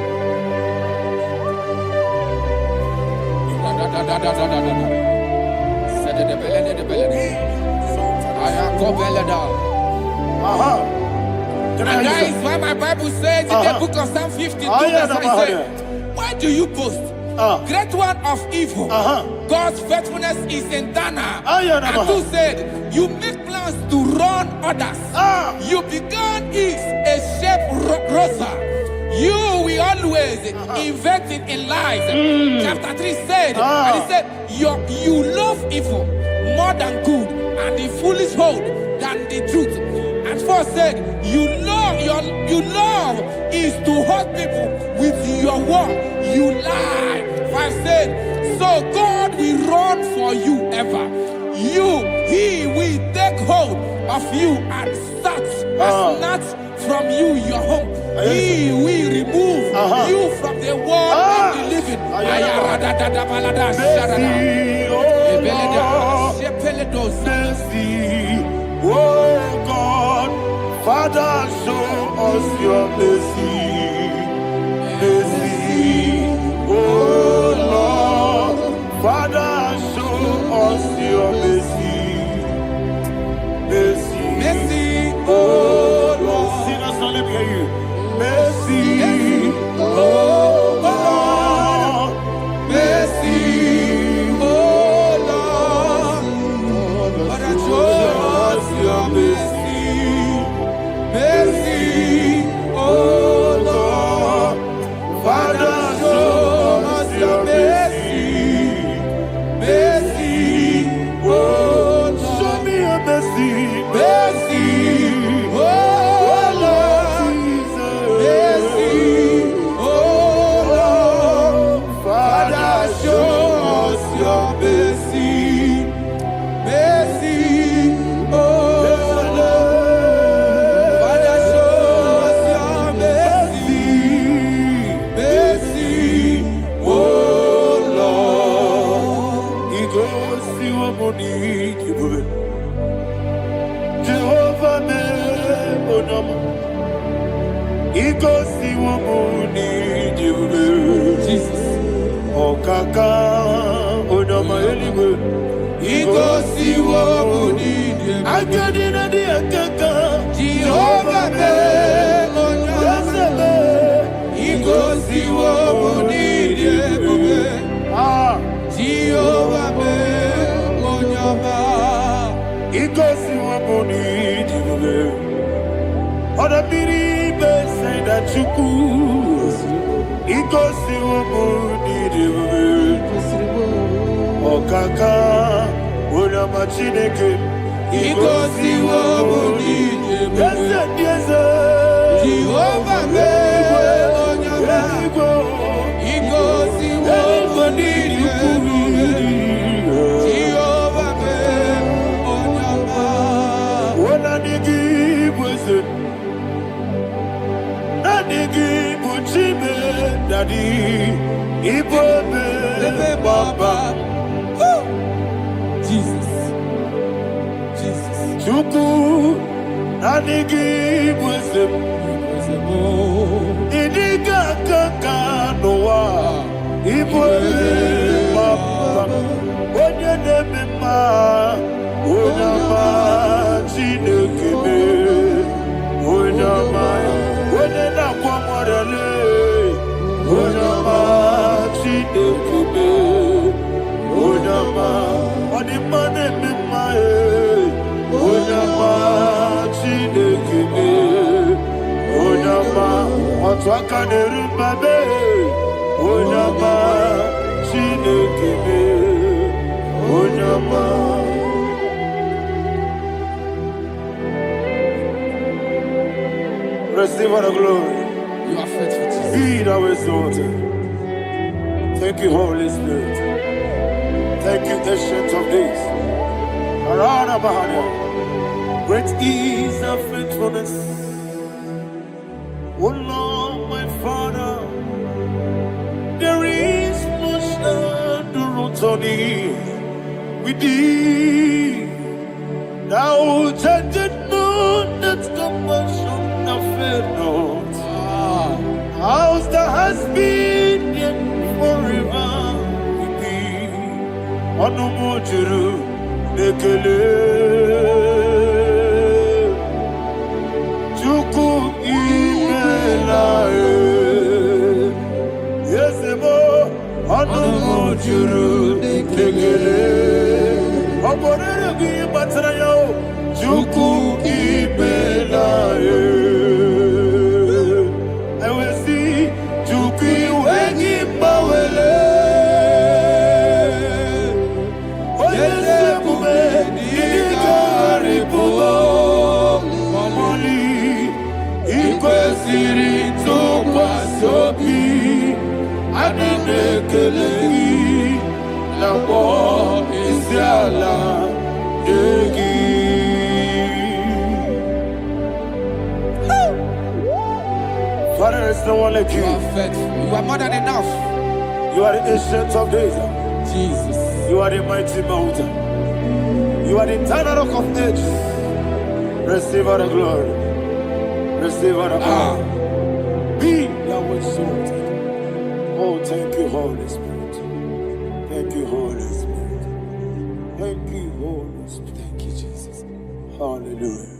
[SPEAKER 5] And that is why my Bible says in the book of Psalm 52, verse 9, why do you boast? Great one of evil. God's faithfulness is eternal. And who said, you make plans to run others. You began is a shape rosa. You will always invent in lies. Chapter 3 said, and he said, you love evil more than good, and the foolish hold than the truth. And 4 said, you love is to hurt people with your word. You lie. 5 said, so God will run for you ever. He will take hold of you and snatch from you your home. He will remove you from the world of the living.
[SPEAKER 9] Oh God, Father, show us your mercy. Mercy, oh Lord, Father, show us your mercy. Mercy, oh Lord. Sing us, let me hear you. Mercy, Jehovah me onyame igosi wo bonidi ebube Jehovah me onyama igosi wo bonidi ebube Oda biri be say that you could igosi wo bonidi ebube Okaka onyama chineke igosi wo bonidi ebube Jehovah me onyama igosi wo bonidi ebube Jehovah me onyama wona nigi bwese na nigi buchime dadi ibobe baba Jesus Chuku Nanigi Bwesem Idiga Kaka Noa Ibwe Papa Onye Nebima Onyama Chinekebe Onyama Onye Nakwa Mwarele Onyama Chinekebe Onyama Onimane Mimae Onyama Chinekebe Onyama Otwaka Nerumbabe Onyama Chinekebe Onyama Receive all the glory.
[SPEAKER 5] You are faithful, Jesus.
[SPEAKER 9] Be thou exalted. Thank you, Holy Spirit. Thank you, Ancient of Days. Arana Bahania. Great is thy faithfulness. Oh Lord, my Father, there is much endurance on thee. With thee, thou changest not that compassion of faith not. How's the has been yet forever with thee? Onumujuru nekele. Chuku imelae. Yesemo onumujuru nekele. Oborere gi batrayo. Chuku imelae. Father, there's no one like you.
[SPEAKER 5] You are faithful. You are more than enough.
[SPEAKER 9] You are the ancient of days.
[SPEAKER 5] Jesus.
[SPEAKER 9] You are the mighty mountain. You are the eternal rock of ages. Receive all the glory. Receive all the power. Be thou exalted. Oh, thank you, Holy Spirit. Thank you, Holy Spirit. Thank you, Holy Spirit.
[SPEAKER 5] Thank you, Jesus.
[SPEAKER 9] Hallelujah.